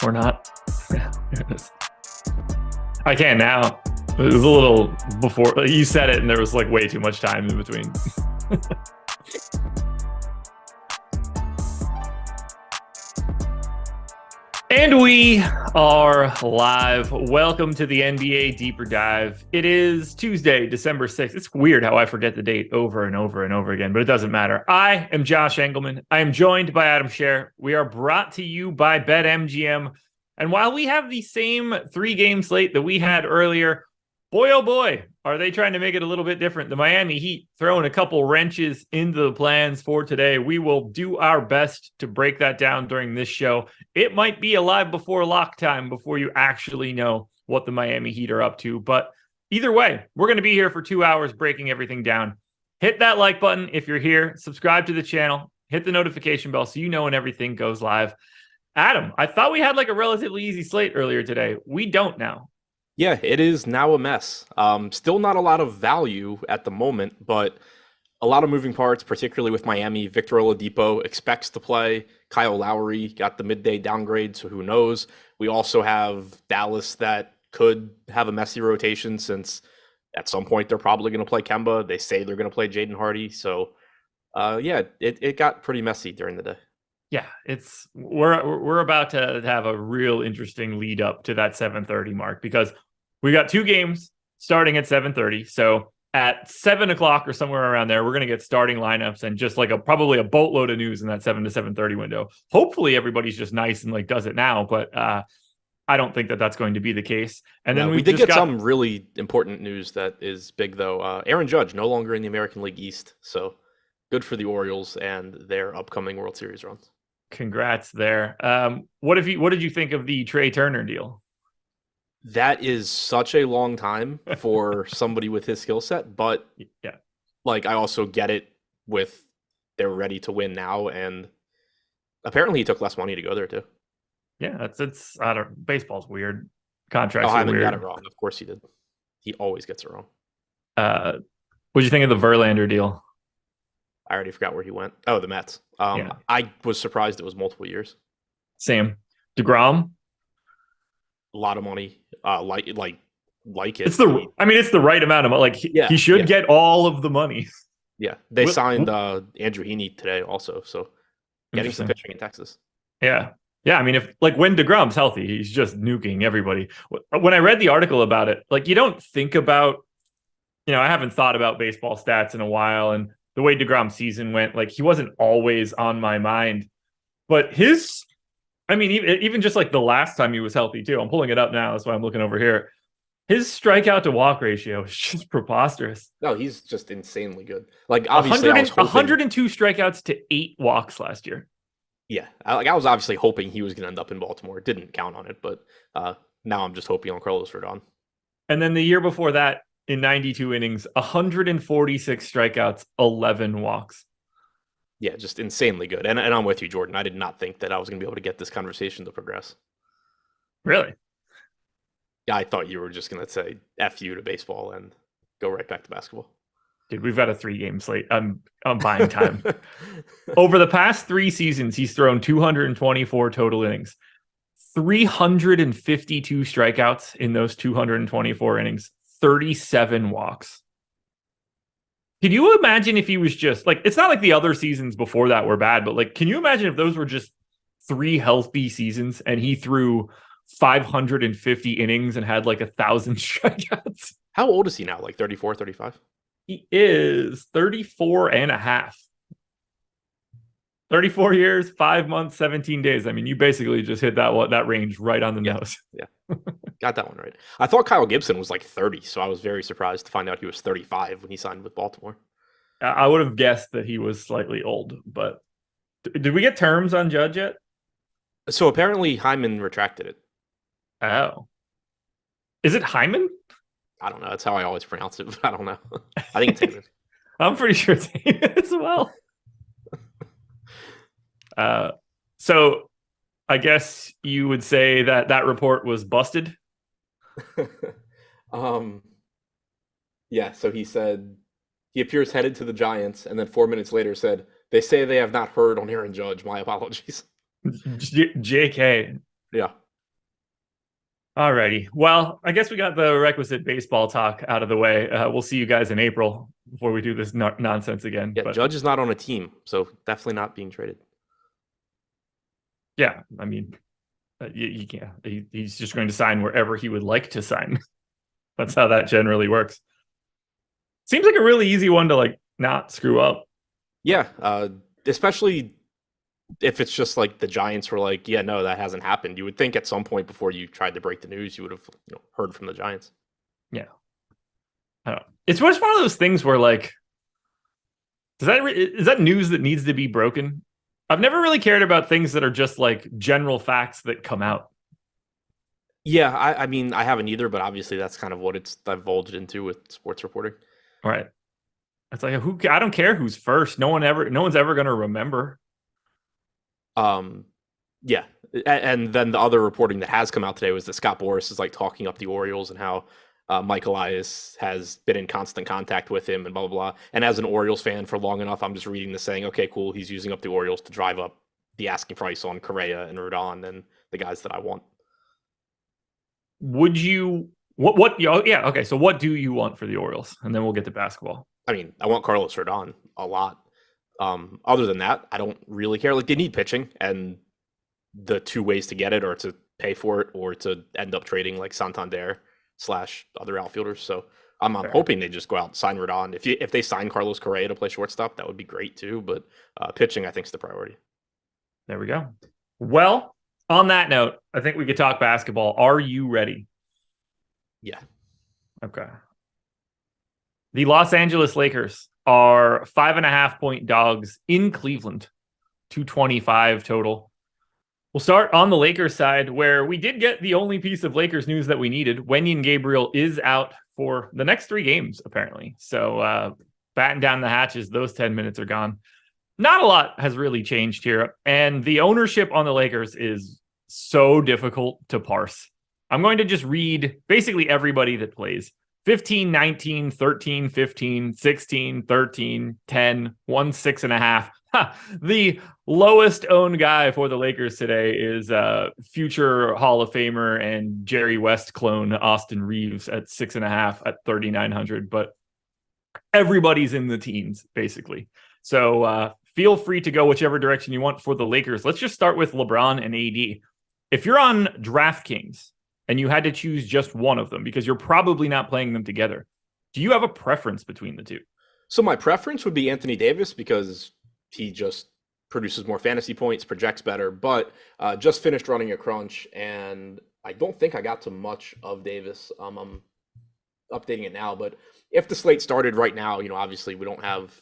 Or not. Yeah, there it is. I can now. It was a little before you said it, and there was like way too much time in between. And we are live. Welcome to the NBA Deeper Dive. It is Tuesday, December 6th. It's weird how I forget the date over and over and over again, but it doesn't matter. I am Josh Engleman. I am joined by Adam Scherer. We are brought to you by BetMGM. And while we have the same three-game slate that we had earlier, boy, oh boy, are they trying to make it a little bit different. The Miami Heat throwing a couple wrenches into the plans for today. We will do our best to break that down during this show. It might be a live before lock time before you actually know what the Miami Heat are up to. But either way, we're going to be here for 2 hours breaking everything down. Hit that like button if you're here. Subscribe to the channel. Hit the notification bell so you know when everything goes live. Adam, I thought we had like a relatively easy slate earlier today. We don't now. Yeah, it is now a mess. Still not a lot of value at the moment, but a lot of moving parts, particularly with Miami. Victor Oladipo expects to play. Kyle Lowry got the midday downgrade, so who knows? We also have Dallas that could have a messy rotation since at some point they're probably going to play Kemba. They say they're going to play Jaden Hardy. So, it got pretty messy during the day. Yeah, we're about to have a real interesting lead up to that 7:30 mark because we got two games starting at 7:30. So at 7 o'clock or somewhere around there, we're going to get starting lineups and just like probably a boatload of news in that 7 to 7:30 window. Hopefully everybody's just nice and like does it now, but I don't think that that's going to be the case. And then we did get some really important news that is big though. Aaron Judge no longer in the American League East, so good for the Orioles and their upcoming World Series runs. Congrats there. What did you think of the Trey Turner deal? That is such a long time for somebody with his skill set, but yeah, like I also get it with they're ready to win now, and apparently he took less money to go there too. Yeah, it's I don't baseball's weird. Contracts I are weird. got it wrong. Of course he did. He always gets it wrong. What'd you think of the Verlander deal? I already forgot where he went. Oh, the Mets. I was surprised it was multiple years. Same. DeGrom? A lot of money. Like it. It's the right amount of money. Like he should get all of the money. Yeah. They signed Andrew Heaney today also. So getting some pitching in Texas. Yeah. Yeah. I mean, when DeGrom's healthy, he's just nuking everybody. When I read the article about it, like you don't think about, I haven't thought about baseball stats in a while, and the way DeGrom's season went, like he wasn't always on my mind, but even just like the last time he was healthy too, I'm pulling it up now. That's why I'm looking over here. His strikeout to walk ratio is just preposterous. No, he's just insanely good. Like obviously 102 strikeouts to 8 walks last year. Yeah. I was obviously hoping he was going to end up in Baltimore. Didn't count on it, but now I'm just hoping on Carlos Rodon. And then the year before that, in 92 innings, 146 strikeouts, 11 walks. Yeah, just insanely good. And I'm with you, Jordan. I did not think that I was going to be able to get this conversation to progress. Really? Yeah, I thought you were just going to say F you to baseball and go right back to basketball. Dude, we've got a 3-game slate. I'm buying time. Over the past 3 seasons, he's thrown 224 total innings. 352 strikeouts in those 224 innings. 37 walks. Can you imagine if he was just like, it's not like the other seasons before that were bad, but like, can you imagine if those were just 3 healthy seasons and he threw 550 innings and had like 1,000 strikeouts? How old is he now? Like 34, 35? He is 34 and a half. 34 years, 5 months, 17 days. I mean, you basically just hit that range right on the nose. Yeah. Got that one right. I thought Kyle Gibson was like 30, so I was very surprised to find out he was 35 when he signed with Baltimore. I would have guessed that he was slightly old, but did we get terms on Judge yet? So apparently Hyman retracted it. Oh. Is it Hyman? I don't know. That's how I always pronounce it, but I don't know. I think it's Hyman. I'm pretty sure it's Hyman as well. So I guess you would say that report was busted. Yeah, so he said he appears headed to the Giants, and then 4 minutes later said, "They say they have not heard on Aaron Judge. My apologies." JK. Yeah. Alrighty. Well, I guess we got the requisite baseball talk out of the way. We'll see you guys in April before we do this nonsense again. Yeah, But Judge is not on a team, so definitely not being traded. yeah, I mean, you can't. He's just going to sign wherever he would like to sign. That's how that generally works. Seems like a really easy one to like not screw up. Yeah, especially if it's just like the Giants were like, yeah, no, that hasn't happened. You would think at some point before you tried to break the news, you would have heard from the Giants. Yeah, I don't know. It's just one of those things where like, is that news that needs to be broken? I've never really cared about things that are just like general facts that come out. Yeah, I mean, I haven't either, but obviously that's kind of what it's divulged into with sports reporting. All right. It's like I don't care who's first. No one's ever going to remember. Yeah, and then the other reporting that has come out today was that Scott Boras is like talking up the Orioles and how Mike Elias has been in constant contact with him and blah blah blah. And as an Orioles fan for long enough, I'm just reading this saying, okay, cool, he's using up the Orioles to drive up the asking price on Correa and Rodon and the guys that I want. Would you what yeah, okay, so what do you want for the Orioles? And then we'll get to basketball. I mean, I want Carlos Rodon a lot. Other than that, I don't really care. Like, they need pitching, and the two ways to get it are to pay for it or to end up trading like Santander / other outfielders. So I'm hoping they just go out and sign Rodon. If they sign Carlos Correa to play shortstop, that would be great too. But pitching, I think, is the priority. There we go. Well, on that note, I think we could talk basketball. Are you ready? Yeah. Okay. The Los Angeles Lakers are 5.5-point dogs in Cleveland, 225 total. We'll start on the Lakers side, where we did get the only piece of Lakers news that we needed. Wenyen Gabriel is out for the next 3 games, apparently. So batten down the hatches. Those 10 minutes are gone. Not a lot has really changed here. And the ownership on the Lakers is so difficult to parse. I'm going to just read basically everybody that plays. 15, 19, 13, 15, 16, 13, 10, 1, 6.5. The lowest owned guy for the Lakers today is future Hall of Famer and Jerry West clone Austin Reeves at 6.5 at 3,900. But everybody's in the teens, basically. So feel free to go whichever direction you want for the Lakers. Let's just start with LeBron and AD. If you're on DraftKings and you had to choose just one of them, because you're probably not playing them together, do you have a preference between the two? So my preference would be Anthony Davis, because he just produces more fantasy points, projects better, but just finished running a crunch, and I don't think I got to much of Davis. I'm updating it now, but if the slate started right now, obviously we don't have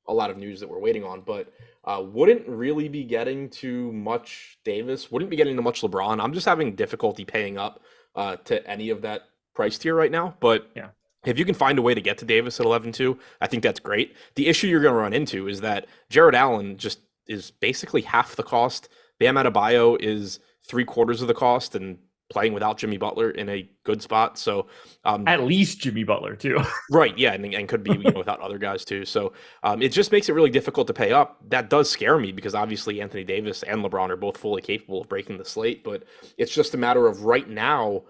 a lot of news that we're waiting on, but wouldn't really be getting to much Davis, wouldn't be getting to much LeBron. I'm just having difficulty paying up to any of that price tier right now, but yeah. If you can find a way to get to Davis at 11-2, I think that's great. The issue you're going to run into is that Jared Allen just is basically half the cost. Bam Adebayo is 3/4 of the cost and playing without Jimmy Butler in a good spot. So at least Jimmy Butler too. Right. Yeah. And could be without other guys too. So it just makes it really difficult to pay up. That does scare me, because obviously Anthony Davis and LeBron are both fully capable of breaking the slate. But it's just a matter of right now.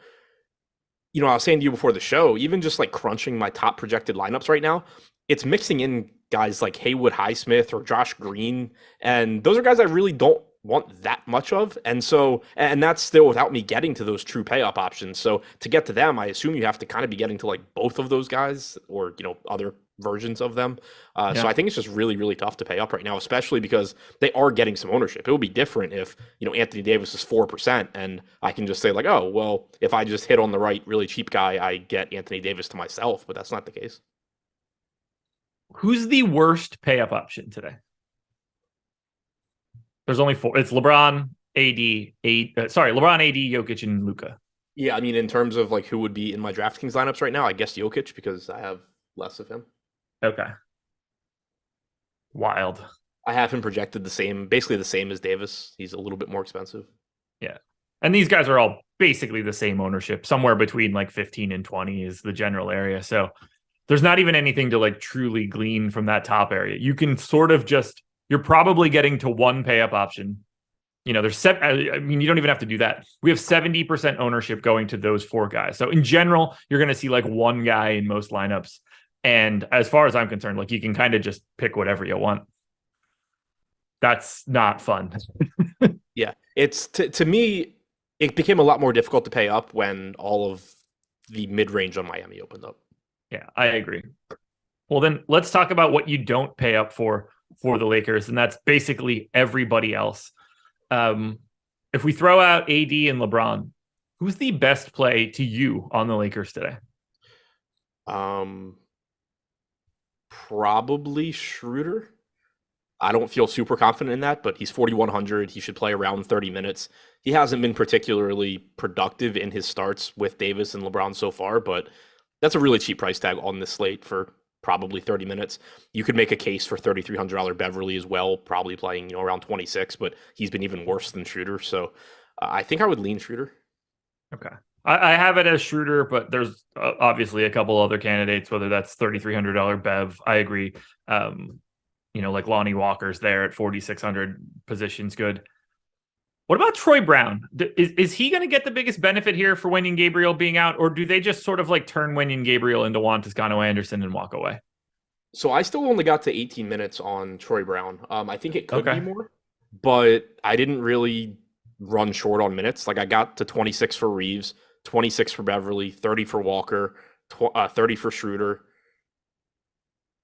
I was saying to you before the show, even just like crunching my top projected lineups right now, it's mixing in guys like Haywood Highsmith or Josh Green. And those are guys I really don't want that much of. And that's still without me getting to those true pay up options. So to get to them, I assume you have to kind of be getting to like both of those guys or, other versions of them. So I think it's just really, really tough to pay up right now, especially because they are getting some ownership. It would be different if, Anthony Davis is 4% and I can just say like, oh, well, if I just hit on the right, really cheap guy, I get Anthony Davis to myself, but that's not the case. Who's the worst pay up option today? There's only 4. It's LeBron, LeBron, AD, Jokic, and Luka. Yeah, I mean, in terms of like who would be in my DraftKings lineups right now, I guess Jokic, because I have less of him. Okay. Wild. I have him projected basically the same as Davis. He's a little bit more expensive. Yeah. And these guys are all basically the same ownership. Somewhere between like 15 and 20 is the general area. So there's not even anything to like truly glean from that top area. You can sort of you're probably getting to one pay up option I mean, you don't even have to do that. We have 70% ownership going to those four guys. So in general, you're going to see like one guy in most lineups. And as far as I'm concerned, like you can kind of just pick whatever you want. That's not fun. Yeah, it's to me, it became a lot more difficult to pay up when all of the mid-range on Miami opened up. Yeah, I agree. Well, then let's talk about what you don't pay up for the Lakers, and that's basically everybody else. If we throw out AD and LeBron, who's the best play to you on the Lakers today? Probably Schroeder. I don't feel super confident in that, but he's 4,100. He should play around 30 minutes. He hasn't been particularly productive in his starts with Davis and LeBron so far, but that's a really cheap price tag on this slate for probably 30 minutes. You could make a case for $3,300 Beverly as well, probably playing around 26, but he's been even worse than Schroeder. So I think I would lean Schroeder. Okay. I have it as Schroeder, but there's obviously a couple other candidates, whether that's $3,300 Bev. I agree. Like Lonnie Walker's there at 4,600, positions good. What about Troy Brown? Is he going to get the biggest benefit here for Wenyen Gabriel being out, or do they just sort of like turn Wenyen Gabriel into Juan Toscano-Anderson and walk away? So I still only got to 18 minutes on Troy Brown. I think it could be more, but I didn't really run short on minutes. Like I got to 26 for Reeves, 26 for Beverly, 30 for Walker, 30 for Schroeder,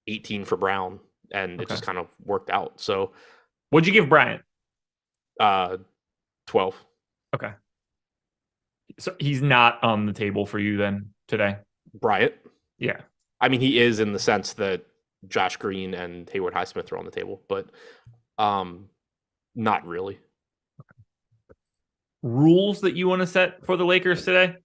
18 for Brown, and it just kind of worked out. So what'd you give Bryant? 12. Okay. So he's not on the table for you then today? Bryant? Yeah. I mean, he is in the sense that Josh Green and Hayward Highsmith are on the table, but not really. Rules that you want to set for the Lakers today?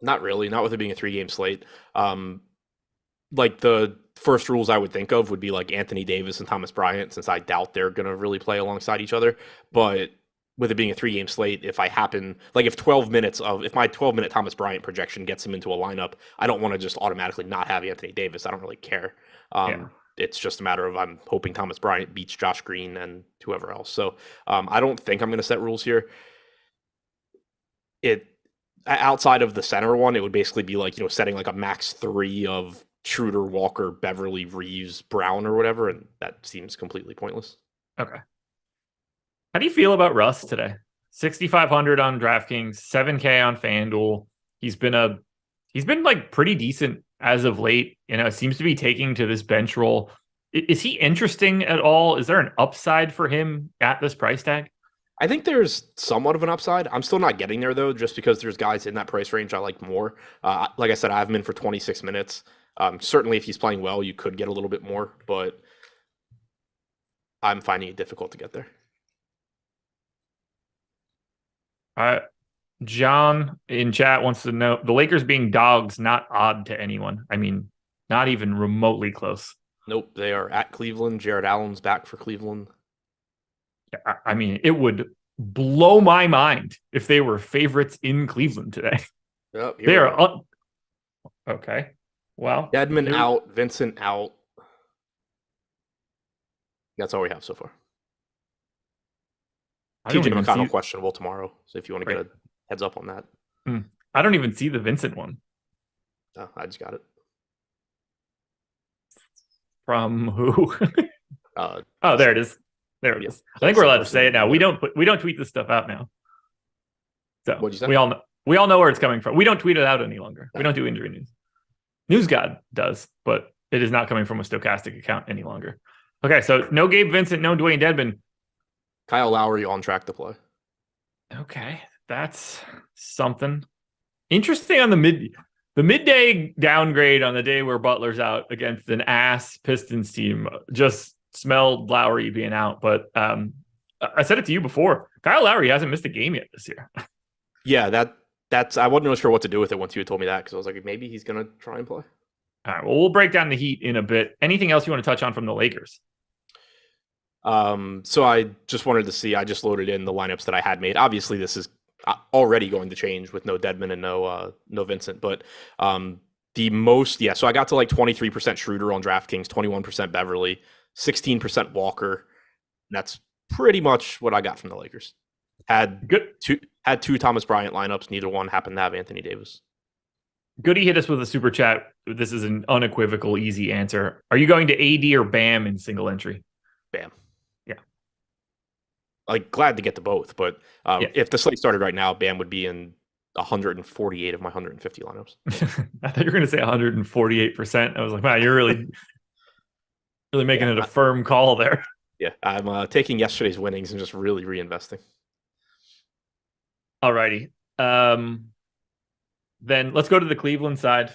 Not really. Not with it being a 3-game slate. Like the first rules I would think of would be like Anthony Davis and Thomas Bryant, since I doubt they're going to really play alongside each other. But with it being a 3-game slate, if my 12-minute Thomas Bryant projection gets him into a lineup, I don't want to just automatically not have Anthony Davis. I don't really care. It's just a matter of I'm hoping Thomas Bryant beats Josh Green and whoever else. So I don't think I'm going to set rules here. Outside of the center one, it would basically be like, setting like a max 3 of Schroeder, Walker, Beverly, Reeves, Brown, or whatever, and that seems completely pointless. Okay. How do you feel about Russ today? 6,500 on DraftKings, 7K on FanDuel. He's been like pretty decent as of late. Seems to be taking to this bench role. Is he interesting at all? Is there an upside for him at this price tag? I think there's somewhat of an upside. I'm still not getting there though, just because there's guys in that price range I like more. Like I said, I have him in for 26 minutes. Certainly if he's playing well, you could get a little bit more, but I'm finding it difficult to get there. John in chat wants to know, the Lakers being dogs, not odd to anyone. I mean, not even remotely close. Nope, they are at Cleveland. Jared Allen's back for Cleveland. I mean, it would blow my mind if they were favorites in Cleveland today. Yep, they are okay. Well, Dedmon out, Vincent out. That's all we have so far. TJ McConnell questionable tomorrow. So if you want to get a heads up on that. I don't even see the Vincent one. Oh, I just got it. From who? There it is. There it is. I think we're allowed to say it now. We don't tweet this stuff out now. So what'd you say? We all know where it's coming from. We don't tweet it out any longer. We don't do injury news. News God does, but it is not coming from a Stokastic account any longer. Okay, so no Gabe Vincent, no Dwayne Dedmon. Kyle Lowry on track to play. Okay, that's something interesting on the midday downgrade on the day where Butler's out against an ass Pistons team. Just smelled Lowry being out, but I said it to you before. Kyle Lowry hasn't missed a game yet this year. Yeah, that's I wasn't really sure what to do with it once you had told me that, because I was like, maybe he's gonna try and play. All right, well, we'll break down the Heat in a bit. Anything else you want to touch on from the Lakers? So I just wanted to see. I just loaded in the lineups that I had made. Obviously, this is already going to change with no Dedmon and no Vincent, but the most, so I got to like 23% Schroeder on DraftKings, 21% Beverly, 16% Walker. That's pretty much what I got from the Lakers. Had Good. two Thomas Bryant lineups. Neither one happened to have Anthony Davis. Goody hit us with a super chat. This is an unequivocal, easy answer. Are you going to AD or Bam in single entry? Bam. Yeah. Like, glad to get to both, but Yeah. if the slate started right now, Bam would be in 148 of my 150 lineups. I thought you were going to say 148%. I was like, wow, you're really making it a firm call there. Yeah, I'm taking yesterday's winnings and just really reinvesting. Alrighty. Then let's go to the Cleveland side.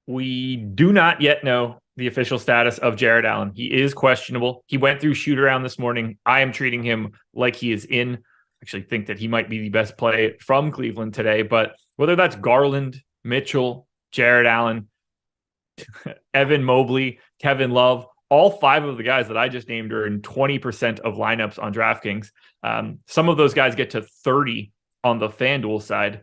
We do not yet know the official status of Jared Allen. He is questionable. He went through shoot around this morning. I am treating him like he is in. Actually think that he might be the best play from Cleveland today, but whether that's Garland, Mitchell, Jared Allen, Evan Mobley, Kevin Love, all five of the guys that I just named are in 20% of lineups on DraftKings. Some of those guys get to 30 on the FanDuel side.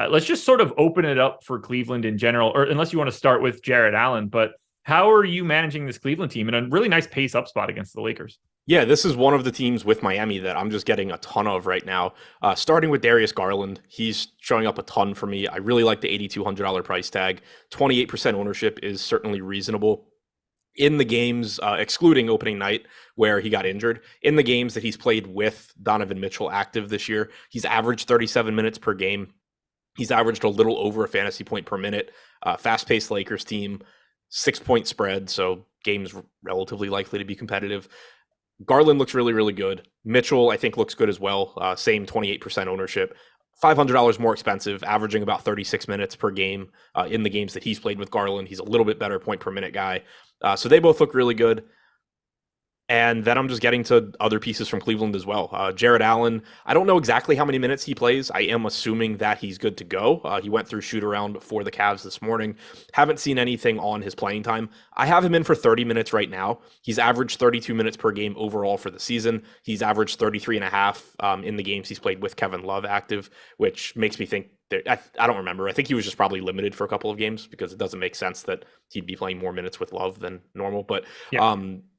Let's just sort of open it up for Cleveland in general, or unless you want to start with Jared Allen, but how are you managing this Cleveland team in a really nice pace up spot against the Lakers? Yeah, this is one of the teams with Miami that I'm just getting a ton of right now. Starting with Darius Garland, he's showing up a ton for me. I really like the $8,200 price tag. 28% ownership is certainly reasonable. In the games, excluding opening night where he got injured, in the games that he's played with Donovan Mitchell active this year, he's averaged 37 minutes per game. He's averaged a little over a fantasy point per minute. Fast-paced Lakers team, 6-point spread, so games relatively likely to be competitive. Garland looks really, really good. Mitchell, I think, looks good as well. Same 28% ownership. $500 more expensive, averaging about 36 minutes per game in the games that he's played with Garland. He's a little bit better point per minute guy. So they both look really good. And then I'm just getting to other pieces from Cleveland as well. Jared Allen, I don't know exactly how many minutes he plays. I am assuming that he's good to go. He went through shoot around for the Cavs this morning. Haven't seen anything on his playing time. I have him in for 30 minutes right now. He's averaged 32 minutes per game overall for the season. He's averaged 33 and a half in the games he's played with Kevin Love active, which makes me think I don't remember. I think he was just probably limited for a couple of games because it doesn't make sense that he'd be playing more minutes with Love than normal. But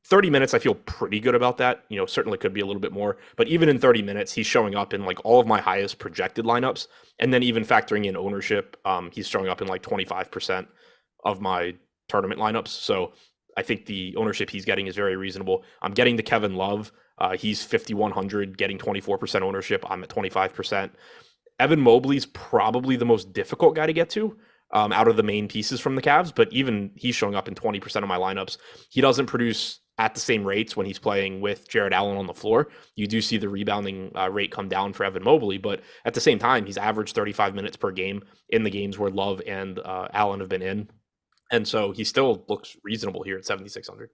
30 minutes, I feel pretty good about that. Certainly could be a little bit more. But even in 30 minutes, he's showing up in like all of my highest projected lineups. And then even factoring in ownership, he's showing up in like 25% of my tournament lineups. So I think the ownership he's getting is very reasonable. I'm getting to Kevin Love. He's 5,100, getting 24% ownership. I'm at 25%. Evan Mobley's probably the most difficult guy to get to out of the main pieces from the Cavs, but even he's showing up in 20% of my lineups. He doesn't produce at the same rates when he's playing with Jared Allen on the floor. You do see the rebounding rate come down for Evan Mobley, but at the same time, he's averaged 35 minutes per game in the games where Love and Allen have been in. And so he still looks reasonable here at 7,600.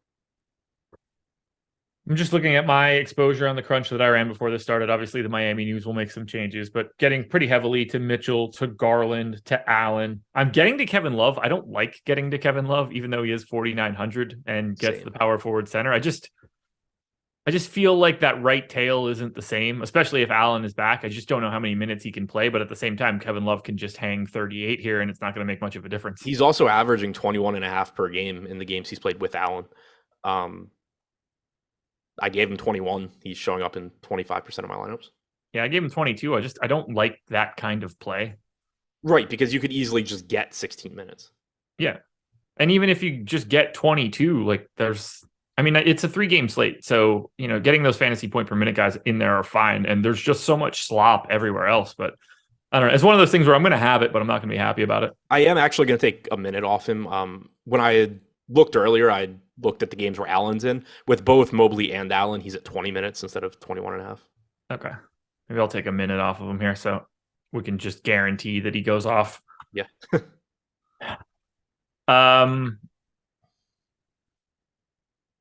I'm just looking at my exposure on the crunch that I ran before this started. Obviously, the Miami news will make some changes, but getting pretty heavily to Mitchell, to Garland, to Allen. I'm getting to Kevin Love. I don't like getting to Kevin Love, even though he is 4,900 and gets the power forward center. I just feel like that right tail isn't the same, especially if Allen is back. I just don't know how many minutes he can play, but at the same time, Kevin Love can just hang 38 here, and it's not going to make much of a difference. He's also averaging 21 and a half per game in the games he's played with Allen. I gave him 21. He's showing up in 25% of my lineups. Yeah, I gave him 22. I don't like that kind of play. Right, because you could easily just get 16 minutes. Yeah. And even if you just get 22, like it's a 3-game slate. So, getting those fantasy point per minute guys in there are fine. And there's just so much slop everywhere else. But I don't know. It's one of those things where I'm going to have it, but I'm not going to be happy about it. I am actually going to take a minute off him. When I had looked earlier, I looked at the games where Allen's in. With both Mobley and Allen, he's at 20 minutes instead of 21 and a half. Okay. Maybe I'll take a minute off of him here so we can just guarantee that he goes off. Yeah.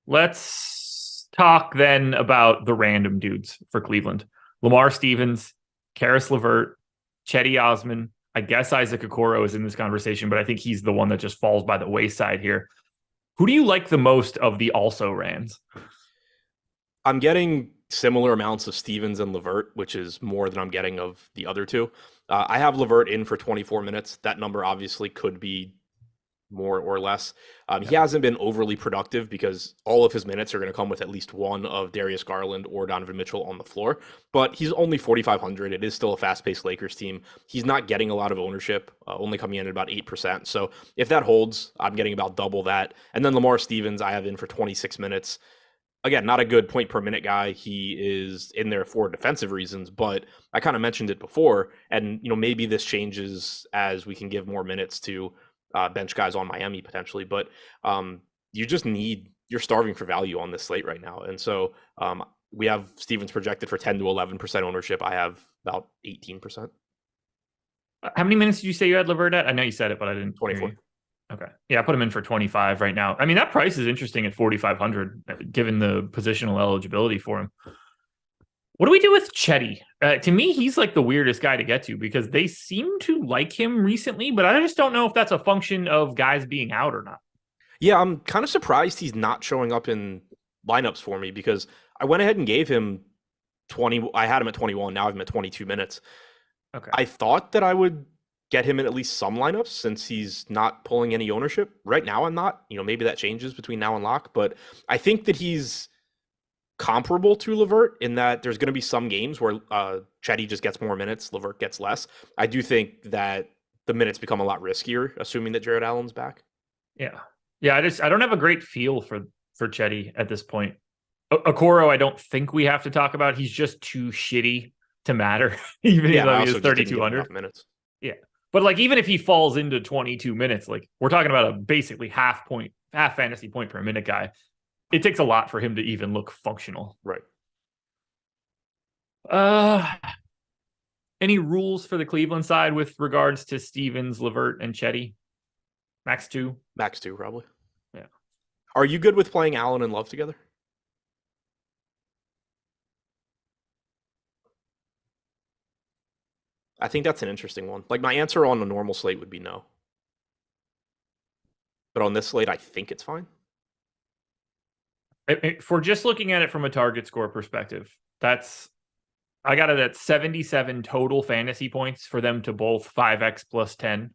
Let's talk then about the random dudes for Cleveland. Lamar Stevens, Karis LeVert, Chetty Osman. I guess Isaac Okoro is in this conversation, but I think he's the one that just falls by the wayside here. Who do you like the most of the also rans? I'm getting similar amounts of Stevens and LeVert, which is more than I'm getting of the other two. I have LeVert in for 24 minutes. That number obviously could be more or less. He hasn't been overly productive because all of his minutes are going to come with at least one of Darius Garland or Donovan Mitchell on the floor. But he's only 4,500. It is still a fast-paced Lakers team. He's not getting a lot of ownership, only coming in at about 8%. So if that holds, I'm getting about double that. And then Lamar Stevens, I have in for 26 minutes. Again, not a good point per minute guy. He is in there for defensive reasons, but I kind of mentioned it before. And, maybe this changes as we can give more minutes to bench guys on Miami potentially, but you're starving for value on this slate right now. And so we have Stevens projected for 10 to 11% ownership. I have about 18%. How many minutes did you say you had LeVert at? I know you said it, but I didn't. 24. Okay. Yeah, I put him in for 25 right now. I mean, that price is interesting at 4,500, given the positional eligibility for him. What do we do with Chetty? To me, he's like the weirdest guy to get to because they seem to like him recently, but I just don't know if that's a function of guys being out or not. Yeah, I'm kind of surprised he's not showing up in lineups for me because I went ahead and gave him 20. I had him at 21. Now I have him at 22 minutes. Okay. I thought that I would get him in at least some lineups since he's not pulling any ownership. Right now, I'm not. Maybe that changes between now and lock, but I think that he's comparable to LeVert in that there's going to be some games where Chetty just gets more minutes, LeVert gets less. I do think that the minutes become a lot riskier, assuming that Jared Allen's back. Yeah. I don't have a great feel for Chetty at this point. Okoro, I don't think we have to talk about. He's just too shitty to matter, even though he is 3,200 minutes. Yeah, but even if he falls into 22 minutes, we're talking about a basically half fantasy point per minute guy. It takes a lot for him to even look functional. Right. Any rules for the Cleveland side with regards to Stevens, LeVert, and Chetty? Max 2? Max 2, probably. Yeah. Are you good with playing Allen and Love together? I think that's an interesting one. My answer on a normal slate would be no. But on this slate, I think it's fine. If we're just looking at it from a target score perspective, I got it at 77 total fantasy points for them to both 5x plus 10.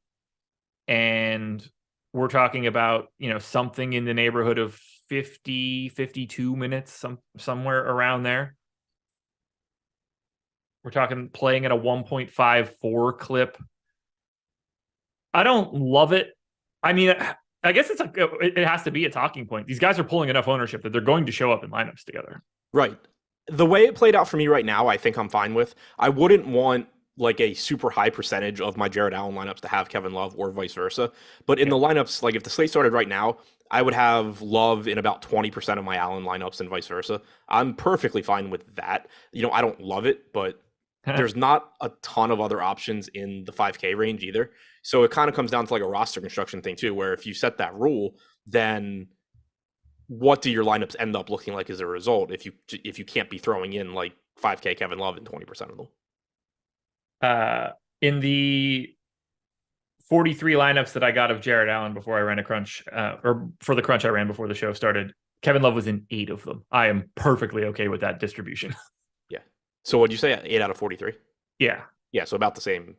And we're talking about, something in the neighborhood of 50, 52 minutes, somewhere around there. We're talking playing at a 1.54 clip. I don't love it. I mean, I guess it has to be a talking point. These guys are pulling enough ownership that they're going to show up in lineups together. Right. The way it played out for me right now, I think I'm fine with. I wouldn't want a super high percentage of my Jared Allen lineups to have Kevin Love or vice versa. But in the lineups, if the slate started right now, I would have Love in about 20% of my Allen lineups and vice versa. I'm perfectly fine with that. I don't love it, but there's not a ton of other options in the 5K range either. So it kind of comes down to a roster construction thing too, where if you set that rule, then what do your lineups end up looking like as a result if you can't be throwing in 5K Kevin Love in 20% of them? In the 43 lineups that I got of Jared Allen before I ran a crunch, or for the crunch I ran before the show started, Kevin Love was in 8 of them. I am perfectly okay with that distribution. Yeah. So what'd you say? 8 out of 43? Yeah. Yeah. So about the same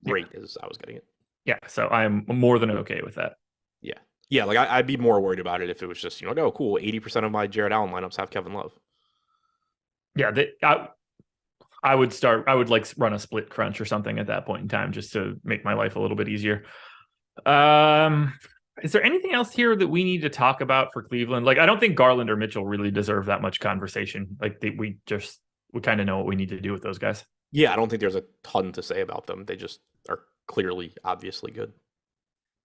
rate as I was getting it. Yeah. So I'm more than okay with that. Yeah. Yeah. I'd be more worried about it if it was just, oh, cool. 80% of my Jared Allen lineups have Kevin Love. Yeah. I would run a split crunch or something at that point in time just to make my life a little bit easier. Is there anything else here that we need to talk about for Cleveland? I don't think Garland or Mitchell really deserve that much conversation. We kind of know what we need to do with those guys. Yeah, I don't think there's a ton to say about them. They just are clearly, obviously good.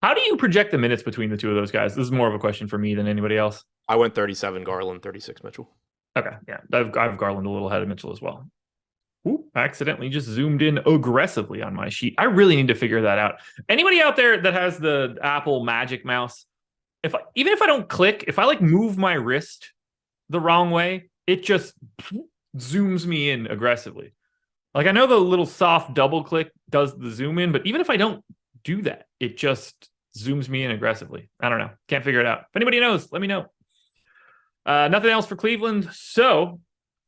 How do you project the minutes between the two of those guys? This is more of a question for me than anybody else. I went 37 Garland, 36 Mitchell. Okay, yeah. I have Garland a little ahead of Mitchell as well. Ooh, I accidentally just zoomed in aggressively on my sheet. I really need to figure that out. Anybody out there that has the Apple Magic Mouse, even if I don't click, if I move my wrist the wrong way, it just zooms me in aggressively. I know the little soft double click does the zoom in, but even if I don't do that, it just zooms me in aggressively. I don't know. Can't figure it out. If anybody knows, let me know. Nothing else for Cleveland. So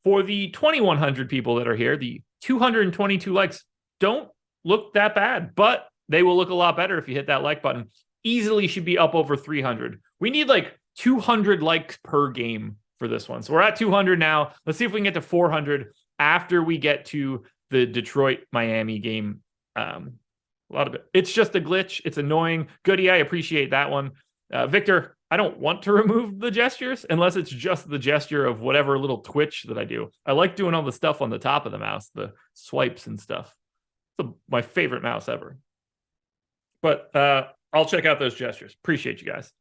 for the 2,100 people that are here, the 222 likes don't look that bad, but they will look a lot better if you hit that like button. easily should be up over 300. We need like 200 likes per game for this one. So we're at 200 now. Let's see if we can get to 400 after we get to the Detroit-Miami game. A lot of it. It's just a glitch. It's annoying. Goody, I appreciate that one. Victor, I don't want to remove the gestures unless it's just the gesture of whatever little twitch that I do. I like doing all the stuff on the top of the mouse, the swipes and stuff. It's my favorite mouse ever. But I'll check out those gestures. Appreciate you guys.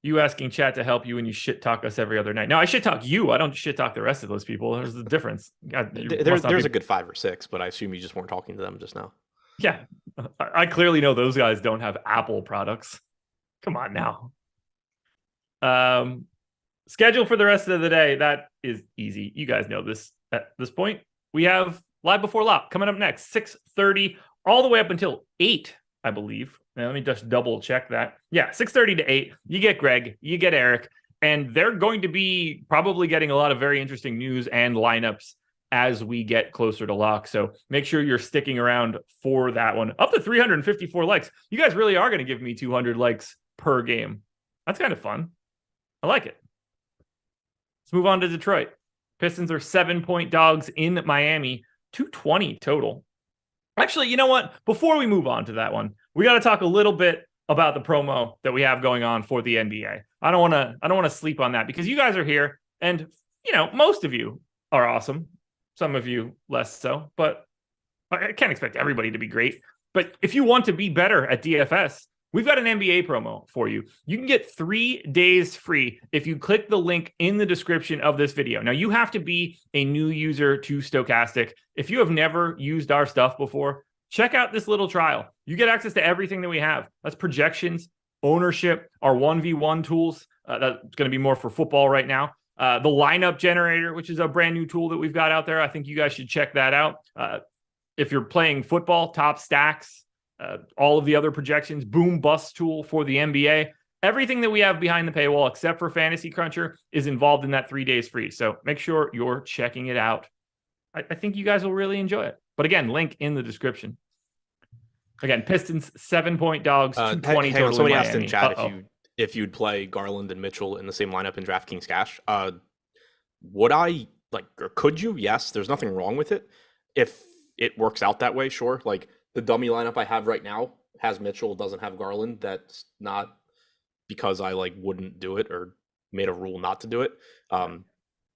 You asking chat to help you when you shit talk us every other night. No, I shit talk you. I don't shit talk the rest of those people. There's a difference. There's a good 5 or 6, but I assume you just weren't talking to them just now. Yeah, I clearly know those guys don't have Apple products. Come on now. Schedule for the rest of the day. That is easy. You guys know this at this point. We have Live Before Lock coming up next, 6:30 all the way up until 8, I believe. Now, let me just double check that. Yeah, 6:30 to 8. You get Greg, you get Eric, and they're going to be probably getting a lot of very interesting news and lineups as we get closer to lock. So make sure you're sticking around for that one. Up to 354 likes. You guys really are going to give me 200 likes per game. That's kind of fun. I like it. Let's move on to Detroit. Pistons are 7-point dogs in Miami, 220 total. Actually, you know what? Before we move on to that one, we got to talk a little bit about the promo that we have going on for the NBA. I don't want to sleep on that because you guys are here and, you know, most of you are awesome. Some of you less so, but I can't expect everybody to be great. But if you want to be better at DFS, we've got an NBA promo for you. You can get 3 days free if you click the link in the description of this video. Now, you have to be a new user to Stokastic. If you have never used our stuff before, check out this little trial. You get access to everything that we have. That's projections, ownership, our 1v1 tools. That's going to be more for football right now. The lineup generator, which is a brand new tool that we've got out there. I think you guys should check that out. If you're playing football, top stacks, all of the other projections, boom bust tool for the NBA. Everything that we have behind the paywall, except for Fantasy Cruncher, is involved in that 3 days free. So make sure you're checking it out. I think you guys will really enjoy it. But again, link in the description. Again, Pistons 7-point dogs, 220 total. Somebody asked in chat if you'd play Garland and Mitchell in the same lineup in DraftKings Cash. Would I or could you? Yes, there's nothing wrong with it. If it works out that way, sure. Like the dummy lineup I have right now has Mitchell, doesn't have Garland. That's not because I wouldn't do it or made a rule not to do it.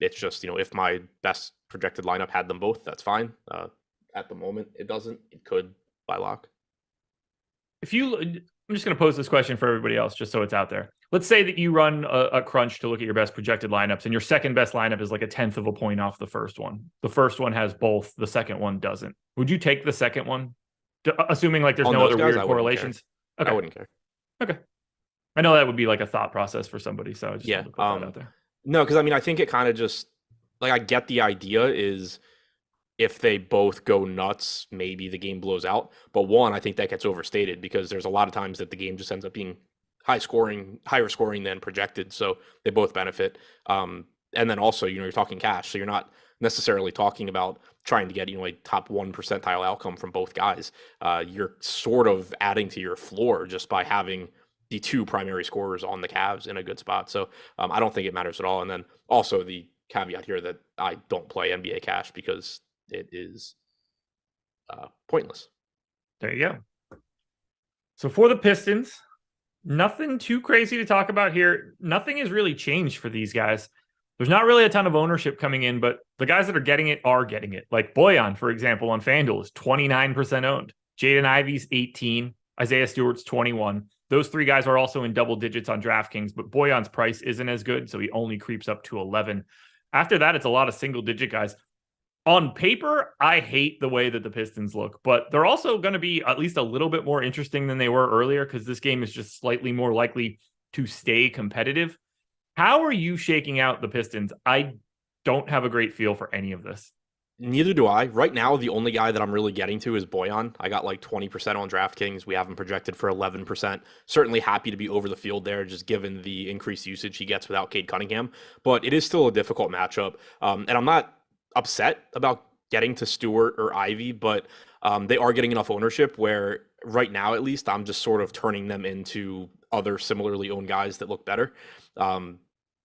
It's just, if my best projected lineup had them both, that's fine. At the moment, it doesn't. It could by lock. I'm just going to pose this question for everybody else, just so it's out there. Let's say that you run a crunch to look at your best projected lineups, and your second best lineup is like a 1/10 of a point off the first one. The first one has both. The second one doesn't. Would you take the second one, assuming there's no other weird correlations? Okay. I wouldn't care. Okay. I know that would be like a thought process for somebody, so I just wanted to put that out there. No, because I think it kind of just I get the idea is if they both go nuts, maybe the game blows out. But one, I think that gets overstated because there's a lot of times that the game just ends up being higher scoring than projected. So they both benefit. And then also, you're talking cash. So you're not necessarily talking about trying to get, a top 1 percentile outcome from both guys. You're sort of adding to your floor just by having the 2 primary scorers on the Cavs in a good spot. So I don't think it matters at all. And then also the caveat here that I don't play NBA cash because it is pointless. There you go. So for the Pistons, nothing too crazy to talk about here. Nothing has really changed for these guys. There's not really a ton of ownership coming in, but the guys that are getting it are getting it. Like Bojan, for example, on FanDuel is 29% owned. Jaden Ivey's 18. Isaiah Stewart's 21. Those 3 guys are also in double digits on DraftKings, but Bojan's price isn't as good, so he only creeps up to 11. After that, it's a lot of single-digit guys. On paper, I hate the way that the Pistons look, but they're also going to be at least a little bit more interesting than they were earlier because this game is just slightly more likely to stay competitive. How are you shaking out the Pistons? I don't have a great feel for any of this. Neither do I. Right now, the only guy that I'm really getting to is Bojan. I got 20% on DraftKings. We have him projected for 11%. Certainly happy to be over the field there, just given the increased usage he gets without Cade Cunningham. But it is still a difficult matchup. And I'm not upset about getting to Stewart or Ivy, but they are getting enough ownership where right now, at least, I'm just sort of turning them into other similarly owned guys that look better.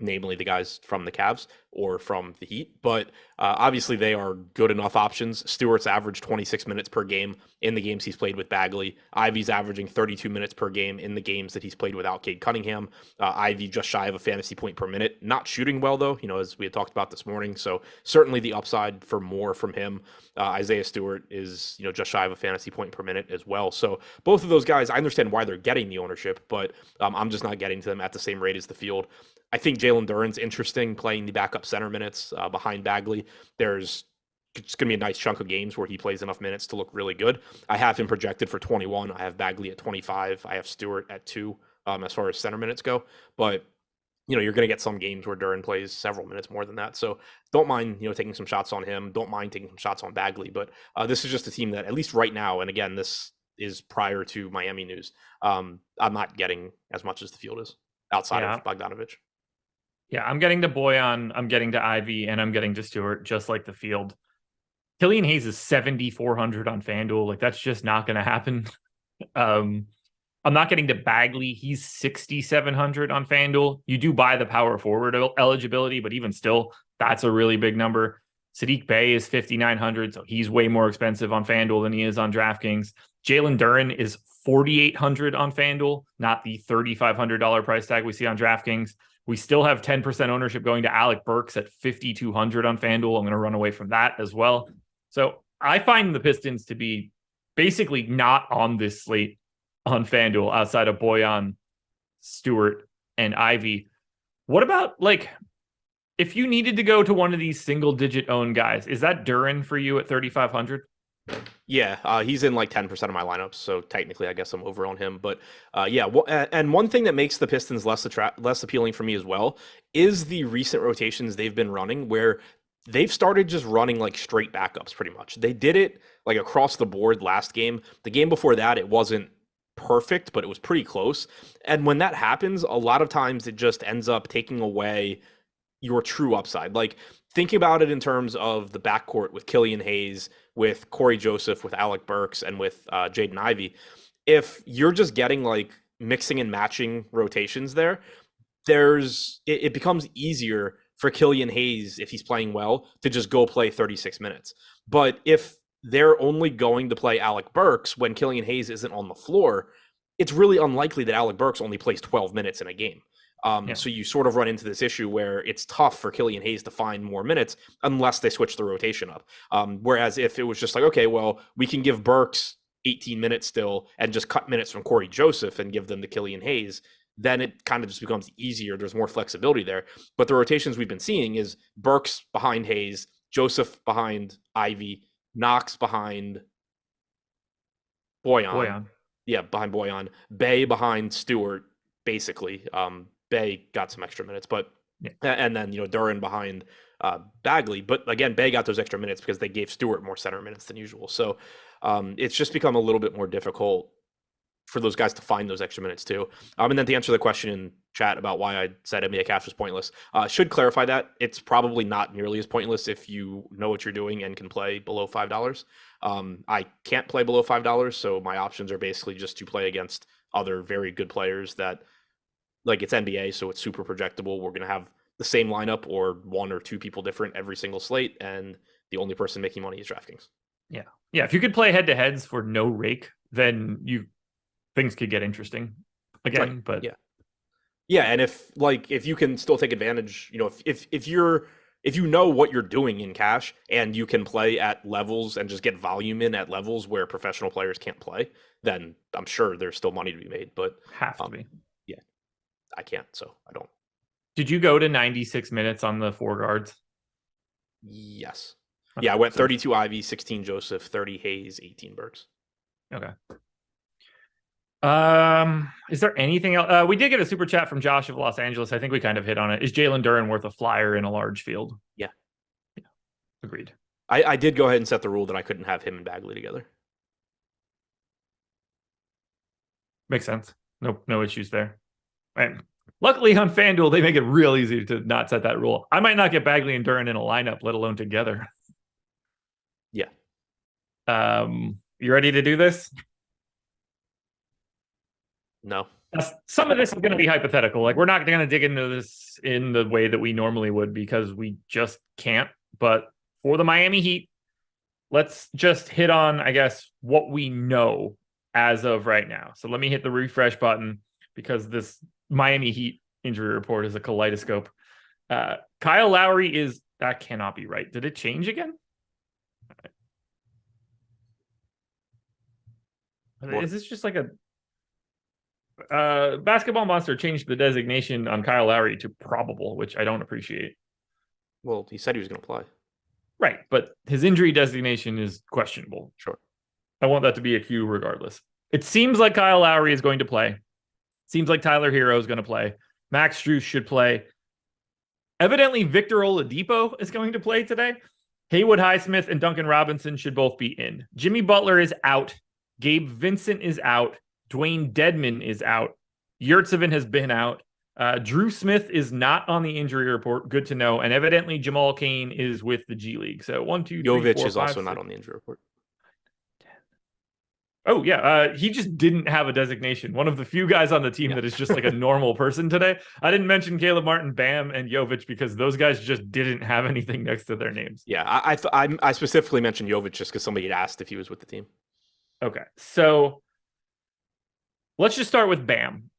Namely the guys from the Cavs or from the Heat. But obviously they are good enough options. Stewart's averaged 26 minutes per game in the games he's played with Bagley. Ivy's averaging 32 minutes per game in the games that he's played without Cade Cunningham. Ivy just shy of a fantasy point per minute. Not shooting well, though, as we had talked about this morning. So certainly the upside for more from him. Isaiah Stewart is, just shy of a fantasy point per minute as well. So both of those guys, I understand why they're getting the ownership, but I'm just not getting to them at the same rate as the field. I think Jalen Duren's interesting playing the backup center minutes behind Bagley. It's going to be a nice chunk of games where he plays enough minutes to look really good. I have him projected for 21. I have Bagley at 25. I have Stewart at 2 as far as center minutes go. But, you're going to get some games where Duren plays several minutes more than that. So don't mind, taking some shots on him. Don't mind taking some shots on Bagley. But this is just a team that, at least right now, and again, this is prior to Miami news, I'm not getting as much as the field is outside of Bogdanovich. Yeah, I'm getting to Boyan, I'm getting to Ivy, and I'm getting to Stewart, just like the field. Killian Hayes is 7,400 on FanDuel. Like, that's just not going to happen. I'm not getting to Bagley. He's 6,700 on FanDuel. You do buy the power forward eligibility, but even still, that's a really big number. Sadiq Bey is 5,900, so he's way more expensive on FanDuel than he is on DraftKings. Jalen Duren is 4,800 on FanDuel, not the $3,500 price tag we see on DraftKings. We still have 10% ownership going to Alec Burks at 5,200 on FanDuel. I'm going to run away from that as well. So I find the Pistons to be basically not on this slate on FanDuel outside of Boyan, Stewart, and Ivy. What about, if you needed to go to one of these single-digit owned guys, is that Duren for you at 3,500? Yeah, he's in 10% of my lineups, so technically I guess I'm over on him. But and one thing that makes the Pistons less appealing for me as well is the recent rotations they've been running, where they've started just running straight backups pretty much. They did it across the board last game. The game before that, it wasn't perfect, but it was pretty close. And when that happens, a lot of times it just ends up taking away your true upside. Thinking about it in terms of the backcourt with Killian Hayes, with Corey Joseph, with Alec Burks, and with Jaden Ivey, if you're just getting mixing and matching rotations there, it becomes easier for Killian Hayes, if he's playing well, to just go play 36 minutes. But if they're only going to play Alec Burks when Killian Hayes isn't on the floor, it's really unlikely that Alec Burks only plays 12 minutes in a game. So you sort of run into this issue where it's tough for Killian Hayes to find more minutes unless they switch the rotation up. Whereas if it was just okay, well, we can give Burks 18 minutes still and just cut minutes from Corey Joseph and give them to Killian Hayes, then it kind of just becomes easier. There's more flexibility there. But the rotations we've been seeing is Burks behind Hayes, Joseph behind Ivy, Knox behind Boyan. Yeah, behind Boyan. Bey behind Stewart, basically. Bey got some extra minutes, but and then Duren behind Bagley. But again, Bey got those extra minutes because they gave Stewart more center minutes than usual. So it's just become a little bit more difficult for those guys to find those extra minutes too. And then to answer the question in chat about why I said NBA cash was pointless, should clarify that it's probably not nearly as pointless if you know what you're doing and can play below $5. I can't play below $5, so my options are basically just to play against other very good players that, it's NBA, so it's super projectable. We're going to have the same lineup or one or two people different every single slate, and the only person making money is DraftKings. Yeah. If you could play head-to-heads for no rake, then things could get interesting again. Right. But and if you can still take advantage, if you know what you're doing in cash and you can play at levels and just get volume in at levels where professional players can't play, then I'm sure there's still money to be made. But have to be. I can't, so I don't. Did you go to 96 minutes on the 4 guards? Yes. Okay. Yeah, I went 32 Ivy, 16 Joseph, 30 Hayes, 18 Burks. Okay. Is there anything else? We did get a super chat from Josh of Los Angeles. I think we kind of hit on it. Is Jalen Duren worth a flyer in a large field? Yeah. Agreed. I did go ahead and set the rule that I couldn't have him and Bagley together. Makes sense. No issues there. Right. Luckily on FanDuel, they make it real easy to not set that rule. I might not get Bagley and Duren in a lineup, let alone together. Yeah. You ready to do this? No. Some of this is going to be hypothetical. Like, we're not going to dig into this in the way that we normally would because we just can't. But for the Miami Heat, let's just hit on, I guess, what we know as of right now. So let me hit the refresh button because this Miami Heat injury report is a kaleidoscope. Kyle Lowry that cannot be right. Did it change again? Right. Is this just like a Basketball Monster changed the designation on Kyle Lowry to probable, which I don't appreciate. Well, he said he was going to play. Right, but his injury designation is questionable. Sure. I want that to be a Q regardless. It seems like Kyle Lowry is going to play. Seems like Tyler Hero is going to play. Max Strus should play. Evidently, Victor Oladipo is going to play today. Haywood Highsmith and Duncan Robinson should both be in. Jimmy Butler is out. Gabe Vincent is out. Dwayne Dedman is out. Yurtseven has been out. Drew Smith is not on the injury report. Good to know. And evidently, Jamal Cain is with the G League. So 1, 2, 3, Jovic 4, is 5, also 6. not on the injury report. Oh, yeah. He just didn't have a designation. One of the few guys on the team that is just like a normal person today. I didn't mention Caleb Martin, Bam, and Jovic because those guys just didn't have anything next to their names. Yeah, I specifically mentioned Jovic just because somebody had asked if he was with the team. Okay, so let's just start with Bam.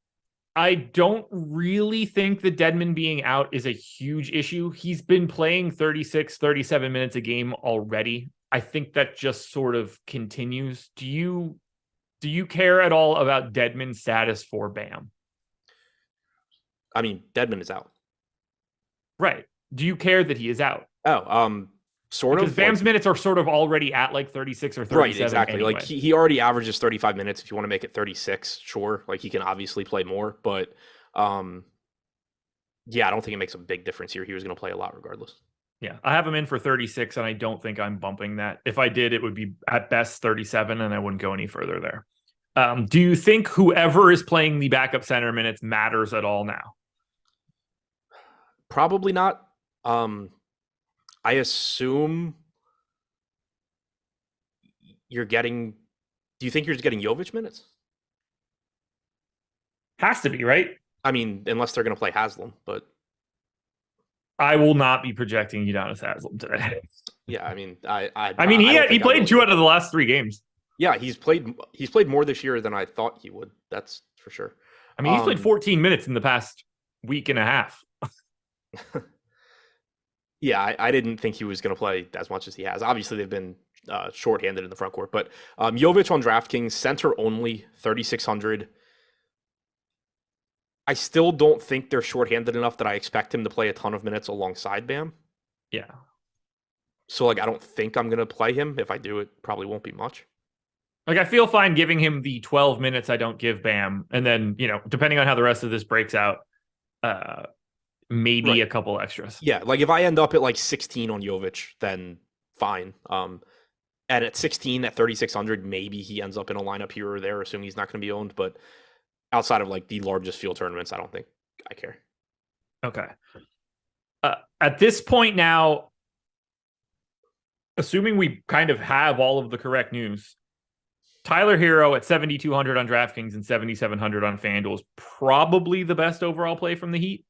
I don't really think that Dedman being out is a huge issue. He's been playing 36, 37 minutes a game already. I think that just sort of continues. Do you care at all about Dedman's status for Bam? I mean, Dedman is out. Right. Do you care that he is out? Oh, sort because of. Bam's minutes are sort of already at like 36 or 37. Right, exactly. Anyway. Like he already averages 35 minutes. If you want to make it 36, sure. Like he can obviously play more, but yeah, I don't think it makes a big difference here. He was going to play a lot regardless. Yeah, I have him in for 36, and I don't think I'm bumping that. If I did, it would be at best 37, and I wouldn't go any further there. Do you think whoever is playing the backup center minutes matters at all now? Probably not. I assume you're getting. Do you think you're just getting Jovic minutes? Has to be, right? I mean, unless they're going to play Haslam, but I will not be projecting Udonis Haslam today. Yeah, I mean, he played 2 out of the last 3 games. Yeah, he's played more this year than I thought he would. That's for sure. I mean, he's played 14 minutes in the past week and a half. Yeah, I didn't think he was going to play as much as he has. Obviously, they've been shorthanded in the front court, but Jovic on DraftKings, center only, 3,600. I still don't think they're shorthanded enough that I expect him to play a ton of minutes alongside Bam. Yeah. So, like, I don't think I'm going to play him. If I do, it probably won't be much. Like, I feel fine giving him the 12 minutes I don't give Bam. And then, depending on how the rest of this breaks out, maybe a couple extras. Yeah, like if I end up at like 16 on Jovic, then fine. And at 16 at 3,600, maybe he ends up in a lineup here or there, assuming he's not going to be owned. But outside of like the largest field tournaments, I don't think I care. Okay. At this point now, assuming we kind of have all of the correct news, Tyler Hero at 7,200 on DraftKings and 7,700 on FanDuel is probably the best overall play from the Heat.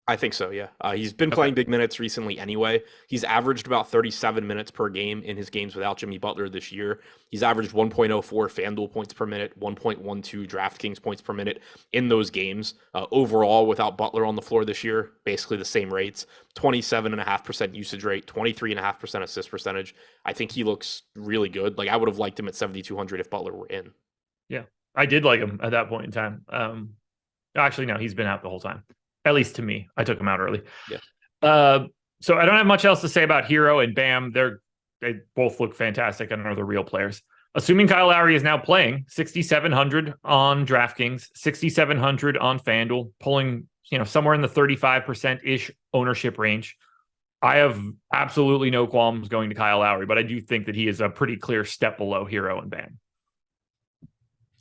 I think so, yeah. He's been playing big minutes recently anyway. He's averaged about 37 minutes per game in his games without Jimmy Butler this year. He's averaged 1.04 FanDuel points per minute, 1.12 DraftKings points per minute in those games. Overall, without Butler on the floor this year, basically the same rates. 27.5% usage rate, 23.5% assist percentage. I think he looks really good. Like, I would have liked him at 7,200 if Butler were in. Yeah, I did like him at that point in time. Actually, no, he's been out the whole time. At least to me. I took him out early. Yeah. So I don't have much else to say about Hero and Bam. They both look fantastic and are the real players. Assuming Kyle Lowry is now playing, 6,700 on DraftKings, 6,700 on FanDuel, pulling somewhere in the 35%-ish ownership range. I have absolutely no qualms going to Kyle Lowry, but I do think that he is a pretty clear step below Hero and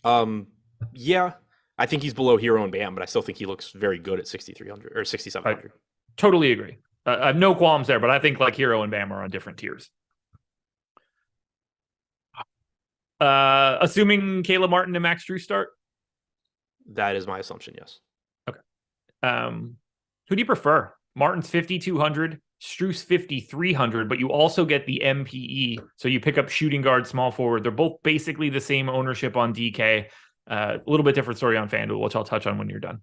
Bam. Yeah. I think he's below Hero and Bam, but I still think he looks very good at 6,300 or 6,700. Totally agree. I have no qualms there, but I think like Hero and Bam are on different tiers. Assuming Caleb Martin and Max Strus start? That is my assumption, yes. Okay. Who do you prefer? Martin's 5,200, Strus 5,300, but you also get the MPE. So you pick up shooting guard, small forward. They're both basically the same ownership on DK. A little bit different story on FanDuel, which I'll touch on when you're done.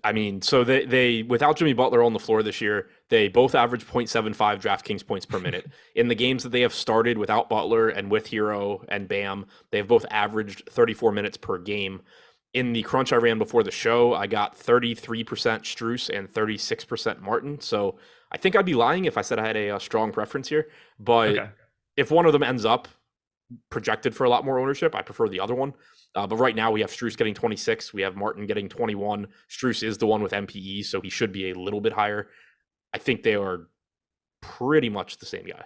I mean, so they without Jimmy Butler on the floor this year, they both average 0.75 DraftKings points per minute. In the games that they have started without Butler and with Hero and Bam, they have both averaged 34 minutes per game. In the crunch I ran before the show, I got 33% Strus and 36% Martin. So I think I'd be lying if I said I had a strong preference here. But if one of them ends up projected for a lot more ownership, I prefer the other one. But right now we have Strus getting 26. We have Martin getting 21. Strus is the one with MPE, so he should be a little bit higher. I think they are pretty much the same guy.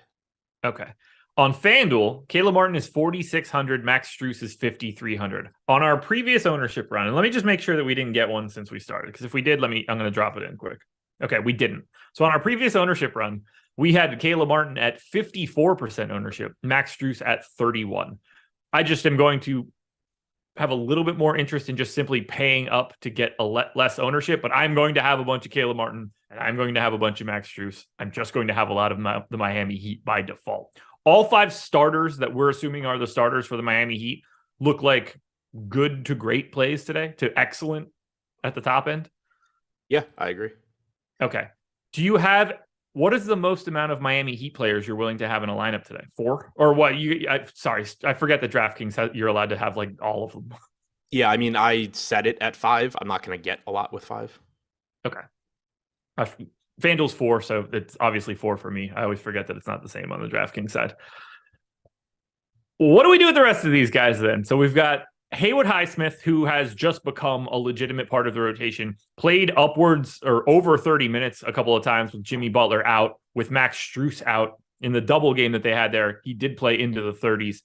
Okay. On FanDuel, Caleb Martin is 4,600. Max Strus is 5,300. On our previous ownership run, and let me just make sure that we didn't get one since we started, because if we did, I'm going to drop it in quick. Okay, we didn't. So on our previous ownership run, we had Caleb Martin at 54% ownership, Max Strus at 31. I just am going to have a little bit more interest in just simply paying up to get a less ownership, but I'm going to have a bunch of Caleb Martin and I'm going to have a bunch of Max Strus. I'm just going to have a lot of the Miami Heat by default. All 5 starters that we're assuming are the starters for the Miami Heat look like good to great plays today, to excellent at the top end. Yeah, I agree. Okay. What is the most amount of Miami Heat players you're willing to have in a lineup today? 4? Or what? Sorry, I forget that DraftKings, you're allowed to have like all of them. Yeah, I mean, I set it at 5. I'm not going to get a lot with 5. Okay. FanDuel's 4, so it's obviously 4 for me. I always forget that it's not the same on the DraftKings side. What do we do with the rest of these guys then? So we've got Haywood Highsmith, who has just become a legitimate part of the rotation, played upwards or over 30 minutes a couple of times with Jimmy Butler out, with Max Strus out. In the double game that they had there, he did play into the 30s.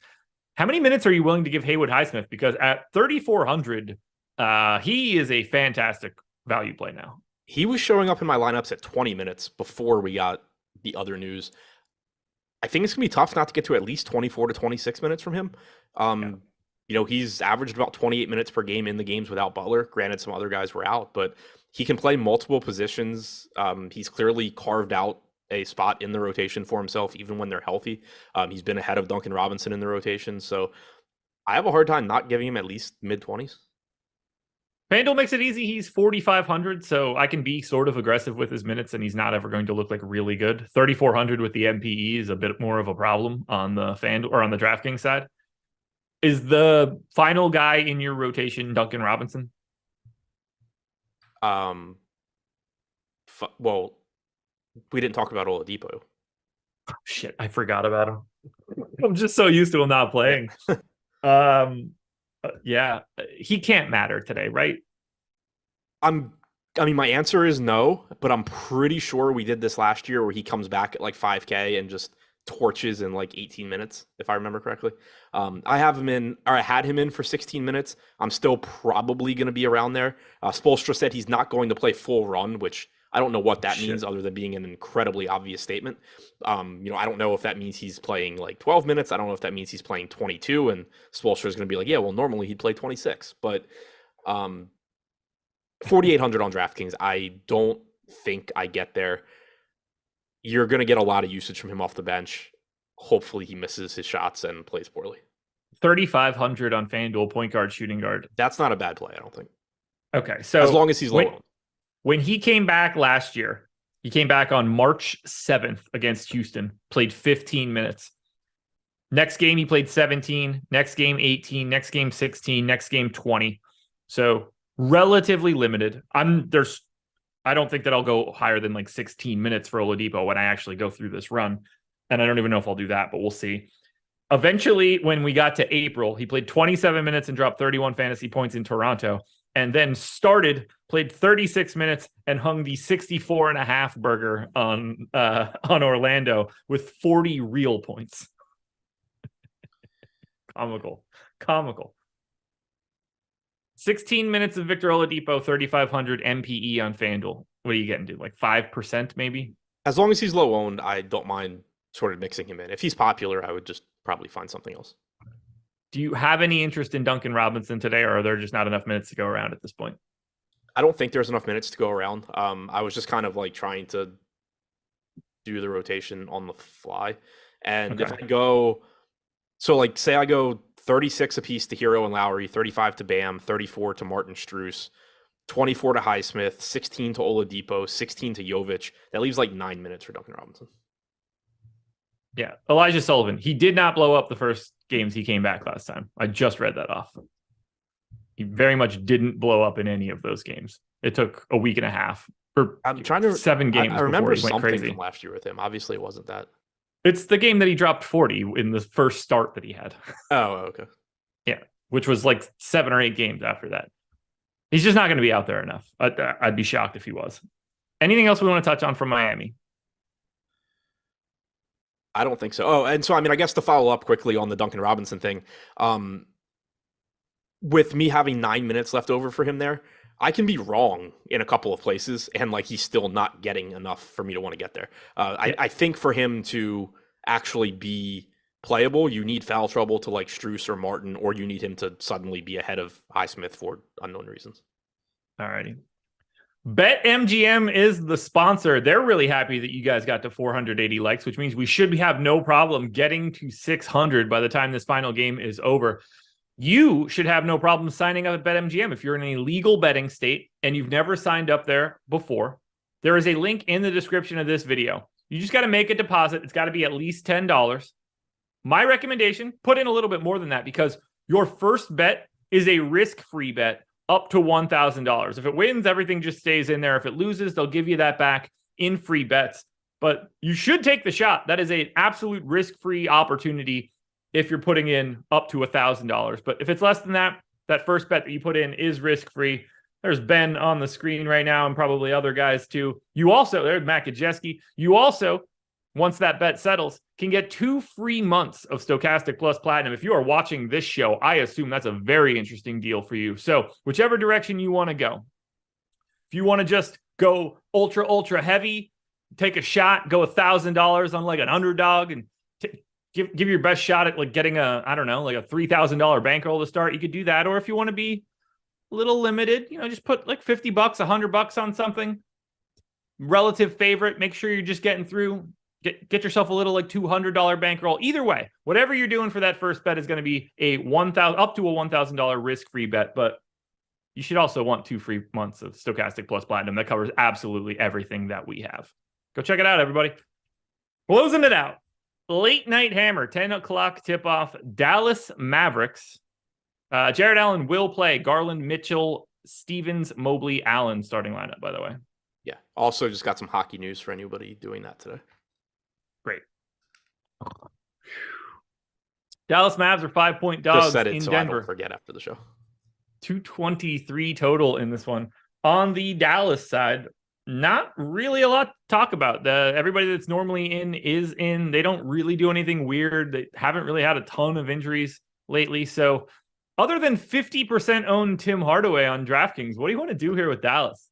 How many minutes are you willing to give Haywood Highsmith? Because at 3,400, he is a fantastic value play now. He was showing up in my lineups at 20 minutes before we got the other news. I think it's going to be tough not to get to at least 24 to 26 minutes from him. You know, he's averaged about 28 minutes per game in the games without Butler. Granted, some other guys were out, but he can play multiple positions. He's clearly carved out a spot in the rotation for himself, even when they're healthy. He's been ahead of Duncan Robinson in the rotation. So I have a hard time not giving him at least mid-20s. FanDuel makes it easy. He's 4,500, so I can be sort of aggressive with his minutes, and he's not ever going to look like really good. 3,400 with the MPE is a bit more of a problem on the FanDuel or on the DraftKings side. Is the final guy in your rotation Duncan Robinson? Well, we didn't talk about Oladipo. Oh, shit, I forgot about him. I'm just so used to him not playing. Yeah, he can't matter today, right? I mean, my answer is no, but I'm pretty sure we did this last year where he comes back at like 5K and just torches in like 18 minutes, if I remember correctly. I had him in for 16 minutes. I'm still probably going to be around there. Spoelstra said he's not going to play full run, which I don't know what that means other than being an incredibly obvious statement. I don't know if that means he's playing like 12 minutes. I don't know if that means he's playing 22, and Spoelstra is going to be like, yeah, well, normally he'd play 26. But 4,800 on DraftKings, I don't think I get there. You're going to get a lot of usage from him off the bench. Hopefully he misses his shots and plays poorly. 3,500 on FanDuel, point guard, shooting guard. That's not a bad play, I don't think. Okay, so as long as he's low. When he came back last year, he came back on March 7th against Houston, played 15 minutes. Next game, he played 17. Next game, 18. Next game, 16. Next game, 20. So relatively limited. I don't think that I'll go higher than like 16 minutes for Oladipo when I actually go through this run. And I don't even know if I'll do that, but we'll see. Eventually, when we got to April, he played 27 minutes and dropped 31 fantasy points in Toronto, and then played 36 minutes and hung the 64.5 burger on Orlando with 40 real points. Comical. 16 minutes of Victor Oladipo, 3,500 MPE on FanDuel. What are you getting to? Like 5% maybe? As long as he's low owned, I don't mind sort of mixing him in. If he's popular, I would just probably find something else. Do you have any interest in Duncan Robinson today, or are there just not enough minutes to go around at this point? I don't think there's enough minutes to go around. I was just kind of like trying to do the rotation on the fly. And if I go, so like say I go 36 apiece to Hero and Lowry, 35 to Bam, 34 to Martin Strus, 24 to Highsmith, 16 to Oladipo, 16 to Jovic. That leaves like 9 minutes for Duncan Robinson. Yeah. Elijah Sullivan. He did not blow up the first games he came back last time. I just read that off. He very much didn't blow up in any of those games. It took a week and a half. I'm trying to 7 games. I remember he went something crazy from last year with him. Obviously, it wasn't that. It's the game that he dropped 40 in the first start that he had. Oh, okay. Yeah, which was like 7 or 8 games after that. He's just not going to be out there enough. I'd be shocked if he was. Anything else we want to touch on from Miami? I don't think so. Oh, and so, I mean, I guess to follow up quickly on the Duncan Robinson thing, with me having 9 minutes left over for him there, I can be wrong in a couple of places, and like he's still not getting enough for me to want to get there. I think for him to actually be playable, you need foul trouble to like Strus or Martin, or you need him to suddenly be ahead of Highsmith for unknown reasons. All righty. BetMGM is the sponsor. They're really happy that you guys got to 480 likes, which means we should have no problem getting to 600 by the time this final game is over. You should have no problem signing up at BetMGM. If you're in a legal betting state and you've never signed up there before, there is a link in the description of this video. You just got to make a deposit. It's got to be at least $10. My recommendation, put in a little bit more than that, because your first bet is a risk-free bet up to $1,000. If it wins, everything just stays in there. If it loses, they'll give you that back in free bets. But you should take the shot. That is an absolute risk-free opportunity if you're putting in up to $1,000. But if it's less than that, that first bet that you put in is risk-free. There's Ben on the screen right now, and probably other guys too. You also, there's Matt Kajeski. You also, once that bet settles, can get 2 free months of Stokastic Plus Platinum. If you are watching this show, I assume that's a very interesting deal for you. So whichever direction you want to go. If you want to just go ultra heavy, take a shot, go $1,000 on like an underdog and give your best shot at like getting a $3,000 bankroll to start, you could do that. Or if you want to be a little limited, just put like $50, $100 on something. Relative favorite, make sure you're just getting through. Get yourself a little like $200 bankroll. Either way, whatever you're doing for that first bet is going to be up to a $1,000 risk-free bet. But you should also want 2 free months of Stokastic Plus Platinum. That covers absolutely everything that we have. Go check it out, everybody. Closing it out. Late night hammer, 10 o'clock tip-off. Dallas Mavericks. Jared Allen will play. Garland, Mitchell, Stevens, Mobley, Allen starting lineup, by the way. Yeah. Also just got some hockey news for anybody doing that today. Great. Dallas Mavs are 5-point dogs just said it in so Denver. I don't forget after the show. 223 total in this one. On the Dallas side, not really a lot to talk about. Everybody that's normally in is in. They don't really do anything weird. They haven't really had a ton of injuries lately. So other than 50% own Tim Hardaway on DraftKings, what do you want to do here with Dallas?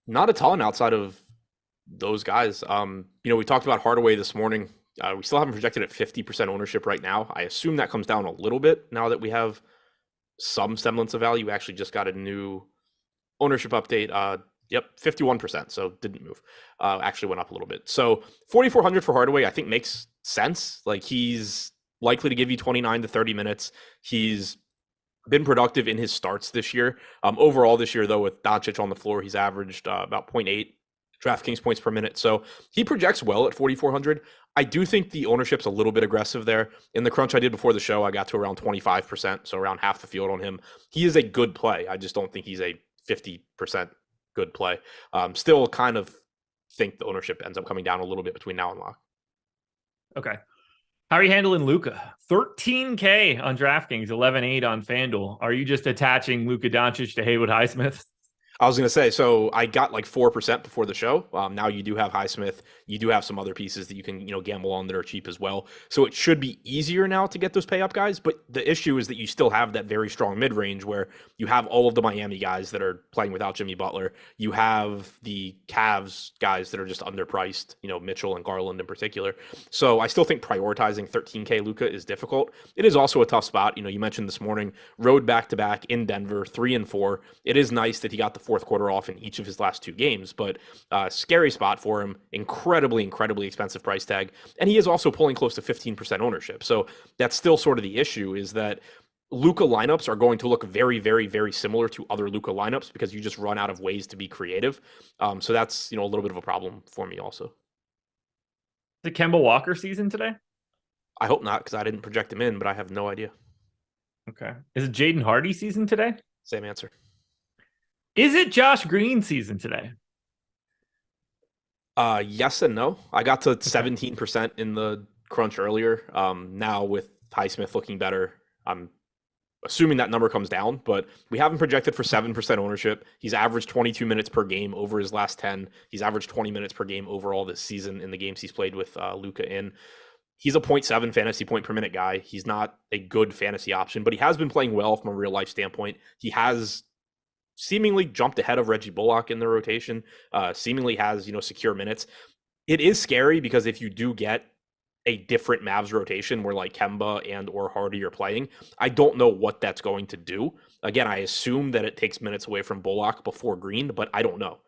Not a ton outside of those guys. We talked about Hardaway this morning. We still haven't projected at 50% ownership right now. I assume that comes down a little bit now that we have some semblance of value. We actually just got a new ownership update. 51%. So didn't move. Actually went up a little bit. So 4,400 for Hardaway, I think makes sense. Like he's likely to give you 29 to 30 minutes. He's been productive in his starts this year. Overall this year, though, with Doncic on the floor, he's averaged about 0.8 DraftKings points per minute. So he projects well at 4,400. I do think the ownership's a little bit aggressive there. In the crunch I did before the show, I got to around 25%, so around half the field on him. He is a good play. I just don't think he's a 50% good play. Still kind of think the ownership ends up coming down a little bit between now and lock. Okay. How are you handling Luka? 13K on DraftKings, 11.8 on FanDuel. Are you just attaching Luka Doncic to Haywood Highsmith? I was going to say, so I got like 4% before the show. Now you do have Highsmith. You do have some other pieces that you can, gamble on that are cheap as well. So it should be easier now to get those pay up guys. But the issue is that you still have that very strong mid range where you have all of the Miami guys that are playing without Jimmy Butler. You have the Cavs guys that are just underpriced, Mitchell and Garland in particular. So I still think prioritizing 13K Luka is difficult. It is also a tough spot. You mentioned this morning, road back to back in Denver, 3-4. It is nice that he got the fourth quarter off in each of his last two games, but scary spot for him. Incredibly expensive price tag. And he is also pulling close to 15% ownership. So that's still sort of the issue, is that Luka lineups are going to look very, very, very similar to other Luka lineups because you just run out of ways to be creative. So that's, a little bit of a problem for me also. The Kemba Walker season today? I hope not, because I didn't project him in, but I have no idea. Okay. Is it Jaden Hardy season today? Same answer. Is it Josh Green season today? Yes and no. I got to 17% in the crunch earlier. Now with Highsmith looking better, I'm assuming that number comes down, but we have him projected for 7% ownership. He's averaged 22 minutes per game over his last 10. He's averaged 20 minutes per game overall this season in the games he's played with Luka in. He's a 0.7 fantasy point per minute guy. He's not a good fantasy option, but he has been playing well from a real life standpoint. He has seemingly jumped ahead of Reggie Bullock in the rotation, seemingly has, secure minutes. It is scary because if you do get a different Mavs rotation where like Kemba and or Hardy are playing, I don't know what that's going to do. Again, I assume that it takes minutes away from Bullock before Green, but I don't know.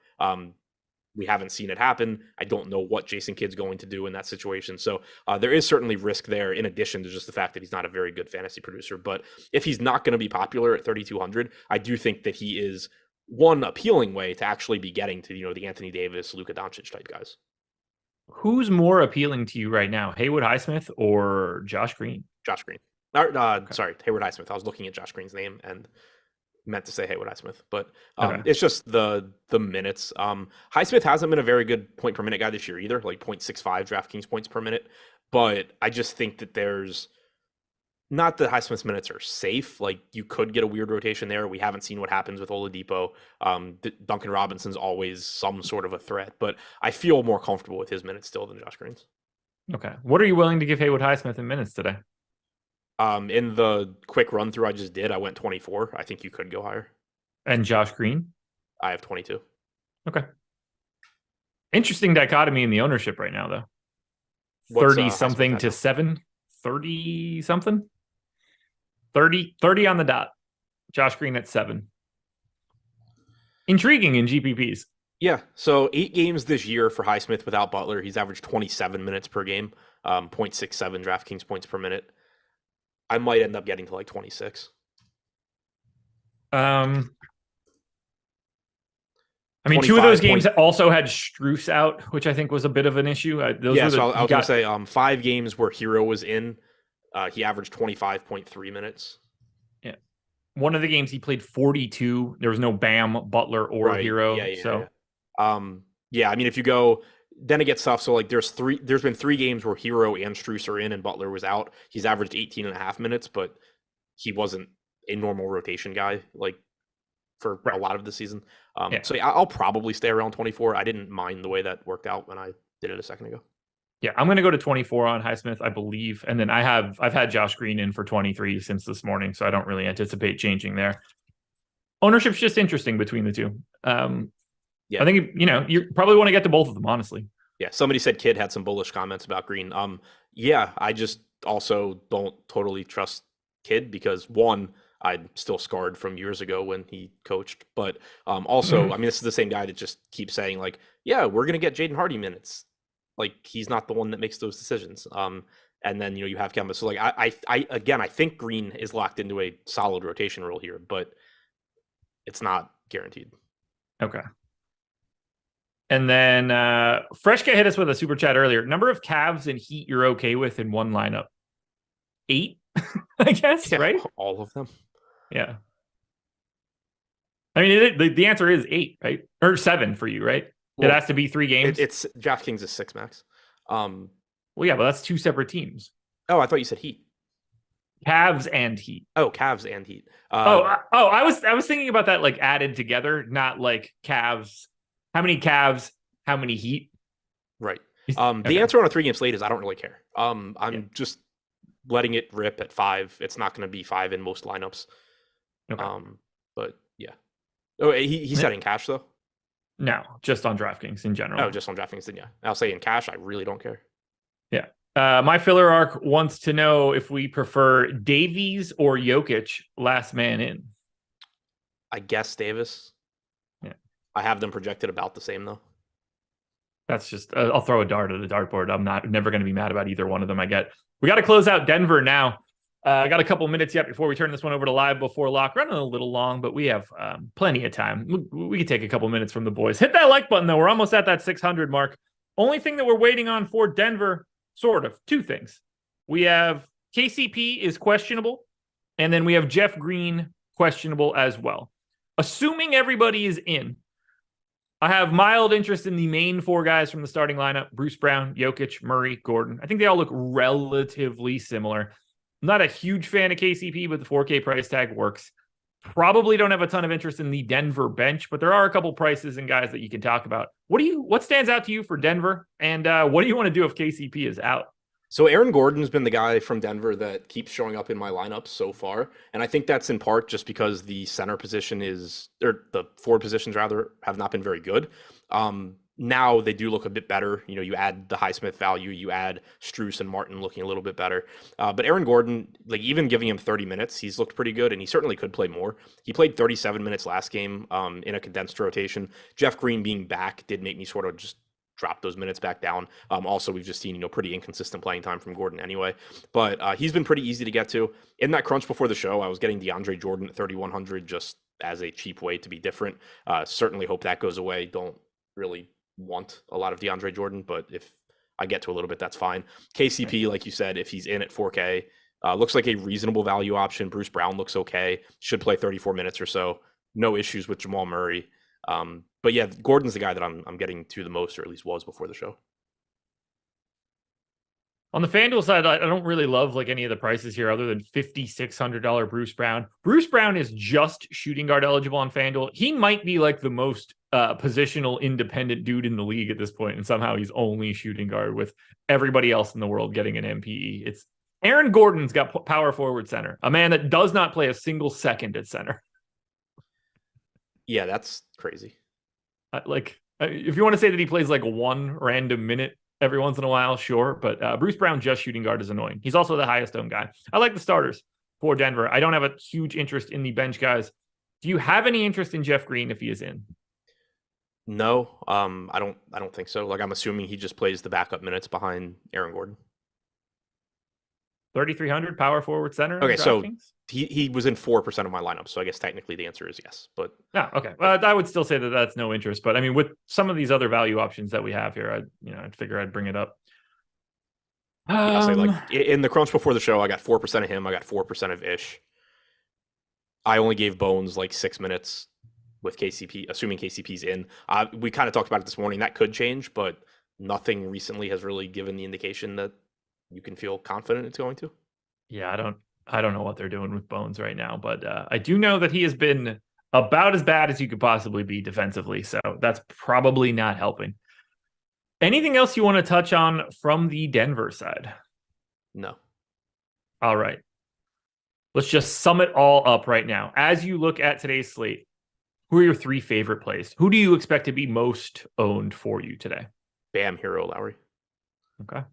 We haven't seen it happen. I don't know what Jason Kidd's going to do in that situation. So there is certainly risk there in addition to just the fact that he's not a very good fantasy producer. But if he's not going to be popular at 3,200, I do think that he is one appealing way to actually be getting to, the Anthony Davis, Luka Doncic type guys. Who's more appealing to you right now, Haywood Highsmith or Josh Green? Josh Green. Sorry, Haywood Highsmith. I was looking at Josh Green's name and meant to say Haywood Highsmith, but it's just the minutes. Highsmith hasn't been a very good point per minute guy this year either, like 0.65 DraftKings points per minute. But I just think that there's not that Highsmith's minutes are safe. Like you could get a weird rotation there. We haven't seen what happens with Oladipo. Duncan Robinson's always some sort of a threat, but I feel more comfortable with his minutes still than Josh Green's. Okay. What are you willing to give Haywood Highsmith in minutes today? In the quick run through I just did, I went 24. I think you could go higher. And Josh Green? I have 22. Okay. Interesting dichotomy in the ownership right now, though. 30 something to 7, 30 something, 30 on the dot. Josh Green at 7. Intriguing in GPPs. Yeah. So 8 games this year for Highsmith without Butler. He's averaged 27 minutes per game, 0.67 DraftKings points per minute. I might end up getting to like 26. I mean, 2 of those games also had Strus out, which I think was a bit of an issue. I was going to say 5 games where Hero was in. He averaged 25.3 minutes. Yeah. One of the games he played 42. There was no Bam, Butler, or Hero. Yeah. I mean, if you go, then it gets tough. So like there's been 3 games where Hero and Strus are in and Butler was out. He's averaged 18.5 minutes, but he wasn't a normal rotation guy like for a lot of the season. So I'll probably stay around 24. I didn't mind the way that worked out when I did it a second ago. Yeah, I'm going to go to 24 on Highsmith, I believe. And then I've had Josh Green in for 23 since this morning, so I don't really anticipate changing there. Ownership's just interesting between the two. I think, you probably want to get to both of them, honestly. Yeah, somebody said Kidd had some bullish comments about Green. I just also don't totally trust Kidd because, one, I'm still scarred from years ago when he coached. But also, I mean, this is the same guy that just keeps saying, like, yeah, we're going to get Jaden Hardy minutes. Like, he's not the one that makes those decisions. And then, you have Kemba. So, like, I think Green is locked into a solid rotation role here, but it's not guaranteed. Okay. And then Freshka hit us with a super chat earlier. Number of Cavs and Heat you're okay with in one lineup? 8, I guess, right? All of them. Yeah. I mean, the answer is 8, right? Or 7 for you, right? Well, it has to be 3 games. It's DraftKings is 6 max. Well, yeah, but that's 2 separate teams. Oh, I thought you said Heat. Cavs and Heat. Oh, Cavs and Heat. I was thinking about that like added together, not like Cavs. How many Cavs? How many Heat? Right. Okay. The answer on a 3-game slate is I don't really care. I'm Yeah. just letting it rip at 5. It's not going to be 5 in most lineups. Okay. But yeah. Oh, he's setting cash though. No, just on DraftKings in general. Oh, just on DraftKings. Then yeah, I'll say in cash, I really don't care. Yeah. My filler arc wants to know if we prefer Davies or Jokic last man in. I guess Davis. Yeah. I have them projected about the same though. That's just I'll throw a dart at the dartboard. I'm never going to be mad about either one of them I get. We got to close out Denver now. I got a couple minutes yet before we turn this one over to live before lock. Running a little long, but we have plenty of time. We can take a couple minutes from the boys. Hit that like button though. We're almost at that 600 mark. Only thing that we're waiting on for Denver, sort of, two things. We have KCP is questionable, and then we have Jeff Green questionable as well. Assuming everybody is in, I have mild interest in the main 4 guys from the starting lineup: Bruce Brown, Jokic, Murray, Gordon. I think they all look relatively similar. I'm not a huge fan of KCP, but the 4K price tag works. Probably don't have a ton of interest in the Denver bench, but there are a couple prices and guys that you can talk about. What stands out to you for Denver? And what do you want to do if KCP is out? So Aaron Gordon's been the guy from Denver that keeps showing up in my lineups so far. And I think that's in part just because the center position or the forward positions rather, have not been very good. Now they do look a bit better. You add the Highsmith value, you add Strus and Martin looking a little bit better. But Aaron Gordon, like even giving him 30 minutes, he's looked pretty good, and he certainly could play more. He played 37 minutes last game in a condensed rotation. Jeff Green being back did make me sort of just drop those minutes back down. Also, we've just seen, pretty inconsistent playing time from Gordon anyway. But he's been pretty easy to get to. In that crunch before the show, I was getting DeAndre Jordan at 3,100 just as a cheap way to be different. Certainly hope that goes away. Don't really want a lot of DeAndre Jordan, but if I get to a little bit, that's fine. KCP, like you said, if he's in at 4K, looks like a reasonable value option. Bruce Brown looks okay. Should play 34 minutes or so. No issues with Jamal Murray. But yeah, Gordon's the guy that I'm getting to the most, or at least was before the show. On the FanDuel side, I don't really love like any of the prices here other than $5,600 Bruce Brown. Bruce Brown is just shooting guard eligible on FanDuel. He might be like the most positional independent dude in the league at this point, and somehow he's only shooting guard with everybody else in the world getting an MPE. It's Aaron Gordon's got power forward center, a man that does not play a single second at center. Yeah, that's crazy. If you want to say that he plays like one random minute every once in a while, sure. But Bruce Brown just shooting guard is annoying. He's also the highest owned guy. I like the starters for Denver. I don't have a huge interest in the bench guys. Do you have any interest in Jeff Green if he is in? No, I don't think so. Like, I'm assuming he just plays the backup minutes behind Aaron Gordon. 3,300 power forward center. Okay, so he was in 4% of my lineup, so I guess technically the answer is yes. But okay. Well, I would still say that that's no interest. But I mean, with some of these other value options that we have here, I'd figure I'd bring it up. I'll say, like, in the crunch before the show, I got 4% of him. I got 4% of Ish. I only gave Bones like 6 minutes with KCP, assuming KCP's in. We kind of talked about it this morning. That could change, but nothing recently has really given the indication that you can feel confident it's going to. Yeah, I don't know what they're doing with Bones right now, but I do know that he has been about as bad as you could possibly be defensively. So that's probably not helping. Anything else you want to touch on from the Denver side? No. All right. Let's just sum it all up right now. As you look at today's slate, who are your 3 favorite plays? Who do you expect to be most owned for you today? Bam, Hero, Lowry. Okay.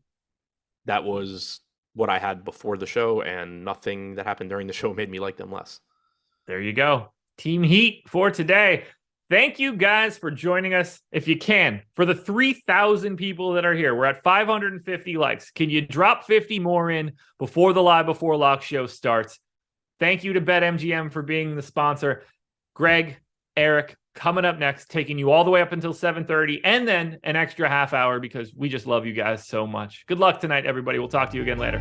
That was what I had before the show, and nothing that happened during the show made me like them less. There you go. Team Heat for today. Thank you guys for joining us. If you can, for the 3,000 people that are here, we're at 550 likes. Can you drop 50 more in before the Live Before Lock show starts? Thank you to BetMGM for being the sponsor. Greg, Eric, coming up next, taking you all the way up until 7:30 and then an extra half hour because we just love you guys so much. Good luck tonight, everybody. We'll talk to you again later.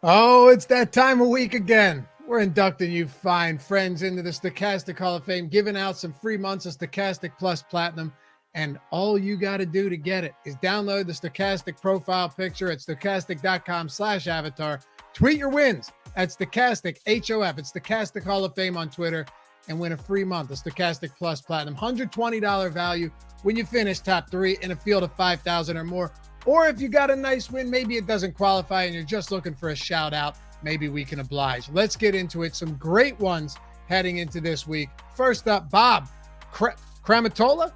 Oh, it's that time of week again. We're inducting you fine friends into the Stokastic Hall of Fame, giving out some free months of Stokastic Plus Platinum. And all you got to do to get it is download the Stokastic profile picture at stokastic.com/avatar. Tweet your wins at Stokastic, HOF. It's Stokastic Hall of Fame on Twitter, and win a free month of Stokastic Plus Platinum. $120 value when you finish top 3 in a field of 5,000 or more. Or if you got a nice win, maybe it doesn't qualify and you're just looking for a shout out, maybe we can oblige. Let's get into it. Some great ones heading into this week. First up, Bob Kramatola?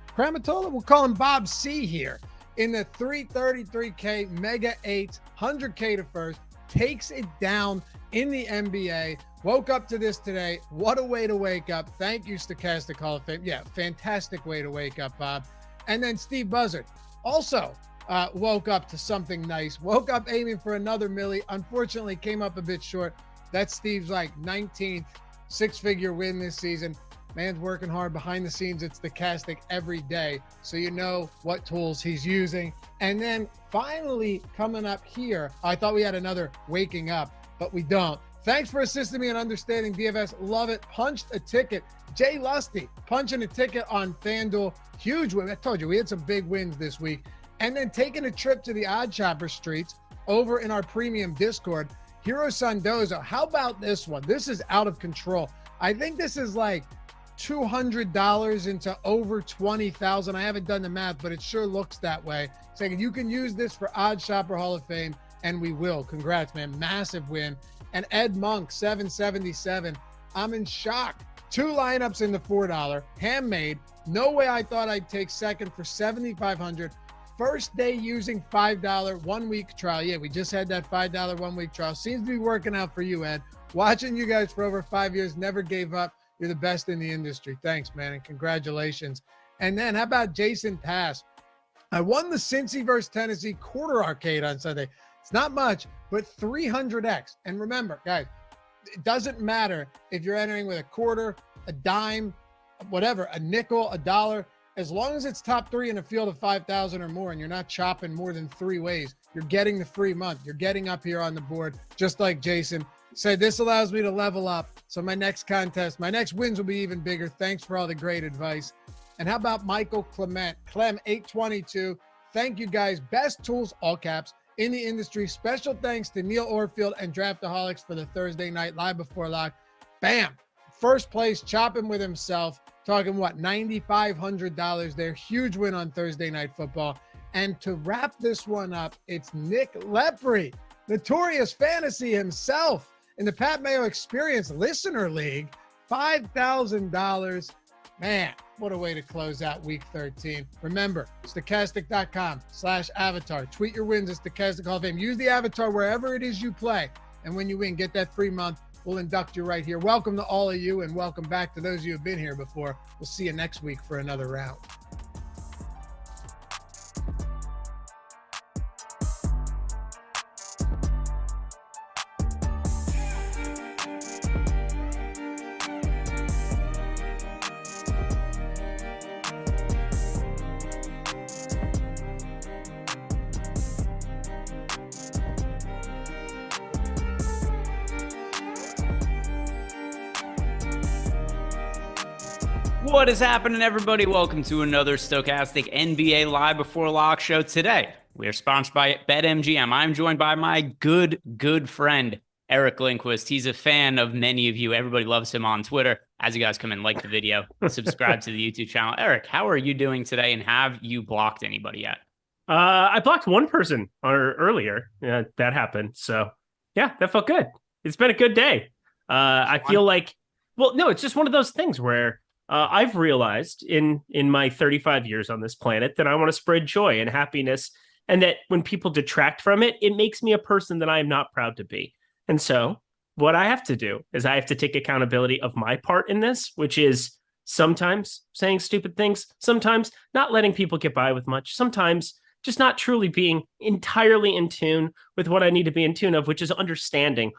We'll call him Bob C here. In the 333K Mega 8, 100K to first, takes it down in the NBA. Woke up to this today. What a way to wake up. Thank you, Stokastic Hall of Fame. Yeah, fantastic way to wake up, Bob. And then Steve Buzzard also woke up to something nice. Woke up aiming for another milli. Unfortunately, came up a bit short. That's Steve's 19th six-figure win this season. Man's working hard behind the scenes. It's Stokastic every day, so you know what tools he's using. And then finally coming up here, I thought we had another waking up, but we don't. Thanks for assisting me in understanding DFS. Love it. Punched a ticket. Jay Lusty punching a ticket on FanDuel. Huge win. I told you we had some big wins this week. And then taking a trip to the Odd Chopper streets over in our premium Discord. Hiro Sandozo. How about this one? This is out of control. I think this is like $200 into over 20,000. I haven't done the math, but it sure looks that way. Saying you can use this for Odd Shopper Hall of Fame, and we will. Congrats, man. Massive win. And Ed Monk, 777. I'm in shock. 2 lineups in the $4. Handmade. No way I thought I'd take second for 7,500. First day using $5 1-week trial. Yeah, we just had that $5 1-week trial. Seems to be working out for you, Ed. Watching you guys for over 5 years. Never gave up. You're the best in the industry. Thanks, man, and congratulations. And then how about Jason Pass? I won the Cincy versus Tennessee quarter arcade on Sunday. It's not much, but 300x. And remember, guys, it doesn't matter if you're entering with a quarter, a dime, whatever, a nickel, a dollar. As long as it's top 3 in a field of 5,000 or more and you're not chopping more than 3 ways, you're getting the free month. You're getting up here on the board, just like Jason said. This allows me to level up. So my next contest, my next wins will be even bigger. Thanks for all the great advice. And how about Michael Clem 822? Thank you guys. Best tools, all caps, in the industry. Special thanks to Neil Orfield and Draftaholics for the Thursday night live before lock. Bam. First place, chopping with himself. Talking what, $9,500 there. Huge win on Thursday Night Football. And to wrap this one up, it's Nick Lepre, Notorious Fantasy himself, in the Pat Mayo Experience Listener League. $5,000. Man, what a way to close out week 13. Remember, stokastic.com/avatar. Tweet your wins at Stokastic Hall of Fame. Use the avatar wherever it is you play. And when you win, get that free month. We'll induct you right here. Welcome to all of you, and welcome back to those of you who have been here before. We'll see you next week for another round. What is happening, everybody? Welcome to another Stokastic NBA Live Before Lock show. Today, we are sponsored by BetMGM. I'm joined by my good friend, Eric Lindquist. He's a fan of many of you. Everybody loves him on Twitter. As you guys come in, like the video, subscribe to the YouTube channel. Eric, how are you doing today, and have you blocked anybody yet? I blocked one person earlier. Yeah, that happened. So, yeah, that felt good. It's been a good day. I feel like, well, no, it's just one of those things where I've realized in my 35 years on this planet that I want to spread joy and happiness, and that when people detract from it, it makes me a person that I am not proud to be. And so what I have to do is I have to take accountability of my part in this, which is sometimes saying stupid things, sometimes not letting people get by with much, sometimes just not truly being entirely in tune with what I need to be in tune of, which is understanding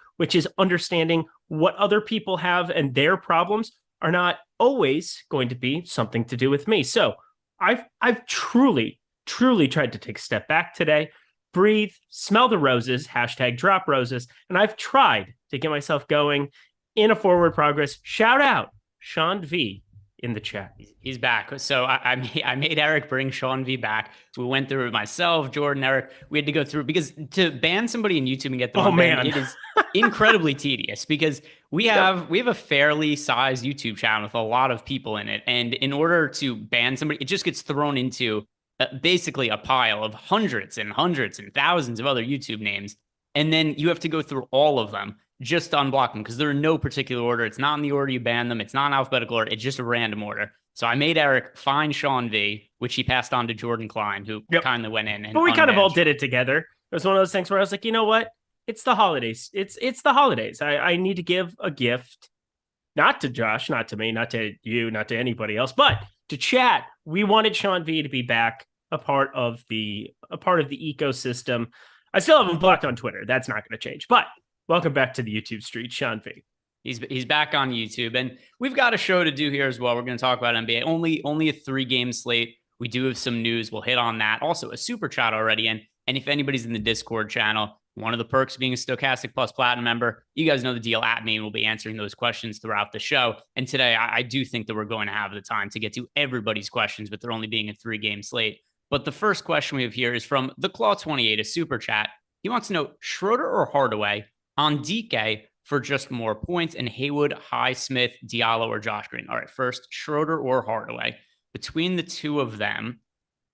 what other people have, and their problems are not always going to be something to do with me. So I've truly tried to take a step back today, breathe, smell the roses, hashtag drop roses. And I've tried to get myself going in a forward progress. Shout out Sean V in the chat. He's back. So I made Eric bring Sean V back. We went through it myself, Jordan, Eric. We had to go through because to ban somebody in YouTube and get them banned, it is incredibly tedious because we have a fairly sized YouTube channel with a lot of people in it. And in order to ban somebody, it just gets thrown into basically a pile of hundreds and hundreds and thousands of other YouTube names. And then you have to go through all of them just to unblock them because they're in no particular order. It's not in the order you ban them. It's not in alphabetical order. It's just a random order. So I made Eric find Sean V, which he passed on to Jordan Klein, who kindly went in. And but we kind of all did it together. It was one of those things where I was like, you know what? It's the holidays. It's the holidays. I need to give a gift, not to Josh, not to me, not to you, not to anybody else, but to chat. We wanted Sean V to be back, a part of the ecosystem. I still have him blocked on Twitter. That's not going to change. But welcome back to the YouTube street, Sean V. He's back on YouTube, and we've got a show to do here as well. We're going to talk about NBA. Only a 3-game slate. We do have some news. We'll hit on that. Also, a super chat already. And if anybody's in the Discord channel, one of the perks of being a Stokastic Plus Platinum member, you guys know the deal. At me, and we'll be answering those questions throughout the show. And today, I do think that we're going to have the time to get to everybody's questions, with there only being a 3-game slate. But the first question we have here is from the Claw28, a super chat. He wants to know Schroeder or Hardaway on DK for just more points, and Haywood, Highsmith, Diallo, or Josh Green. All right, first, Schroeder or Hardaway. Between the two of them,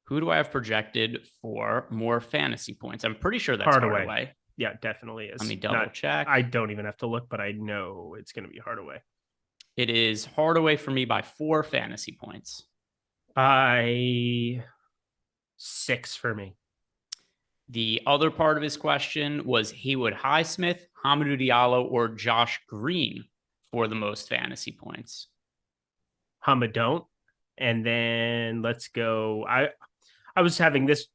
who do I have projected for more fantasy points? I'm pretty sure that's Hardaway. Yeah, definitely is. Let me double check. I don't even have to look, but I know it's going to be Hardaway. It is Hardaway for me by 4 fantasy points. 6 for me. The other part of his question was Haywood Highsmith, Hamidou Diallo, or Josh Green for the most fantasy points. Hamadou. And then let's go. I was having this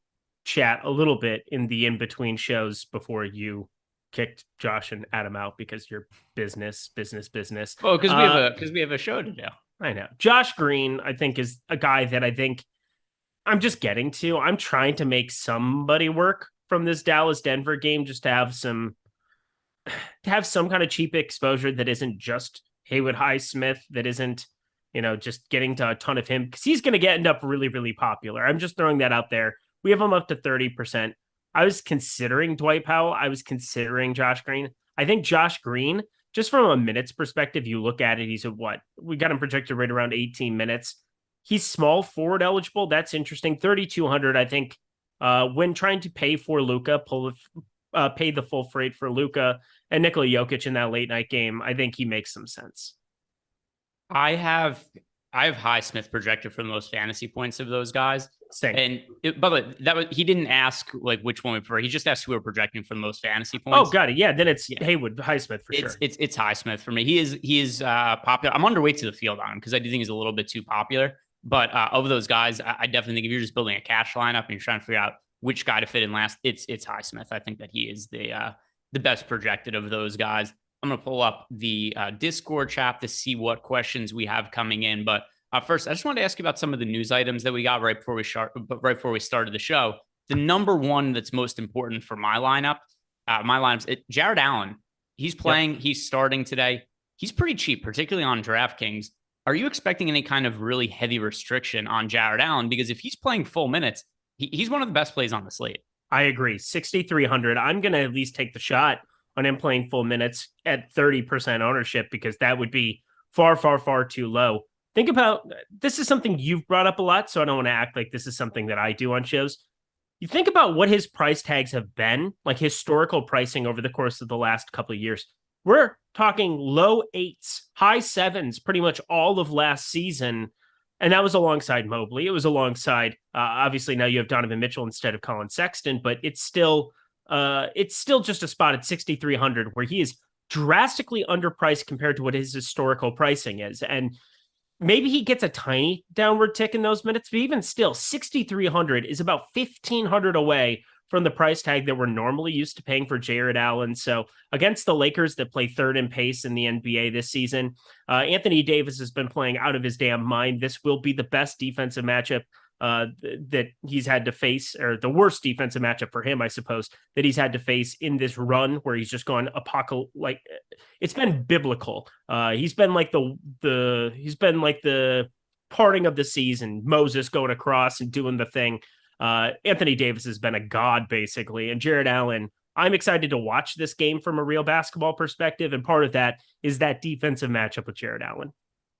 chat a little bit in the in-between shows before you kicked Josh and Adam out because you're business. Oh, because we have a show to do. I know. Josh Green, I think, is a guy that I think I'm just getting to. I'm trying to make somebody work from this Dallas-Denver game just to have some kind of cheap exposure that isn't just Haywood Highsmith, that isn't, just getting to a ton of him, because he's going to end up really, really popular. I'm just throwing that out there. We have him up to 30%. I was considering Dwight Powell. I was considering Josh Green. I think Josh Green, just from a minutes perspective, you look at it, he's at what? We got him projected right around 18 minutes. He's small forward eligible. That's interesting. 3,200, I think, when trying to pay for Luka, pay the full freight for Luka and Nikola Jokic in that late night game, I think he makes some sense. I have Highsmith projected for the most fantasy points of those guys. Same. And but he didn't ask like which one we prefer. He just asked who we're projecting for the most fantasy points. Oh, got it. Yeah, then it's Haywood Highsmith for sure. It's Highsmith for me. He is popular. I'm underweight to the field on him because I do think he's a little bit too popular. But of those guys, I definitely think if you're just building a cash lineup and you're trying to figure out which guy to fit in last, it's Highsmith. I think that he is the best projected of those guys. I'm going to pull up the Discord chat to see what questions we have coming in. But first, I just wanted to ask you about some of the news items that we got right before we started the show. The number one that's most important for my lineup's Jared Allen. He's playing. Yep. He's starting today. He's pretty cheap, particularly on DraftKings. Are you expecting any kind of really heavy restriction on Jared Allen? Because if he's playing full minutes, he's one of the best plays on the slate. I agree. 6,300. I'm going to at least take the shot on him playing full minutes at 30% ownership, because that would be far, far, far too low. Think about, this is something you've brought up a lot, so I don't want to act like this is something that I do on shows. You think about what his price tags have been, like historical pricing over the course of the last couple of years. We're talking low 8s, high 7s, pretty much all of last season. And that was alongside Mobley. It was alongside, obviously now you have Donovan Mitchell instead of Colin Sexton, but it's still just a spot at 6,300 where he is drastically underpriced compared to what his historical pricing is. And maybe he gets a tiny downward tick in those minutes, but even still, 6,300 is about 1,500 away from the price tag that we're normally used to paying for Jared Allen. So against the Lakers that play third in pace in the NBA this season, Anthony Davis has been playing out of his damn mind. This will be the best defensive matchup that he's had to face, or the worst defensive matchup for him, I suppose, that he's had to face in this run where he's just gone like it's been biblical. He's been like the parting of the season, Moses going across and doing the thing. Anthony Davis has been a god basically, and Jared Allen, I'm excited to watch this game from a real basketball perspective, and part of that is that defensive matchup with Jared Allen.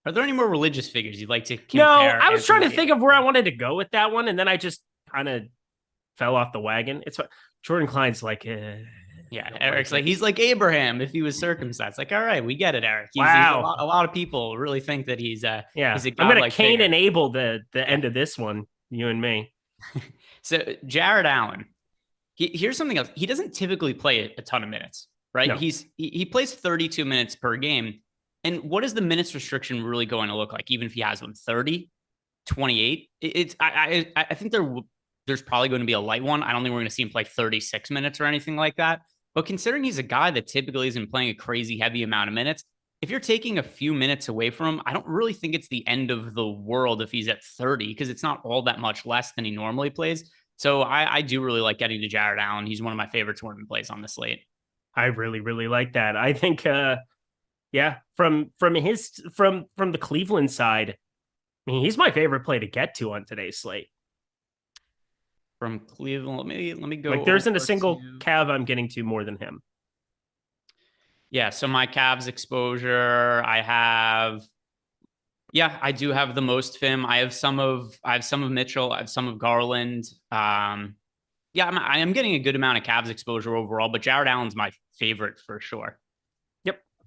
Are there any more religious figures you'd like to compare? No, I was trying to think of where I wanted to go with that one, and then I just kind of fell off the wagon. It's Jordan Klein's like, yeah, Eric's like, he's like Abraham if he was circumcised. Like, all right, we get it, Eric. Wow. A lot of people really think that he's he's a I'm going to Cain figure. and Abel the end of this one, you and me. So Jared Allen, here's something else. He doesn't typically play a ton of minutes, right? No. He plays 32 minutes per game. And what is the minutes restriction really going to look like, even if he has one? 30, 28? I think there's probably going to be a light one. I don't think we're going to see him play 36 minutes or anything like that. But considering he's a guy that typically isn't playing a crazy heavy amount of minutes, if you're taking a few minutes away from him, I don't really think it's the end of the world if he's at 30, because it's not all that much less than he normally plays. So I do really like getting to Jared Allen. He's one of my favorite tournament plays on the slate. I really, really like that. I think yeah, from the Cleveland side, I mean, he's my favorite play to get to on today's slate. From Cleveland, let me go. Like, there isn't a single Cav I'm getting to more than him. Yeah, so my Cavs exposure, I do have the most of him. I have some of Mitchell, I have some of Garland. I am getting a good amount of Cavs exposure overall, but Jared Allen's my favorite for sure.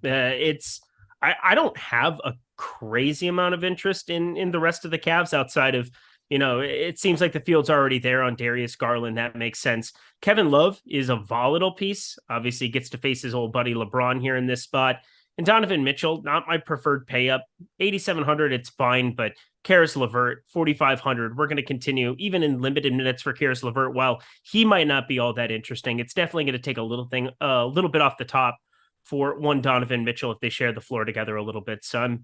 I don't have a crazy amount of interest in the rest of the Cavs outside of, it seems like the field's already there on Darius Garland. That makes sense. Kevin Love is a volatile piece. Obviously gets to face his old buddy LeBron here in this spot. And Donovan Mitchell, not my preferred pay up. 8,700, it's fine, but Karis LeVert, 4,500. We're going to continue, even in limited minutes for Karis LeVert. While he might not be all that interesting, it's definitely going to take a little bit off the top for one Donovan Mitchell if they share the floor together a little bit. So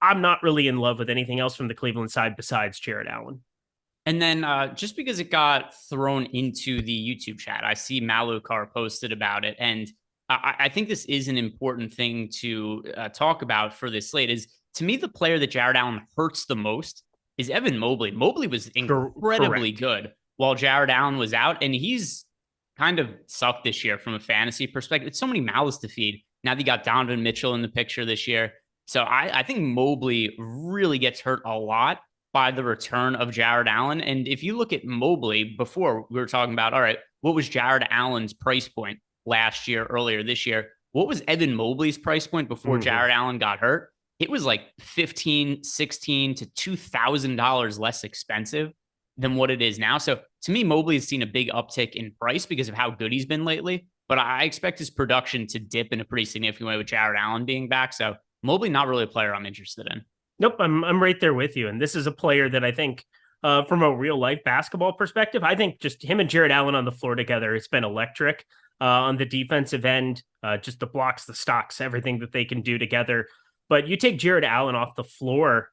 I'm not really in love with anything else from the Cleveland side besides Jared Allen. And then just because it got thrown into the YouTube chat, I see Malukar posted about it. And I think this is an important thing to talk about for this slate. Is, to me, the player that Jared Allen hurts the most is Evan Mobley. Mobley was incredibly good while Jared Allen was out, and he's kind of sucked this year from a fantasy perspective. It's so many mouths to feed. Now that you got Donovan Mitchell in the picture this year. So I think Mobley really gets hurt a lot by the return of Jared Allen. And if you look at Mobley, before we were talking about, all right, what was Jared Allen's price point last year, earlier this year? What was Evan Mobley's price point before Jared Allen got hurt? It was like $1,500, $1,600 to $2,000 less expensive than what it is now. So to me, Mobley has seen a big uptick in price because of how good he's been lately. But I expect his production to dip in a pretty significant way with Jared Allen being back. So Mobley, not really a player I'm interested in. Nope, I'm right there with you. And this is a player that I think, from a real life basketball perspective, I think just him and Jared Allen on the floor together, it's been electric. On the defensive end, just the blocks, the stocks, everything that they can do together. But you take Jared Allen off the floor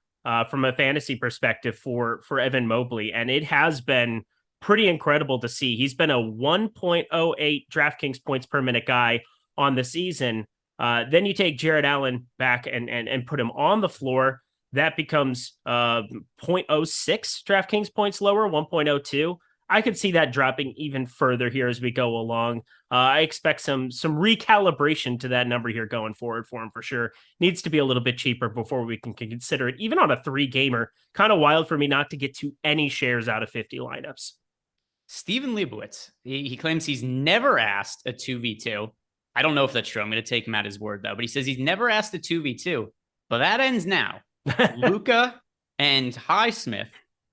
from a fantasy perspective for Evan Mobley, and it has been pretty incredible to see. He's been a 1.08 DraftKings points per minute guy on the season. Then you take Jared Allen back and put him on the floor. That becomes 0.06 DraftKings points lower, 1.02. I could see that dropping even further here as we go along. I expect some recalibration to that number here going forward for him for sure. Needs to be a little bit cheaper before we can consider it, even on a 3-gamer. Kind of wild for me not to get to any shares out of 50 lineups. Steven Leibowitz, he claims he's never asked a 2v2. I don't know if that's true. I'm going to take him at his word, though. But he says he's never asked a 2v2. But that ends now. Luka and Highsmith,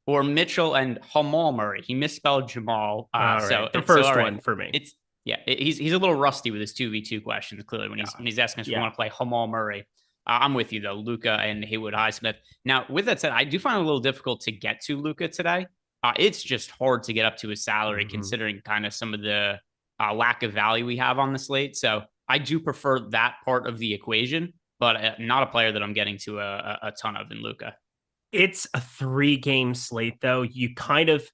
or Mitchell and Jamal Murray. He misspelled Jamal. So the first one for me. He's a little rusty with his 2v2 questions, clearly, when he's asking us if we want to play Jamal Murray. I'm with you, though, Luka and Haywood Highsmith. Now, with that said, I do find it a little difficult to get to Luka today. It's just hard to get up to his salary, considering kind of some of the lack of value we have on the slate. So I do prefer that part of the equation, but not a player that I'm getting to a ton of in Luka. It's a 3-game slate, though. You kind of,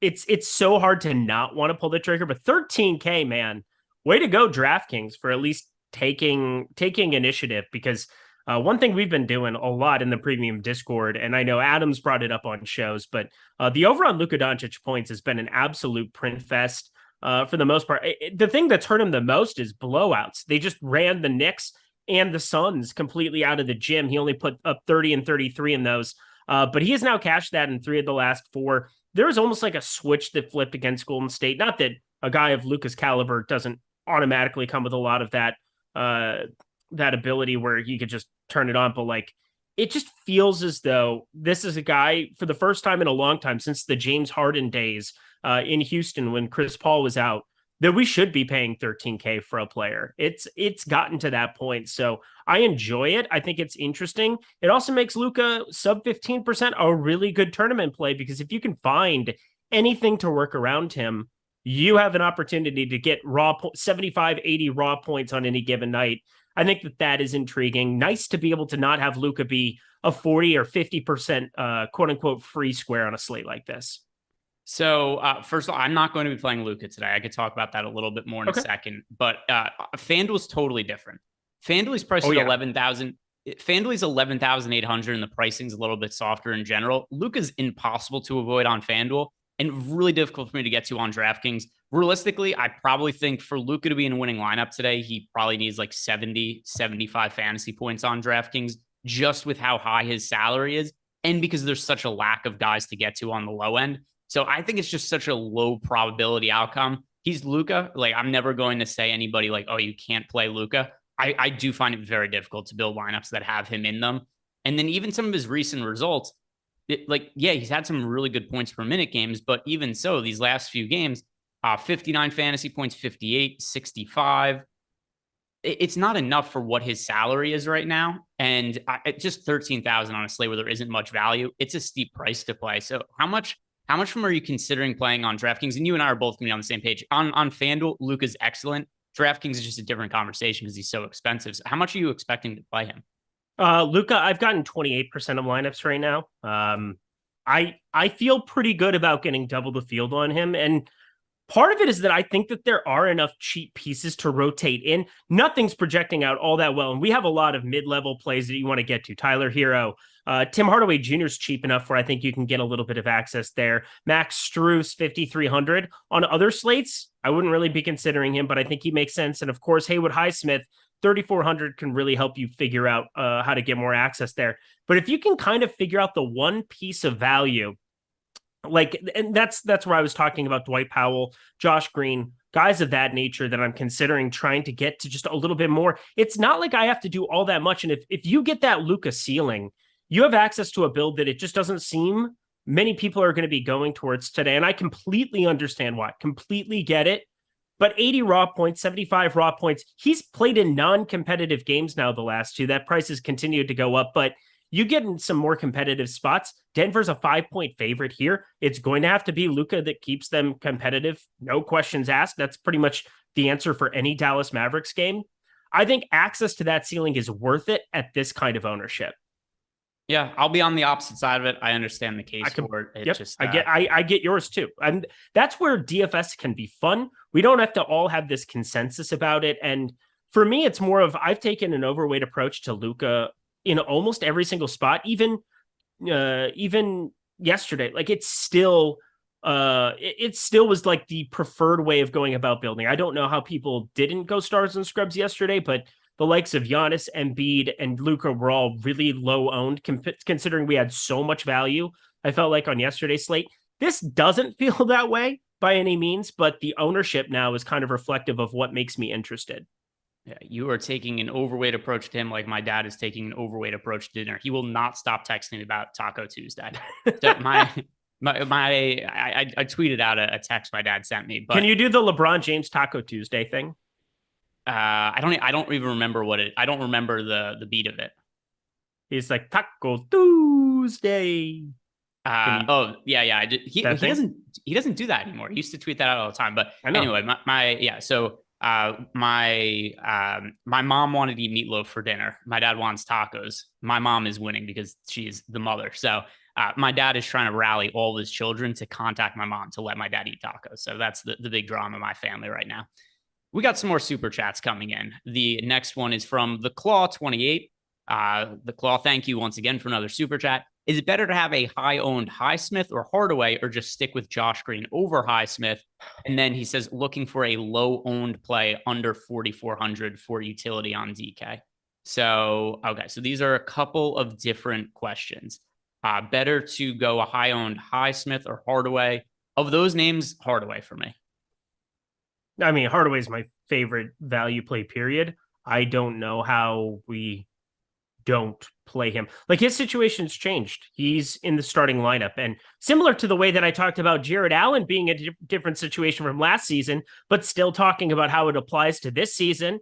it's so hard to not want to pull the trigger. But 13K, man, way to go, DraftKings, for at least taking initiative. Because one thing we've been doing a lot in the premium Discord, and I know Adam's brought it up on shows, but the over on Luka Doncic points has been an absolute print fest for the most part. The thing that's hurt him the most is blowouts. They just ran the Knicks and the Suns completely out of the gym. He only put up 30 and 33 in those, but he has now cashed that in 3 of the last 4. There was almost like a switch that flipped against Golden State. Not that a guy of Luka's caliber doesn't automatically come with a lot of that ability where he could just turn it on, but like it just feels as though this is a guy for the first time in a long time since the James Harden days in Houston when Chris Paul was out, that we should be paying 13K for a player. It's gotten to that point. So I enjoy it. I think it's interesting. It also makes Luka sub 15% a really good tournament play, because if you can find anything to work around him, you have an opportunity to get 75, 80 raw points on any given night. I think that is intriguing. Nice to be able to not have Luka be a 40 or 50% quote unquote free square on a slate like this. So first of all, I'm not going to be playing Luka today. I could talk about that a little bit more in a second, but FanDuel's totally different. FanDuel's priced at 11,000. FanDuel's 11,800 and the pricing's a little bit softer in general. Luka's impossible to avoid on FanDuel and really difficult for me to get to on DraftKings. Realistically, I probably think for Luka to be in a winning lineup today, he probably needs like 70, 75 fantasy points on DraftKings just with how high his salary is and because there's such a lack of guys to get to on the low end. So I think it's just such a low probability outcome. He's Luka. Like, I'm never going to say anybody like, oh, you can't play Luka. I do find it very difficult to build lineups that have him in them. And then even some of his recent results, he's had some really good points per minute games, but even so, these last few games, 59 fantasy points, 58, 65. It's not enough for what his salary is right now. And just 13,000 on a slate where there isn't much value. It's a steep price to play. So how much from are you considering playing on DraftKings? And you and I are both going to be on the same page. On FanDuel, Luka's excellent. DraftKings is just a different conversation because he's so expensive. So how much are you expecting to play him? Luka, I've gotten 28% of lineups right now. I feel pretty good about getting double the field on him. And part of it is that I think that there are enough cheap pieces to rotate in. Nothing's projecting out all that well. And we have a lot of mid-level plays that you want to get to. Tyler Hero, Tim Hardaway Jr. is cheap enough where I think you can get a little bit of access there. Max Strus, 5,300. On other slates, I wouldn't really be considering him, but I think he makes sense. And of course, Haywood Highsmith, 3,400 can really help you figure out how to get more access there. But if you can kind of figure out the one piece of value, and that's where I was talking about Dwight Powell, Josh Green, guys of that nature that I'm considering trying to get to just a little bit more. It's not like I have to do all that much. And if you get that Luka ceiling, you have access to a build that it just doesn't seem many people are going to be going towards today. And I completely understand why, completely get it. But 80 raw points, 75 raw points, he's played in non-competitive games now the last 2. That price has continued to go up, but you get in some more competitive spots. Denver's a 5-point favorite here. It's going to have to be Luka that keeps them competitive. No questions asked. That's pretty much the answer for any Dallas Mavericks game. I think access to that ceiling is worth it at this kind of ownership. Yeah, I'll be on the opposite side of it. I understand the case for it. I get yours too. And that's where DFS can be fun. We don't have to all have this consensus about it. And for me, it's more of I've taken an overweight approach to Luka in almost every single spot, even yesterday. Like it still was like the preferred way of going about building. I don't know how people didn't go stars and scrubs yesterday, but the likes of Giannis, Embiid, and Luka were all really low owned, considering we had so much value. I felt like on yesterday's slate, this doesn't feel that way by any means, but the ownership now is kind of reflective of what makes me interested. Yeah, you are taking an overweight approach to him like my dad is taking an overweight approach to dinner. He will not stop texting about Taco Tuesday. So I tweeted out a text my dad sent me. But can you do the LeBron James Taco Tuesday thing? I don't even remember I don't remember the beat of it. He's like Taco Tuesday. Yeah. He doesn't do that anymore. He used to tweet that out all the time. But anyway, So My mom wanted to eat meatloaf for dinner. My dad wants tacos. My mom is winning because she's the mother. So my dad is trying to rally all his children to contact my mom to let my dad eat tacos. So that's the big drama in my family right now. We got some more super chats coming in. The next one is from the Claw 28. The Claw, thank you once again for another super chat. Is it better to have a high-owned Highsmith or Hardaway, or just stick with Josh Green over Highsmith? And then he says, looking for a low-owned play under 4,400 for utility on DK. So, okay, so these are a couple of different questions. Better to go a high-owned Highsmith or Hardaway? Of those names, Hardaway for me. I mean, Hardaway's my favorite value play, period. I don't know how we don't play him. Like, his situation's changed. He's in the starting lineup, and similar to the way that I talked about Jared Allen being a different situation from last season, but still talking about how it applies to this season.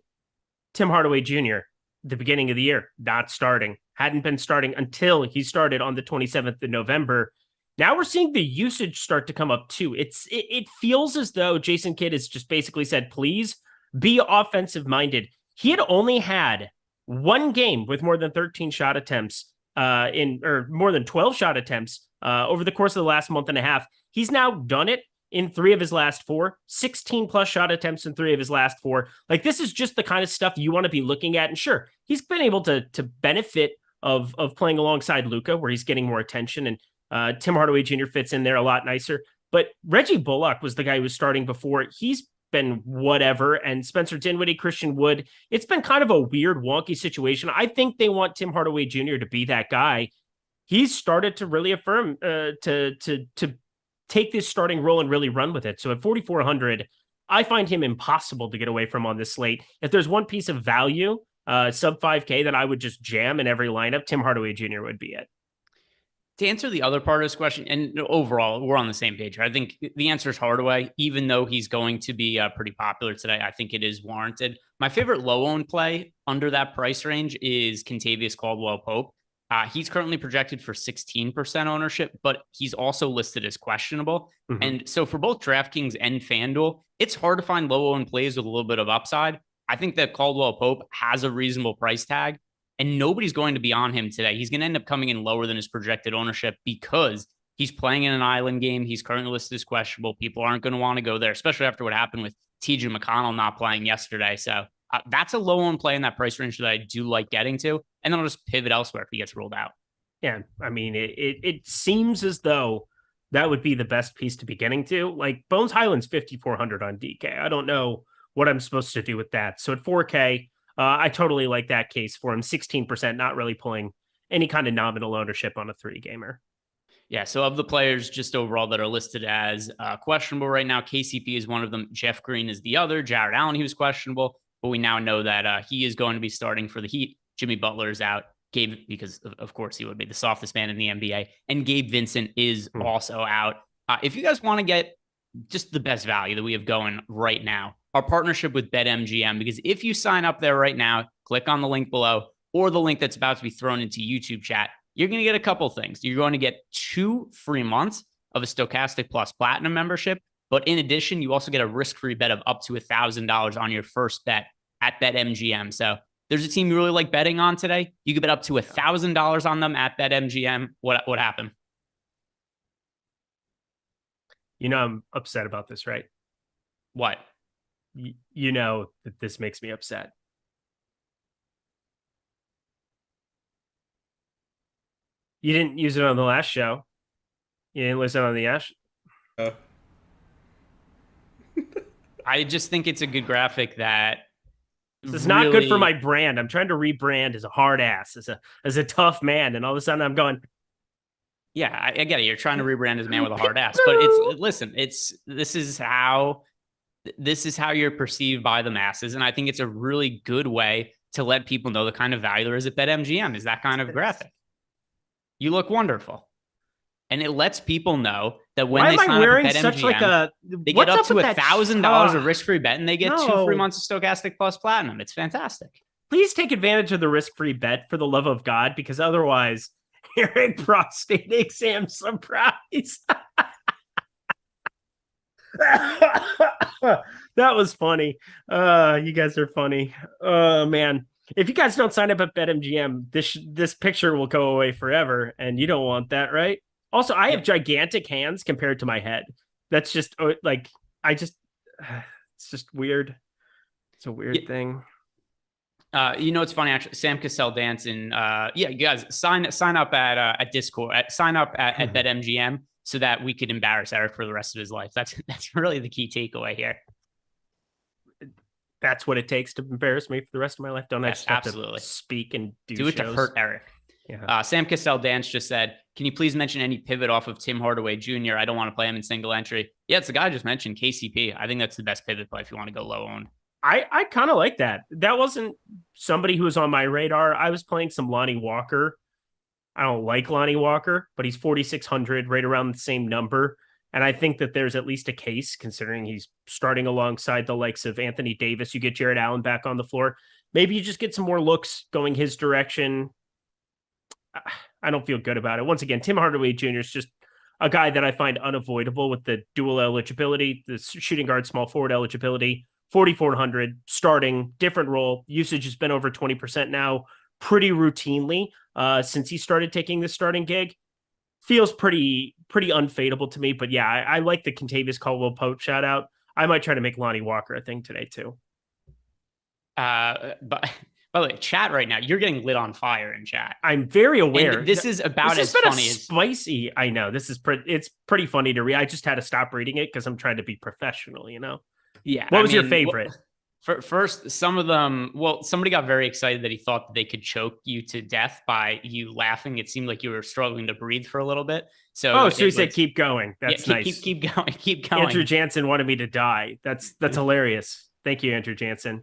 Tim Hardaway Jr., the beginning of the year, not starting, hadn't been starting until he started on the 27th of November. Now we're seeing the usage start to come up too. It feels as though Jason Kidd has just basically said, please be offensive minded. He had only had one game with more than 13 shot attempts or more than 12 shot attempts over the course of the last month and a half. He's now done it in 3 of his last 4, 16 plus shot attempts in 3 of his last 4. Like, this is just the kind of stuff you want to be looking at. And sure, he's been able to benefit of playing alongside Luka, where he's getting more attention, and Tim Hardaway Jr. fits in there a lot nicer. But Reggie Bullock was the guy who was starting before. He's been whatever, and Spencer Dinwiddie, Christian Wood. It's been kind of a weird, wonky situation. I think they want Tim Hardaway Jr. to be that guy. He's started to really affirm to take this starting role and really run with it. So at 4,400, I find him impossible to get away from on this slate. If there's one piece of value, sub 5K, that I would just jam in every lineup, Tim Hardaway Jr. would be it. To answer the other part of this question, and overall, we're on the same page. I think the answer is Hardaway, even though he's going to be pretty popular today. I think it is warranted. My favorite low-owned play under that price range is Kentavious Caldwell-Pope. He's currently projected for 16% ownership, but he's also listed as questionable. Mm-hmm. And so for both DraftKings and FanDuel, it's hard to find low-owned plays with a little bit of upside. I think that Caldwell-Pope has a reasonable price tag, and nobody's going to be on him today. He's going to end up coming in lower than his projected ownership because he's playing in an island game. He's currently listed as questionable. People aren't going to want to go there, especially after what happened with TJ McConnell not playing yesterday. So that's a low-owned play in that price range that I do like getting to. And then I'll just pivot elsewhere if he gets ruled out. Yeah, I mean, it seems as though that would be the best piece to be getting to. Like, Bones Highland's 5,400 on DK. I don't know what I'm supposed to do with that. So at 4K, I totally like that case for him. 16%, not really pulling any kind of nominal ownership on a 3-gamer. Yeah, so of the players just overall that are listed as questionable right now, KCP is one of them. Jeff Green is the other. Jared Allen, he was questionable, but we now know that he is going to be starting for the Heat. Jimmy Butler is out. Gabe, because of course he would be the softest man in the NBA, and Gabe Vincent is also out. If you guys want to get just the best value that we have going right now, our partnership with BetMGM, because if you sign up there right now, click on the link below or the link that's about to be thrown into YouTube chat, you're going to get a couple things. You're going to get 2 free months of a Stokastic Plus Platinum membership, but in addition, you also get a risk-free bet of up to $1,000 on your first bet at BetMGM. So there's a team you really like betting on today. You could bet up to $1,000 on them at BetMGM. What happened? You know I'm upset about this, right? What? You know that this makes me upset. You didn't use it on the last show. You didn't listen on the Ash. I just think it's a good graphic that it's not good for my brand. I'm trying to rebrand as a hard ass, as a tough man, and all of a sudden I'm going. Yeah, I get it. You're trying to rebrand as a man with a hard ass, but this is how you're perceived by the masses, and I think it's a really good way to let people know the kind of value there is at BetMGM is that kind of graphic. You look wonderful. And it lets people know that when they sign up at BetMGM, they get up to $1,000 of risk-free bet, and they get 2 free months of Stokastic Plus Platinum. It's fantastic. Please take advantage of the risk-free bet for the love of God, because otherwise, hearing prostate exam surprise. That was funny. You guys are funny. Oh man. If you guys don't sign up at BetMGM, this picture will go away forever, and you don't want that, right? Also, I have gigantic hands compared to my head. That's just like it's just weird. It's a weird thing. It's funny actually. Sam Cassell dancing. You guys sign up at Discord. Sign up at BetMGM so that we could embarrass Eric for the rest of his life. That's really the key takeaway here. That's what it takes to embarrass me for the rest of my life. Don't I just have absolutely to speak and do it shows? To hurt Eric? Yeah. Sam Cassell Dance just said, "Can you please mention any pivot off of Tim Hardaway Jr.? I don't want to play him in single entry." Yeah, it's the guy I just mentioned, KCP. I think that's the best pivot play if you want to go low owned. I kind of like that. That wasn't somebody who was on my radar. I was playing some Lonnie Walker. I don't like Lonnie Walker, but he's 4,600, right around the same number. And I think that there's at least a case, considering he's starting alongside the likes of Anthony Davis. You get Jared Allen back on the floor. Maybe you just get some more looks going his direction. I don't feel good about it. Once again, Tim Hardaway Jr. is just a guy that I find unavoidable with the dual eligibility, the shooting guard, small forward eligibility, 4,400, starting, different role. Usage has been over 20% now, pretty routinely since he started taking the starting gig. Feels pretty unfadeable to me, but yeah, I like the Kentavious Caldwell-Pope shout out. I might try to make Lonnie Walker a thing today too. But by the way, chat right now, you're getting lit on fire in chat. I'm very aware. And this is about as funny as spicy. I know this is it's pretty funny to read. I just had to stop reading it because I'm trying to be professional. Yeah. What was your favorite? First, some of them, somebody got very excited that he thought that they could choke you to death by you laughing. It seemed like you were struggling to breathe for a little bit. So he said, keep going. That's nice. Keep going. Andrew Jansen wanted me to die. That's hilarious. Thank you, Andrew Jansen.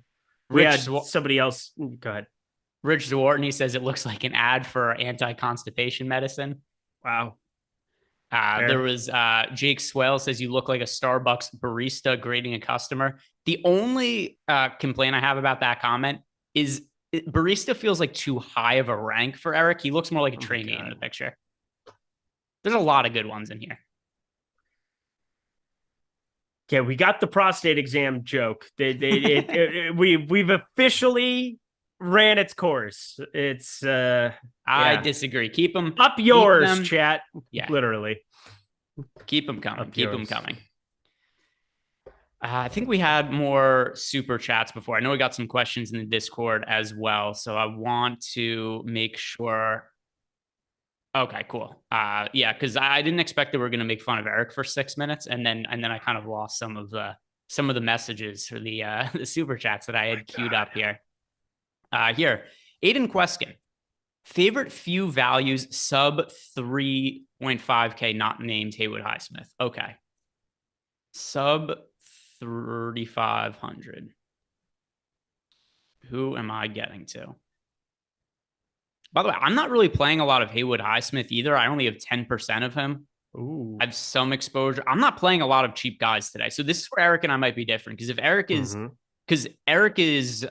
We had somebody else. Go ahead. Rich Dworton, he says it looks like an ad for anti-constipation medicine. Wow. There was Jake Swale says you look like a Starbucks barista grading a customer. The only complaint I have about that comment is barista feels like too high of a rank for Eric. He looks more like a trainee in the picture. There's a lot of good ones in here. Okay, we got the prostate exam joke. We've officially ran its course. It's I disagree. Keep them up yours, chat. Yeah, literally. Keep them coming. Keep them coming. I think we had more super chats before. I know we got some questions in the Discord as well, so I want to make sure. Okay, cool. Because I didn't expect that we were going to make fun of Eric for 6 minutes, and then I kind of lost some of the messages for the super chats that I had queued up here. Here, Aiden Queskin, favorite few values sub 3.5K, not named Haywood Highsmith. Okay, sub 3,500. Who am I getting to? By the way, I'm not really playing a lot of Haywood Highsmith either. I only have 10% of him. Ooh. I have some exposure. I'm not playing a lot of cheap guys today. So this is where Eric and I might be different. Because if Eric is, because Eric is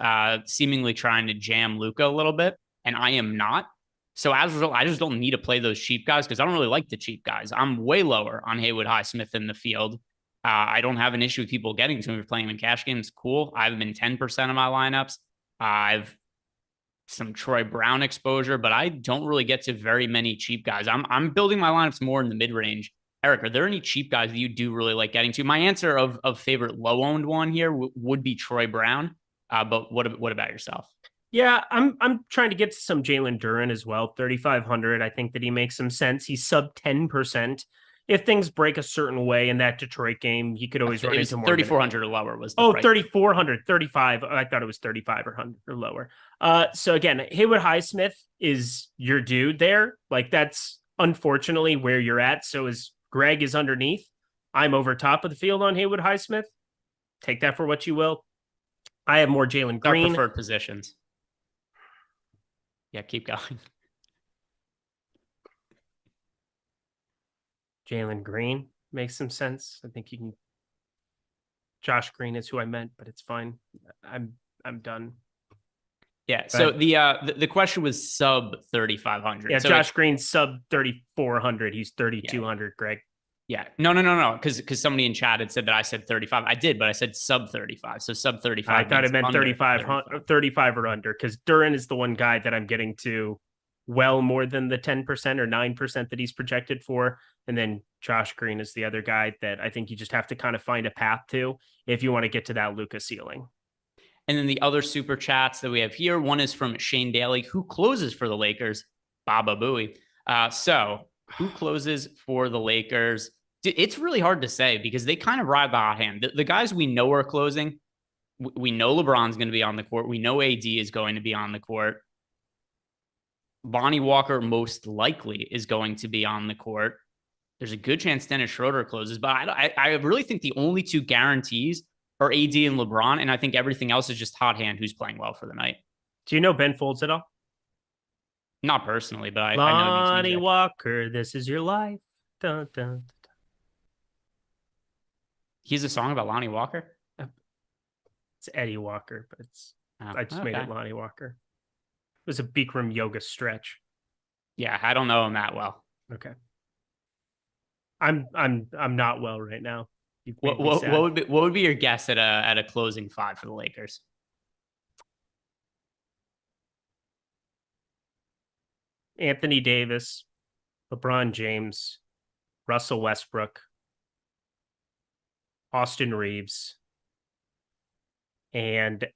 seemingly trying to jam Luka a little bit, and I am not. So as a result, I just don't need to play those cheap guys because I don't really like the cheap guys. I'm way lower on Haywood Highsmith in the field. I don't have an issue with people getting to him. If you're playing him in cash games, cool. I have him in 10% of my lineups. I've some Troy Brown exposure, but I don't really get to very many cheap guys. I'm building my lineups more in the mid-range. Eric, are there any cheap guys that you do really like getting to? My answer of favorite low-owned one here would be Troy Brown. But what about yourself? Yeah, I'm trying to get to some Jalen Duren as well. 3,500. I think that he makes some sense. He's sub 10%. If things break a certain way in that Detroit game, you could always run into more. 3,400 or lower was the 3,400, 35. I thought it was 35 or lower. So again, Haywood Highsmith is your dude there. Like that's unfortunately where you're at. So as Greg is underneath, I'm over top of the field on Haywood Highsmith. Take that for what you will. I have more Jalen Green. Our preferred positions. Yeah, keep going. Jalen Green makes some sense. I think you can. Josh Green is who I meant, but it's fine. I'm done. Yeah. But, so the question was sub 3,500. Yeah, so Josh Green sub 3,400. He's 3,200. Yeah. Greg. Yeah. No. Because somebody in chat had said that I said 35. I did, but I said sub 35. So sub 35. I thought it meant 35 or under, because Duran is the one guy that I'm getting to well more than the 10% or 9% that he's projected for. And then Josh Green is the other guy that I think you just have to kind of find a path to if you want to get to that Luka ceiling. And then the other super chats that we have here, one is from Shane Daly, who closes for the Lakers. Baba Booey. So who closes for the Lakers? It's really hard to say because they kind of ride the hot hand. The guys we know are closing. We know LeBron's going to be on the court. We know AD is going to be on the court. Lonnie Walker most likely is going to be on the court. There's a good chance Dennis Schroeder closes, but I really think the only two guarantees are AD and LeBron, and I think everything else is just hot hand who's playing well for the night. Do you know Ben Folds at all? Not personally, but I know Lonnie Walker, this is your life. Dun, dun, dun. He's a song about Lonnie Walker? It's Eddie Walker, but I just okay. made it Lonnie Walker. It was a Bikram yoga stretch. Yeah, I don't know him that well. Okay. I'm not well right now. What would be your guess at a closing five for the Lakers? Anthony Davis, LeBron James, Russell Westbrook, Austin Reeves, and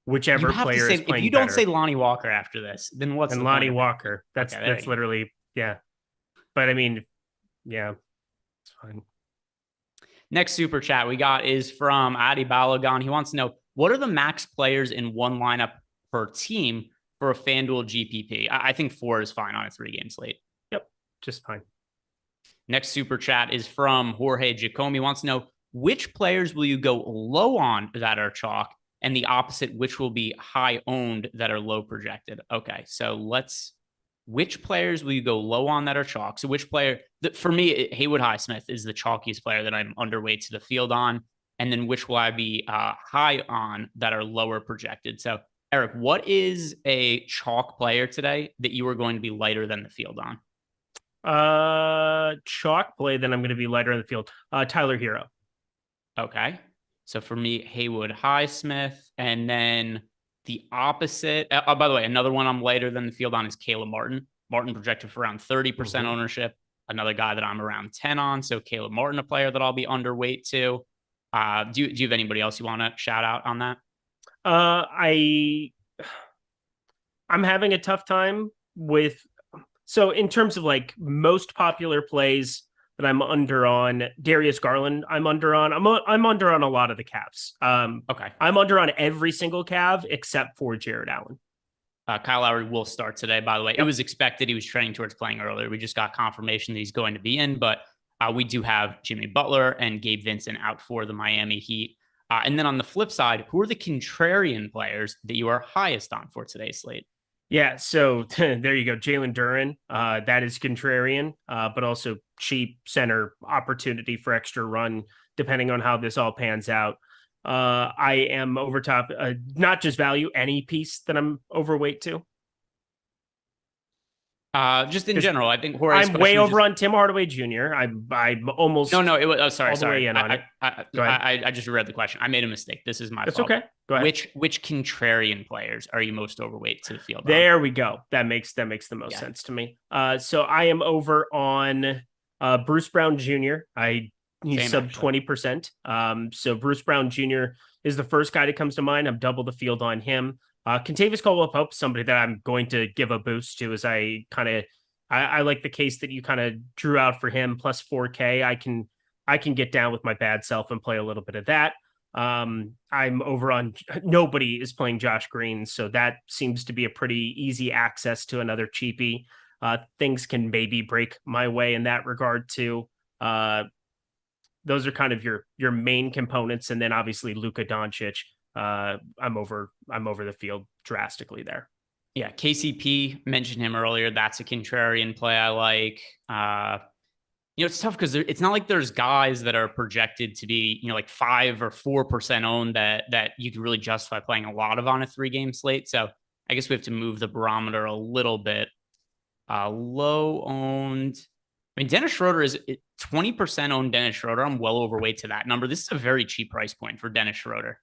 whichever player is playing. If you don't say Lonnie Walker after this, then what's and the Lonnie point? Walker? That's literally, yeah. But I mean, yeah, it's fine. Next super chat we got is from Adi Balogun. He wants to know, what are the max players in one lineup per team for a FanDuel GPP? I think 4 is fine on a 3-game slate. Yep, just fine. Next super chat is from Jorge Giacomi. He wants to know, which players will you go low on that are chalk, and the opposite, which will be high owned that are low projected? Okay, so which players will you go low on that are chalk? So which player, for me, Haywood Highsmith is the chalkiest player that I'm underweight to the field on. And then which will I be high on that are lower projected? So Eric, what is a chalk player today that you are going to be lighter than the field on? Chalk play, then I'm going to be lighter in the field. Tyler Hero. Okay. So for me, Haywood Highsmith, and then the opposite. By the way, another one I'm lighter than the field on is Caleb Martin. Martin projected for around 30% ownership. Another guy that I'm around 10 on. So Caleb Martin, a player that I'll be underweight to. Do you have anybody else you want to shout out on that? I'm having a tough time with. So in terms of like most popular plays that I'm under on, Darius Garland, I'm under on a lot of the Cavs. Okay. I'm under on every single Cav except for Jared Allen. Kyle Lowry will start today, by the way. It was expected. He was trending towards playing earlier. We just got confirmation that he's going to be in, but we do have Jimmy Butler and Gabe Vincent out for the Miami Heat. And then on the flip side, who are the contrarian players that you are highest on for today's slate? Yeah, so there you go. Jalen Duren, that is contrarian, but also cheap center opportunity for extra run, depending on how this all pans out. I am over top, not just value, any piece that I'm overweight to. Just in general, I think I'm way over on Tim Hardaway Jr. I'm almost no. It was sorry. I just read the question. I made a mistake. This is my fault. That's okay. Go ahead. Which contrarian players are you most overweight to the field? There we go. That makes the most sense to me. So I am over on Bruce Brown Jr. He's sub 20%. So Bruce Brown Jr. is the first guy that comes to mind. I'm double the field on him. Contavious Caldwell-Pope, somebody that I'm going to give a boost to, as I like the case that you kind of drew out for him, plus 4K. I can get down with my bad self and play a little bit of that. I'm over on, nobody is playing Josh Green, so that seems to be a pretty easy access to another cheapie. Things can maybe break my way in that regard too. Those are kind of your main components, and then obviously Luka Doncic. I'm over the field drastically there. Yeah, KCP, mentioned him earlier. That's a contrarian play I like. It's tough because it's not like there's guys that are projected to be, like 5 or 4% owned that you can really justify playing a lot of on a 3-game slate. So I guess we have to move the barometer a little bit. Low owned. I mean, Dennis Schroeder is 20% owned. Dennis Schroeder. I'm well overweight to that number. This is a very cheap price point for Dennis Schroeder.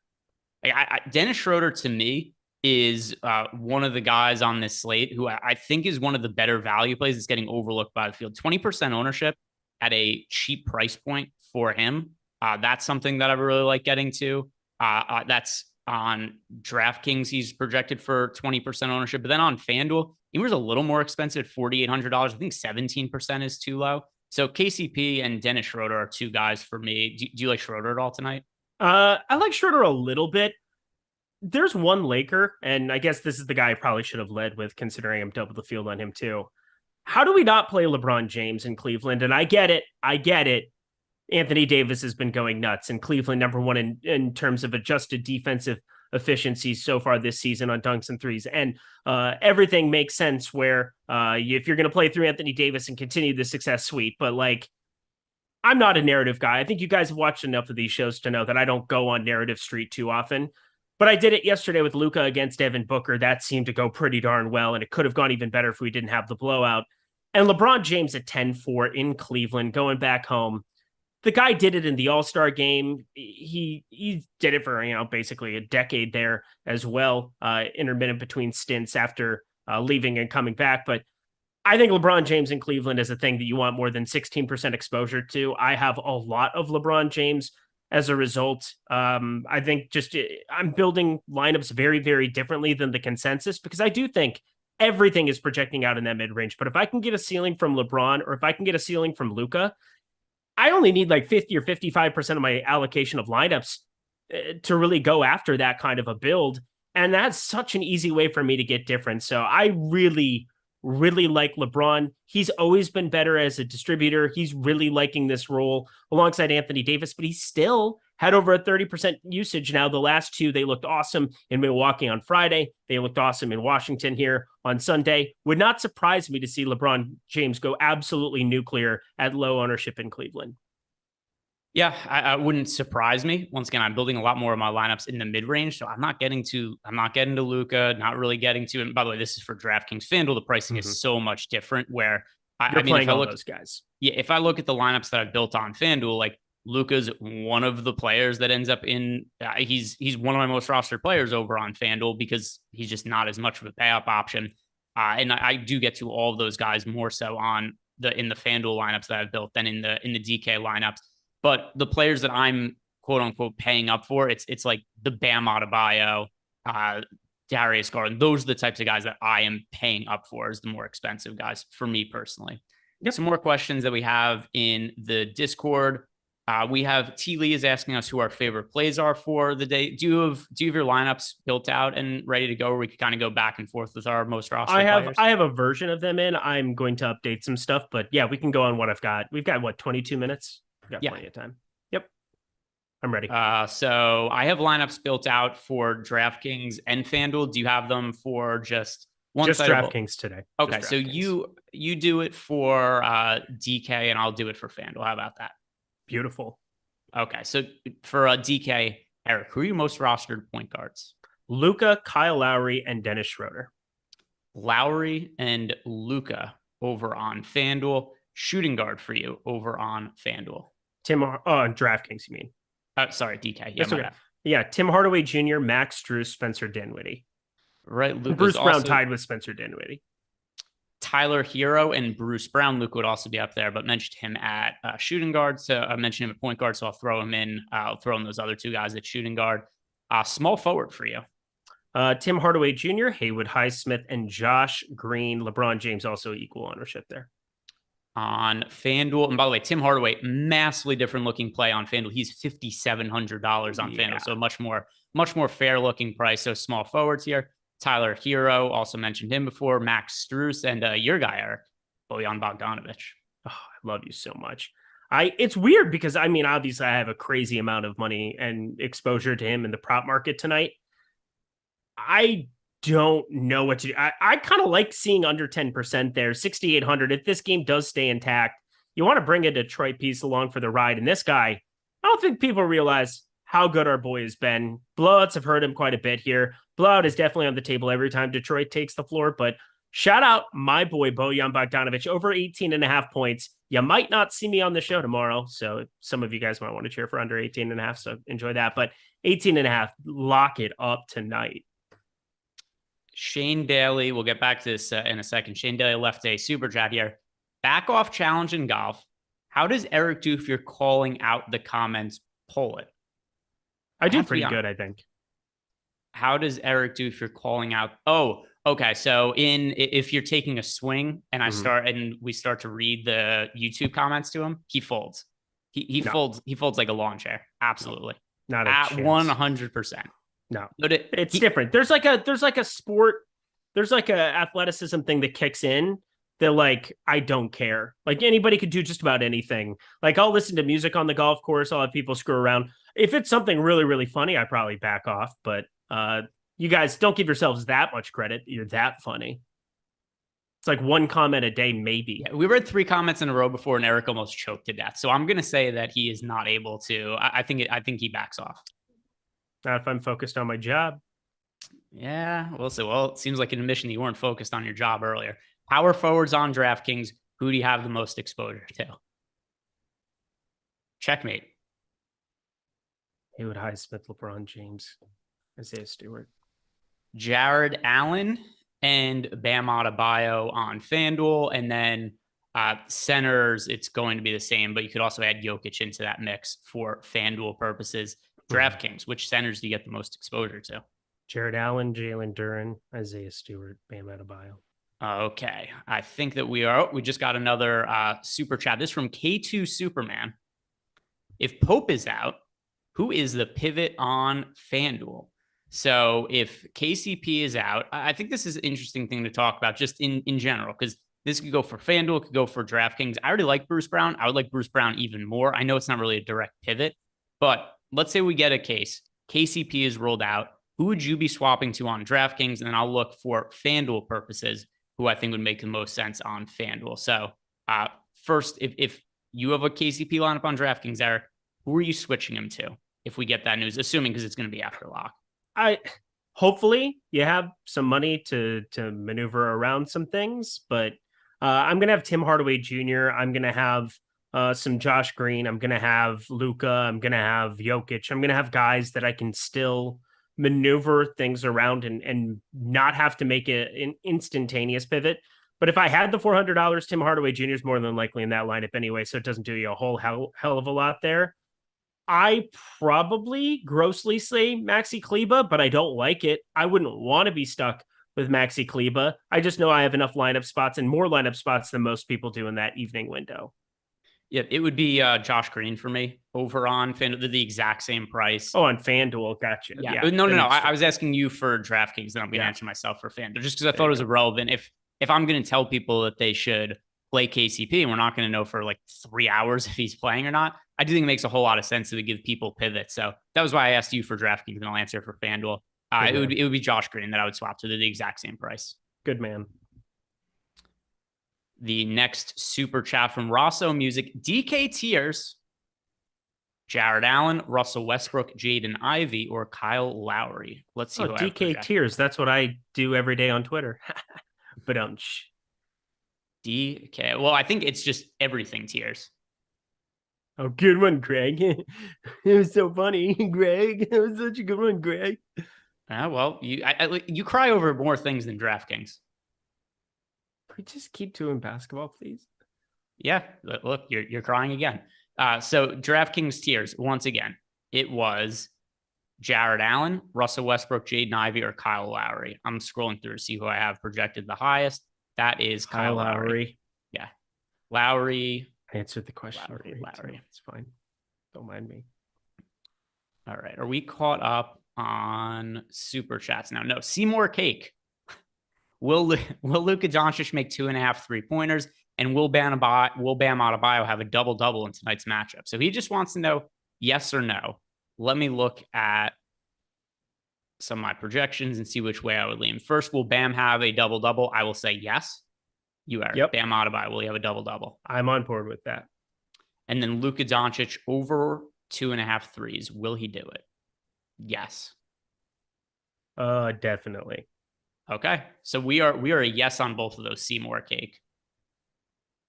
Dennis Schroeder to me is one of the guys on this slate who I think is one of the better value plays that's getting overlooked by the field. 20% ownership at a cheap price point for him. That's something that I really like getting to. That's on DraftKings. He's projected for 20% ownership, but then on FanDuel, he was a little more expensive, $4,800. I think 17% is too low. So KCP and Dennis Schroeder are two guys for me. Do you like Schroeder at all tonight? I like Schroeder a little bit. There's one Laker, and I guess this is the guy I probably should have led with, considering I'm double the field on him too. How do we not play LeBron James in Cleveland? And I get it. Anthony Davis has been going nuts, and Cleveland number one in terms of adjusted defensive efficiency so far this season on dunks and threes. And everything makes sense where if you're going to play through Anthony Davis and continue the success, sweet. But like, I'm not a narrative guy. I think you guys have watched enough of these shows to know that I don't go on narrative street too often. But I did it yesterday with Luka against Devin Booker. That seemed to go pretty darn well, and it could have gone even better if we didn't have the blowout. And LeBron James at 10-4 in Cleveland, going back home. The guy did it in the All-Star game. He did it for, basically a decade there as well, intermittent between stints after leaving and coming back. But I think LeBron James in Cleveland is a thing that you want more than 16% exposure to. I have a lot of LeBron James as a result. I think I'm building lineups very, very differently than the consensus, because I do think everything is projecting out in that mid-range. But if I can get a ceiling from LeBron, or if I can get a ceiling from Luka, I only need like 50 or 55% of my allocation of lineups to really go after that kind of a build. And that's such an easy way for me to get different. So I really, really like LeBron. He's always been better as a distributor. He's really liking this role alongside Anthony Davis, but he still had over a 30% usage. Now, the last two, they looked awesome in Milwaukee on Friday. They looked awesome in Washington here on Sunday. Would not surprise me to see LeBron James go absolutely nuclear at low ownership in Cleveland. Yeah, I wouldn't surprise me. Once again, I'm building a lot more of my lineups in the mid-range, so I'm not getting to Luka, not really getting to. And by the way, this is for DraftKings. FanDuel, the pricing is so much different. Where I mean, if I look, those guys, if I look at the lineups that I've built on FanDuel, like Luka's one of the players that ends up in. He's one of my most rostered players over on FanDuel because he's just not as much of a pay up option. And I do get to all of those guys more so in the FanDuel lineups that I've built than in the DK lineups. But the players that I'm quote unquote paying up for, it's like the Bam Adebayo, Darius Garland. Those are the types of guys that I am paying up for as the more expensive guys for me personally. Yep. Some more questions that we have in the Discord. We have T. Lee is asking us who our favorite plays are for the day. Do you have your lineups built out and ready to go, or we could kind of go back and forth with our most roster players? I have a version of them in. I'm going to update some stuff, but yeah, we can go on what I've got. We've got 22 minutes. We've got plenty of time. Yep. I'm ready. So I have lineups built out for DraftKings and FanDuel. Do you have them for just one? Just DraftKings today. Okay, so you do it for DK and I'll do it for FanDuel. How about that? Beautiful. Okay, so for DK, Eric, who are you most rostered point guards? Luka, Kyle Lowry, and Dennis Schroeder. Lowry and Luka over on FanDuel. Shooting guard for you over on FanDuel. DraftKings, you mean? Sorry, DK. Yeah, okay. Yeah, Tim Hardaway Jr., Max Strus, Spencer Dinwiddie. Right. Bruce Brown tied with Spencer Dinwiddie. Tyler Hero and Bruce Brown. Luke would also be up there, but mentioned him at shooting guard. So I mentioned him at point guard, so I'll throw him in. I'll throw in those other two guys at shooting guard. Small forward for you. Tim Hardaway Jr., Haywood Highsmith, and Josh Green. LeBron James also equal ownership there. On FanDuel. And by the way, Tim Hardaway, massively different looking play on FanDuel. He's $5,700 on FanDuel. So much more fair looking price. So small forwards here. Tyler Hero, also mentioned him before. Max Strus, and your guy, Eric, Bojan Bogdanovic. Oh, I love you so much. It's weird because, I mean, obviously I have a crazy amount of money and exposure to him in the prop market tonight. I don't know what to do. I kind of like seeing under 10% there, 6,800. If this game does stay intact, you want to bring a Detroit piece along for the ride. And this guy, I don't think people realize how good our boy has been. Blowouts have hurt him quite a bit here. Blowout is definitely on the table every time Detroit takes the floor, but shout out my boy, Bojan Bogdanovic, over 18.5 points, You might not see me on the show tomorrow. So some of you guys might want to cheer for under 18.5. So enjoy that. But 18.5, lock it up tonight. Shane Daly, we'll get back to this in a second. Shane Daly left a super chat here. Back off challenge in golf. How does Eric do if you're calling out the comments? Pull it. I do pretty good, I think. How does Eric do if you're calling out? Oh, okay. So if you're taking a swing and we start to read the YouTube comments to him, he folds. He folds like a lawn chair. Absolutely. Not a at chance. 100%. No, but it's different. There's like a sport. There's like a athleticism thing that kicks in that like, I don't care. Like anybody could do just about anything. Like I'll listen to music on the golf course. I'll have people screw around. If it's something really, really funny, I probably back off. But you guys don't give yourselves that much credit. You're that funny. It's like one comment a day, maybe. Yeah, we read 3 comments in a row before and Eric almost choked to death. So I'm going to say that he is not able to. I think he backs off. Not if I'm focused on my job. Yeah, we'll see. Well, it seems like an admission you weren't focused on your job earlier. Power forwards on DraftKings. Who do you have the most exposure to? Checkmate. Haywood Highsmith, LeBron James, Isaiah Stewart, Jared Allen, and Bam Adebayo on FanDuel. And then centers, it's going to be the same, but you could also add Jokic into that mix for FanDuel purposes. DraftKings, which centers do you get the most exposure to? Jared Allen, Jalen Duren, Isaiah Stewart, Bam Adebayo. Okay. I think that we just got another super chat. This from K2 Superman. If Pope is out, who is the pivot on FanDuel? So if KCP is out, I think this is an interesting thing to talk about just in general, because this could go for FanDuel, could go for DraftKings. I already like Bruce Brown. I would like Bruce Brown even more. I know it's not really a direct pivot, but let's say we get a case. KCP is rolled out. Who would you be swapping to on DraftKings? And then I'll look for FanDuel purposes, who I think would make the most sense on FanDuel. So first, if you have a KCP lineup on DraftKings, Eric, who are you switching him to if we get that news, assuming because it's going to be after lock? Hopefully you have some money to maneuver around some things, but I'm going to have Tim Hardaway Jr. I'm going to have some Josh Green. I'm going to have Luka. I'm going to have Jokic. I'm going to have guys that I can still maneuver things around and not have to make an instantaneous pivot. But if I had the $400, Tim Hardaway Jr. is more than likely in that lineup anyway, so it doesn't do you a whole hell of a lot there. I probably grossly say Maxi Kleba, but I don't like it. I wouldn't want to be stuck with Maxi Kleba. I just know I have enough lineup spots and more lineup spots than most people do in that evening window. Yeah, it would be Josh Green for me over on FanDuel. They're the exact same price. Oh, on FanDuel. Gotcha. Yeah. No. I was asking you for DraftKings, then I'm going to answer myself for FanDuel, just because I thought it was irrelevant. If I'm going to tell people that they should play KCP and we're not going to know for like 3 hours if he's playing or not, I do think it makes a whole lot of sense to give people pivots. So that was why I asked you for DraftKings, and I'll answer for FanDuel. It would be Josh Green that I would swap to. They're the exact same price. Good man. The next super chat from Rosso Music, DK Tiers, Jared Allen, Russell Westbrook, Jaden Ivey, or Kyle Lowry. Let's see. DK Tiers. That's what I do every day on Twitter. But DK. Well, I think it's just everything tiers. Oh, good one, Greg. It was so funny, Greg. It was such a good one, Greg. Well, you cry over more things than DraftKings. We just keep doing basketball, please. Yeah, look, you're crying again. So DraftKings tiers, once again, it was Jared Allen, Russell Westbrook, Jaden Ivey, or Kyle Lowry. I'm scrolling through to see who I have projected the highest. That is Kyle Lowry. Yeah. Lowry. I answered the question. Lowry. It's fine. Don't mind me. All right. Are we caught up on super chats now? No. Seymour Cake. Will Luka Doncic make 2.5 3-pointers? And will Bam Adebayo have a double-double in tonight's matchup? So he just wants to know yes or no. Let me look at some of my projections and see which way I would lean. First, will Bam have a double-double? I will say yes. You are. Yep. Bam Adebayo, will he have a double-double? I'm on board with that. And then Luka Doncic over 2.5 threes. Will he do it? Yes. Definitely. Okay. So we are a yes on both of those. Seymour Cake.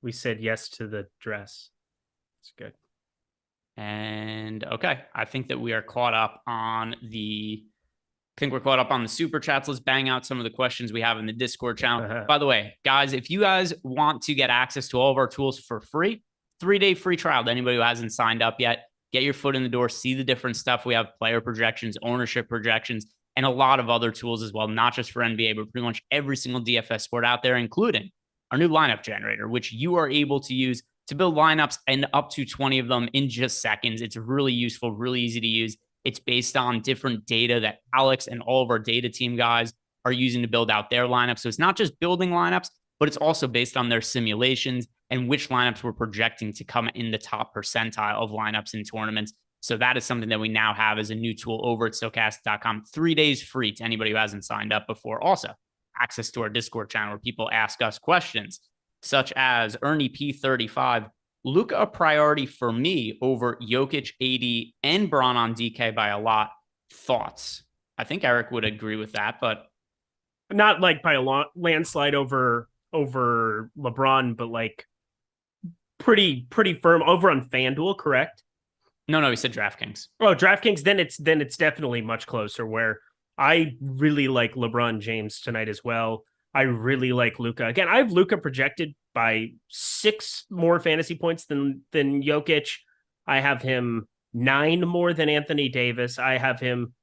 We said yes to the dress. It's good. And okay, I think that we are caught up on the super chats. Let's bang out some of the questions we have in the Discord channel. By the way, guys, if you guys want to get access to all of our tools for free, 3-day free trial to anybody who hasn't signed up yet, get your foot in the door, see the different stuff. We have player projections, ownership projections, and a lot of other tools as well, not just for NBA, but pretty much every single DFS sport out there, including our new lineup generator, which you are able to use to build lineups and up to 20 of them in just seconds. It's really useful, really easy to use. It's based on different data that Alex and all of our data team guys are using to build out their lineups. So it's not just building lineups, but it's also based on their simulations and which lineups we're projecting to come in the top percentile of lineups in tournaments. So that is something that we now have as a new tool over at Stokastic.com. 3 days free to anybody who hasn't signed up before. Also, access to our Discord channel where people ask us questions, such as Ernie P35. Luka a priority for me over Jokic, AD, and Bron on DK by a lot. Thoughts? I think Eric would agree with that, but not like by a landslide over LeBron, but like pretty firm over on FanDuel, correct? No, he said DraftKings. Oh, DraftKings. Then it's definitely much closer. Where I really like LeBron James tonight as well. I really like Luka. Again, I have Luka projected by 6 more fantasy points than Jokic. I have him 9 more than Anthony Davis. I have him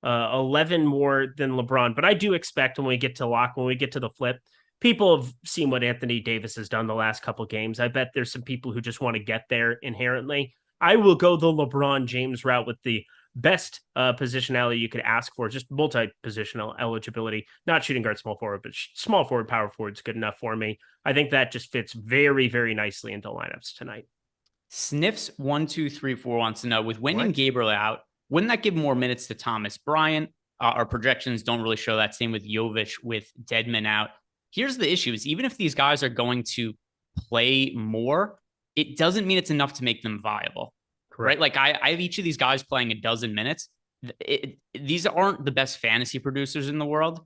11 more than LeBron. But I do expect when we get to the flip, people have seen what Anthony Davis has done the last couple of games. I bet there's some people who just want to get there inherently. I will go the LeBron James route with the best positionality you could ask for, just multi-positional eligibility, not shooting guard, small forward, but small forward, power forward is good enough for me. I think that just fits very, very nicely into lineups tonight. Sniffs1234 wants to know, with Wayne and Gabriel out, wouldn't that give more minutes to Thomas Bryant? Our projections don't really show that. Same with Jovic with Deadman out. Here's the issue is even if these guys are going to play more, it doesn't mean it's enough to make them viable. Correct. Right? Like I have each of these guys playing a dozen minutes. These aren't the best fantasy producers in the world.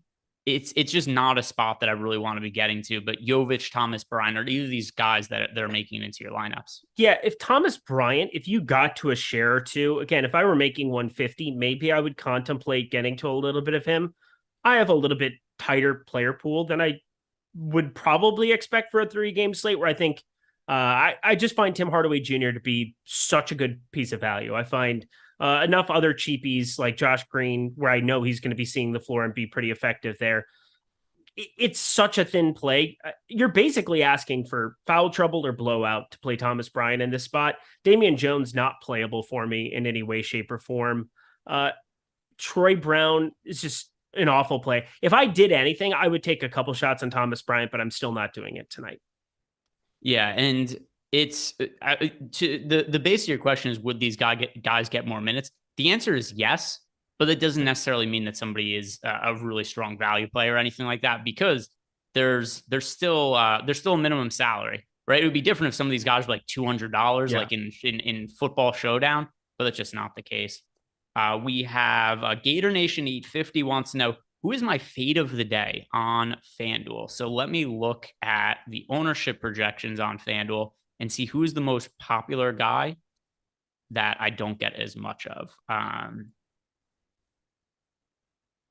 It's just not a spot that I really want to be getting to. But Jovic, Thomas Bryant are either of these guys that are making it into your lineups. Yeah, if Thomas Bryant, if you got to a share or two, again, if I were making 150, maybe I would contemplate getting to a little bit of him. I have a little bit tighter player pool than I would probably expect for a 3-game slate where I think I just find Tim Hardaway Jr. to be such a good piece of value. I find enough other cheapies like Josh Green where I know he's going to be seeing the floor and be pretty effective there. It's such a thin play. You're basically asking for foul trouble or blowout to play Thomas Bryant in this spot. Damian Jones not playable for me in any way, shape, or form. Troy Brown is just an awful play. If I did anything, I would take a couple shots on Thomas Bryant, but I'm still not doing it tonight. Yeah, and it's to the base of your question is, would these guys get more minutes? The answer is yes, but that doesn't necessarily mean that somebody is a really strong value player or anything like that, because there's still a minimum salary, right? It would be different if some of these guys were like $200, like in Football Showdown, but that's just not the case. We have Gator Nation 850 wants to know, who is my fade of the day on FanDuel? So let me look at the ownership projections on FanDuel and see who is the most popular guy that I don't get as much of.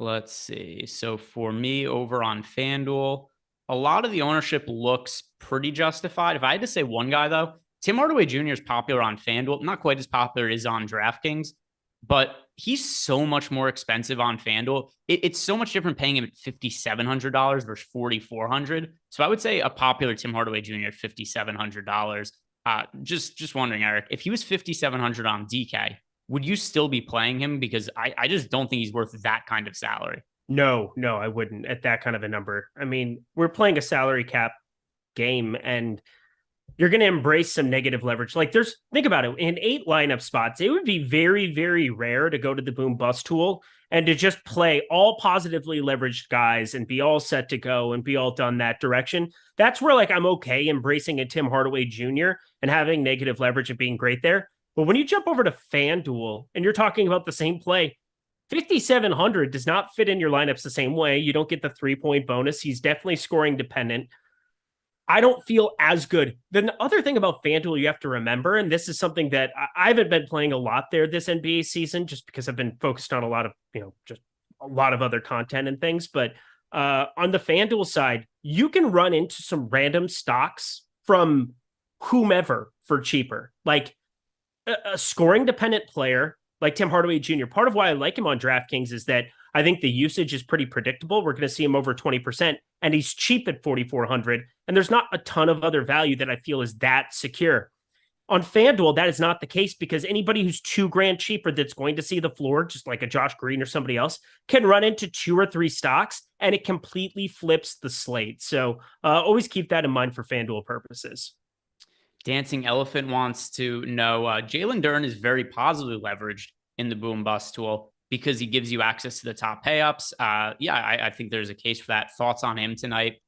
Let's see. So for me over on FanDuel, a lot of the ownership looks pretty justified. If I had to say one guy, though, Tim Hardaway Jr. is popular on FanDuel. Not quite as popular as on DraftKings, but he's so much more expensive on FanDuel. It's so much different paying him at $5,700 versus $4,400. So I would say a popular Tim Hardaway Jr. at $5,700. Just wondering, Eric, if he was $5,700 on DK, would you still be playing him? Because I just don't think he's worth that kind of salary. No, I wouldn't at that kind of a number. I mean, we're playing a salary cap game and you're going to embrace some negative leverage. Like think about it, in 8 lineup spots, it would be very, very rare to go to the boom bust tool and to just play all positively leveraged guys and be all set to go and be all done that direction. That's where I'm okay embracing a Tim Hardaway Jr. and having negative leverage and being great there. But when you jump over to FanDuel and you're talking about the same play, 5,700 does not fit in your lineups the same way. You don't get the 3-point bonus. He's definitely scoring dependent. I don't feel as good. The other thing about FanDuel you have to remember, and this is something that I haven't been playing a lot there this NBA season, just because I've been focused on a lot of, just a lot of other content and things. But on the FanDuel side, you can run into some random stocks from whomever for cheaper, like a scoring dependent player like Tim Hardaway Jr. Part of why I like him on DraftKings is that I think the usage is pretty predictable. We're going to see him over 20%, and he's cheap at 4,400. And there's not a ton of other value that I feel is that secure. On FanDuel, that is not the case because anybody who's $2,000 cheaper that's going to see the floor, just like a Josh Green or somebody else, can run into 2 or 3 stocks, and it completely flips the slate. So always keep that in mind for FanDuel purposes. Dancing Elephant wants to know, Jalen Duren is very positively leveraged in the boom bust tool because he gives you access to the top payups. I think there's a case for that. Thoughts on him tonight?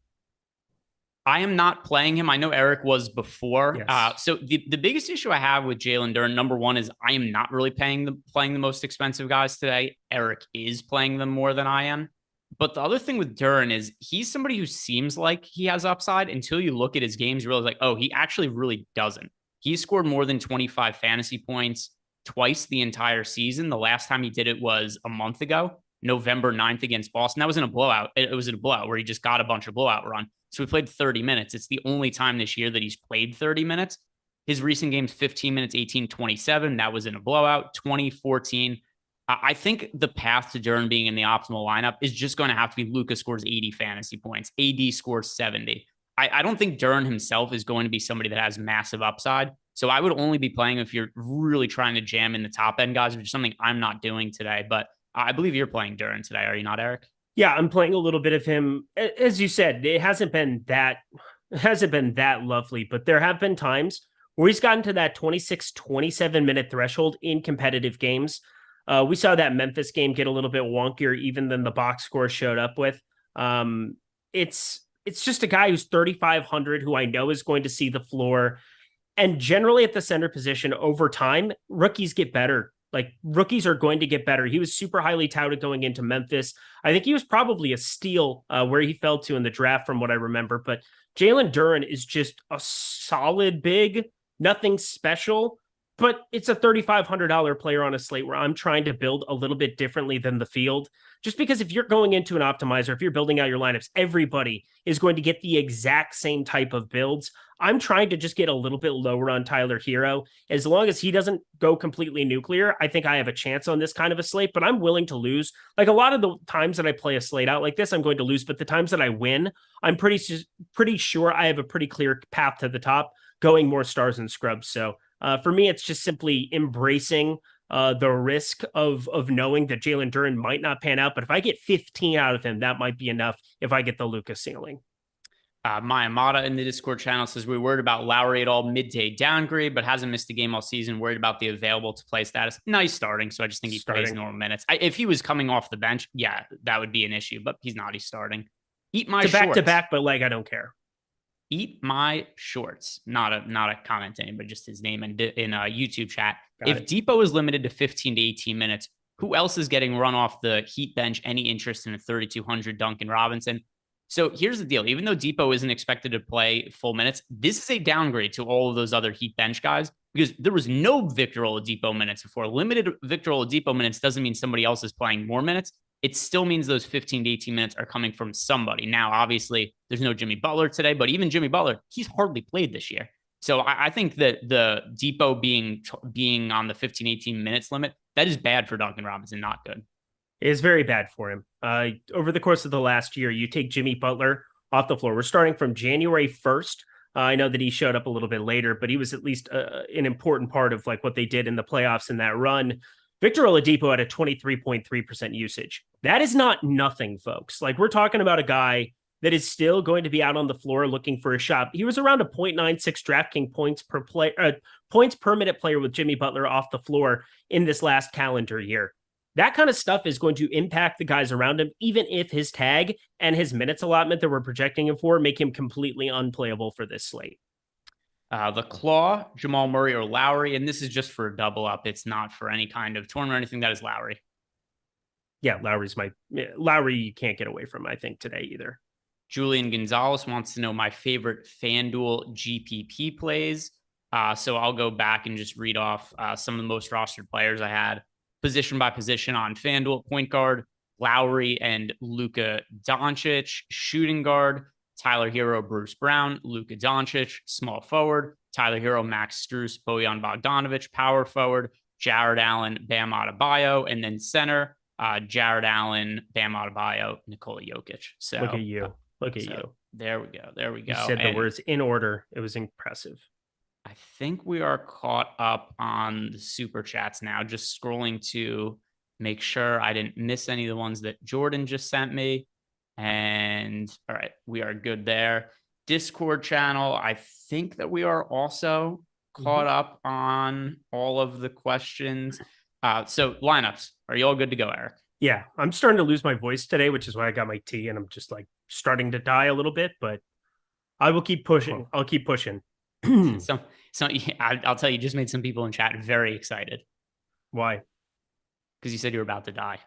I am not playing him. I know Eric was before. Yes. So the biggest issue I have with Jalen Duren, number one, is I am not really playing the most expensive guys today. Eric is playing them more than I am. But the other thing with Duren is he's somebody who seems like he has upside until you look at his games, you realize like, oh, he actually really doesn't. He scored more than 25 fantasy points twice the entire season. The last time he did it was a month ago, November 9th against Boston. That was in a blowout. It was in a blowout where he just got a bunch of blowout run. So he played 30 minutes. It's the only time this year that he's played 30 minutes. His recent games, 15 minutes, 18, 27. That was in a blowout, 20, 14. I think the path to Duren being in the optimal lineup is just going to have to be Luka scores 80 fantasy points. AD scores 70. I don't think Duren himself is going to be somebody that has massive upside. So I would only be playing if you're really trying to jam in the top end guys, which is something I'm not doing today. But I believe you're playing Duren today. Are you not, Eric? Yeah, I'm playing a little bit of him. As you said, it hasn't been that lovely, but there have been times where he's gotten to that 26, 27 minute threshold in competitive games. We saw that Memphis game get a little bit wonkier even than the box score showed up with. It's just a guy who's 3,500 who I know is going to see the floor. And generally at the center position over time, rookies get better. Like rookies are going to get better. He was super highly touted going into Memphis. I think he was probably a steal where he fell to in the draft from what I remember. But Jalen Duren is just a solid big, nothing special. But it's a $3,500 player on a slate where I'm trying to build a little bit differently than the field. Just because if you're going into an optimizer, if you're building out your lineups, everybody is going to get the exact same type of builds. I'm trying to just get a little bit lower on Tyler Hero. As long as he doesn't go completely nuclear, I think I have a chance on this kind of a slate, but I'm willing to lose. Like a lot of the times that I play a slate out like this, I'm going to lose, but the times that I win, I'm pretty sure I have a pretty clear path to the top, going more stars and scrubs. So for me, it's just simply embracing the risk of knowing that Jalen Duren might not pan out. But if I get 15 out of him, that might be enough if I get the Luka ceiling. Maya Mata in the Discord channel says, we're worried about Lowry at all, midday downgrade, but hasn't missed a game all season. Worried about the available to play status. No, he's starting. So I just think he plays normal minutes. If he was coming off the bench, yeah, that would be an issue, but he's not. He's starting. Eat my shorts. Back to back, but like, I don't care. Eat my shorts. Not a comment to anybody, just his name in a YouTube chat. If Depot is limited to 15 to 18 minutes, who else is getting run off the Heat bench? Any interest in a 3,200 Duncan Robinson? So here's the deal. Even though Depot isn't expected to play full minutes, this is a downgrade to all of those other Heat bench guys because there was no Victor Oladipo minutes before. Limited Victor Oladipo minutes doesn't mean somebody else is playing more minutes. It still means those 15 to 18 minutes are coming from somebody. Now, obviously, there's no Jimmy Butler today, but even Jimmy Butler, he's hardly played this year. So I think that the Depot being on the 15, 18 minutes limit, that is bad for Duncan Robinson, not good. It is very bad for him. Over the course of the last year, you take Jimmy Butler off the floor. We're starting from January 1st. I know that he showed up a little bit later, but he was at least an important part of like what they did in the playoffs in that run. Victor Oladipo had a 23.3% usage. That is not nothing, folks. Like we're talking about a guy that is still going to be out on the floor looking for a shot. He was around a 0.96 DraftKings points per minute player with Jimmy Butler off the floor in this last calendar year. That kind of stuff is going to impact the guys around him, even if his tag and his minutes allotment that we're projecting him for make him completely unplayable for this slate. The Claw, Jamal Murray or Lowry, and this is just for a double up. It's not for any kind of tournament or anything. That is Lowry. Yeah, Lowry you can't get away from, I think, today either. Julian Gonzalez wants to know my favorite FanDuel GPP plays. So I'll go back and just read off some of the most rostered players I had position by position on FanDuel. Point guard, Lowry and Luka Doncic. Shooting guard, Tyler Hero, Bruce Brown. Luka Doncic. Small forward, Tyler Hero, Max Strus, Bojan Bogdanovic. Power forward, Jared Allen, Bam Adebayo. And then center, Jared Allen, Bam Adebayo, Nikola Jokic. So look at you. Look at you. There we go. There we go. You said the words in order. It was impressive. I think we are caught up on the super chats now. Just scrolling to make sure I didn't miss any of the ones that Jordan just sent me. And all right, we are good there. Discord channel. I think that we are also caught up on all of the questions. So lineups. Are you all good to go, Eric? Yeah, I'm starting to lose my voice today, which is why I got my tea and I'm just like starting to die a little bit, but I will keep pushing. I'll keep pushing. So I'll tell you, just made some people in chat very excited. Why? Because you said you were about to die.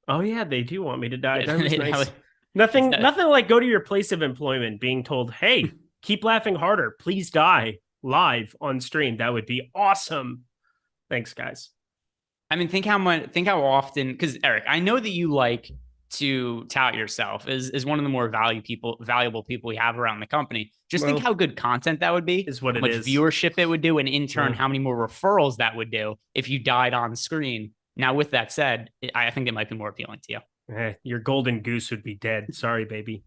Oh yeah, they do want me to die. That was That nice. was- Nothing like go to your place of employment being told, hey, keep laughing harder. Please die live on stream. That would be awesome. Thanks, guys. I mean, think how often, because Eric, I know that you like to tout yourself as one of the more valuable people we have around the company. Just think how good content that would be, is what how it much is. viewership it would do, and in turn, how many more referrals that would do if you died on screen. Now, with that said, I think it might be more appealing to you. Your golden goose would be dead. Sorry, baby.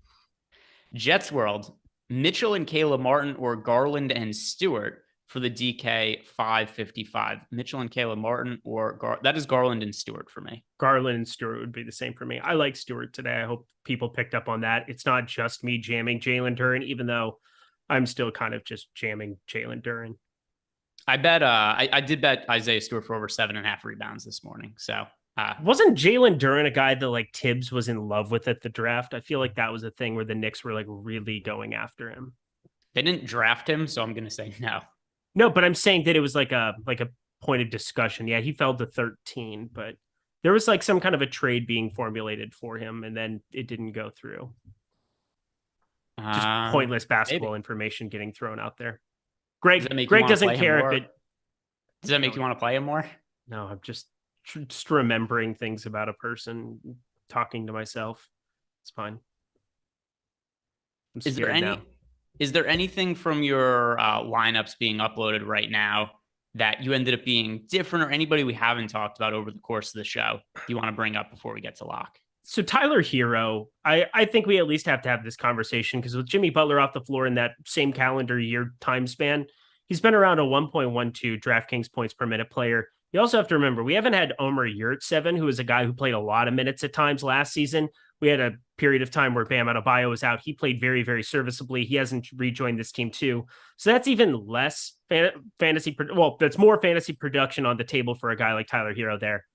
Jets World, Mitchell and Caleb Martin or Garland and Stewart for the DK 555. Mitchell and Caleb Martin or that is Garland and Stewart for me. Garland and Stewart would be the same for me. I like Stewart today. I hope people picked up on that. It's not just me jamming Jalen Duren, even though I'm still kind of just jamming Jalen Duren. I bet I did bet Isaiah Stewart for over 7.5 rebounds this morning. So wasn't Jalen Duren a guy that like Tibbs was in love with at the draft? I feel like that was a thing where the Knicks were like really going after him. They didn't draft him, so I'm gonna say no. No, but I'm saying that it was like a point of discussion. Yeah, he fell to 13, but there was like some kind of a trade being formulated for him, and then it didn't go through. Just pointless basketball information getting thrown out there. Greg doesn't care if it. Does that make you want to play him more? No, I'm just remembering things about a person, talking to myself. It's fine. I'm scared now. Is there anything from your lineups being uploaded right now that you ended up being different, or anybody we haven't talked about over the course of the show you want to bring up before we get to lock? So Tyler Hero, I think we at least have to have this conversation because with Jimmy Butler off the floor in that same calendar year time span, he's been around a 1.12 DraftKings points per minute player. You also have to remember, we haven't had Omer Yurtseven, who is a guy who played a lot of minutes at times last season. We had a period of time where Bam Adebayo was out. He played very, very serviceably. He hasn't rejoined this team too. So that's even less fantasy. Well, that's more fantasy production on the table for a guy like Tyler Hero there.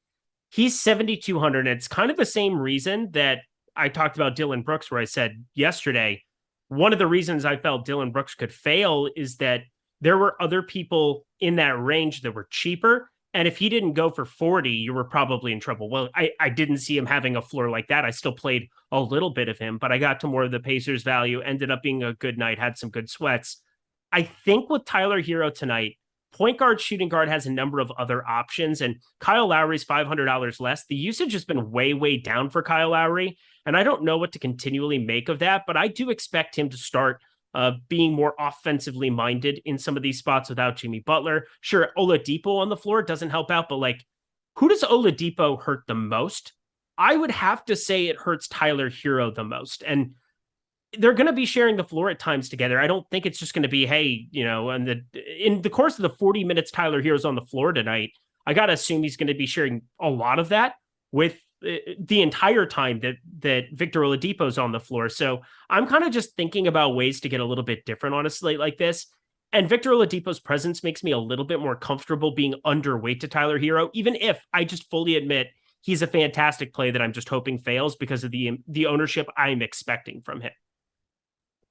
He's 7,200. And it's kind of the same reason that I talked about Dylan Brooks, where I said yesterday, one of the reasons I felt Dylan Brooks could fail is that there were other people in that range that were cheaper. And if he didn't go for 40, you were probably in trouble. Well, I didn't see him having a floor like that. I still played a little bit of him, but I got to more of the Pacers value, ended up being a good night, had some good sweats. I think with Tyler Hero tonight, point guard, shooting guard has a number of other options, and Kyle Lowry's $500 less. The usage has been way, way down for Kyle Lowry, and I don't know what to continually make of that, but I do expect him to start being more offensively minded in some of these spots without Jimmy Butler. Sure, Oladipo on the floor doesn't help out, but like, who does Oladipo hurt the most? I would have to say it hurts Tyler Hero the most. And they're going to be sharing the floor at times together. I don't think it's just going to be, hey, you know, in the course of the 40 minutes Tyler Hero's on the floor tonight, I got to assume he's going to be sharing a lot of that with the entire time that Victor Oladipo's on the floor. So I'm kind of just thinking about ways to get a little bit different on a slate like this. And Victor Oladipo's presence makes me a little bit more comfortable being underweight to Tyler Hero, even if I just fully admit he's a fantastic play that I'm just hoping fails because of the ownership I'm expecting from him.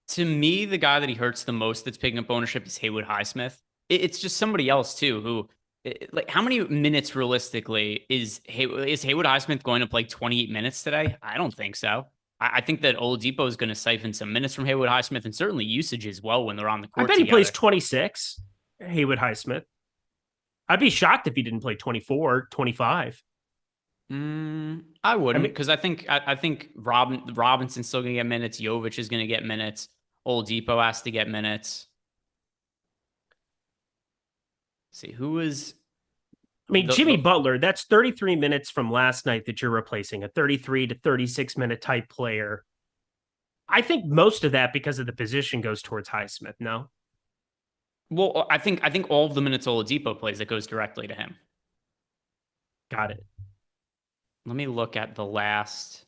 To me, the guy that he hurts the most that's picking up ownership is Haywood Highsmith. It's just somebody else too who, like, how many minutes realistically is Haywood Highsmith going to play 28 minutes today? I don't think so. I think that Oladipo is going to siphon some minutes from Haywood Highsmith and certainly usage as well when they're on the court I bet he together. plays 26, Haywood Highsmith. I'd be shocked if he didn't play 24, 25. I wouldn't, because I think Robinson's still going to get minutes. Jovic is going to get minutes. Oladipo has to get minutes. Let's see, who is... I mean, Jimmy Butler, that's 33 minutes from last night that you're replacing, a 33 to 36 minute type player. I think most of that, because of the position, goes towards Highsmith, no? Well, I think all of the minutes Oladipo plays, it goes directly to him. Got it. Let me look at the last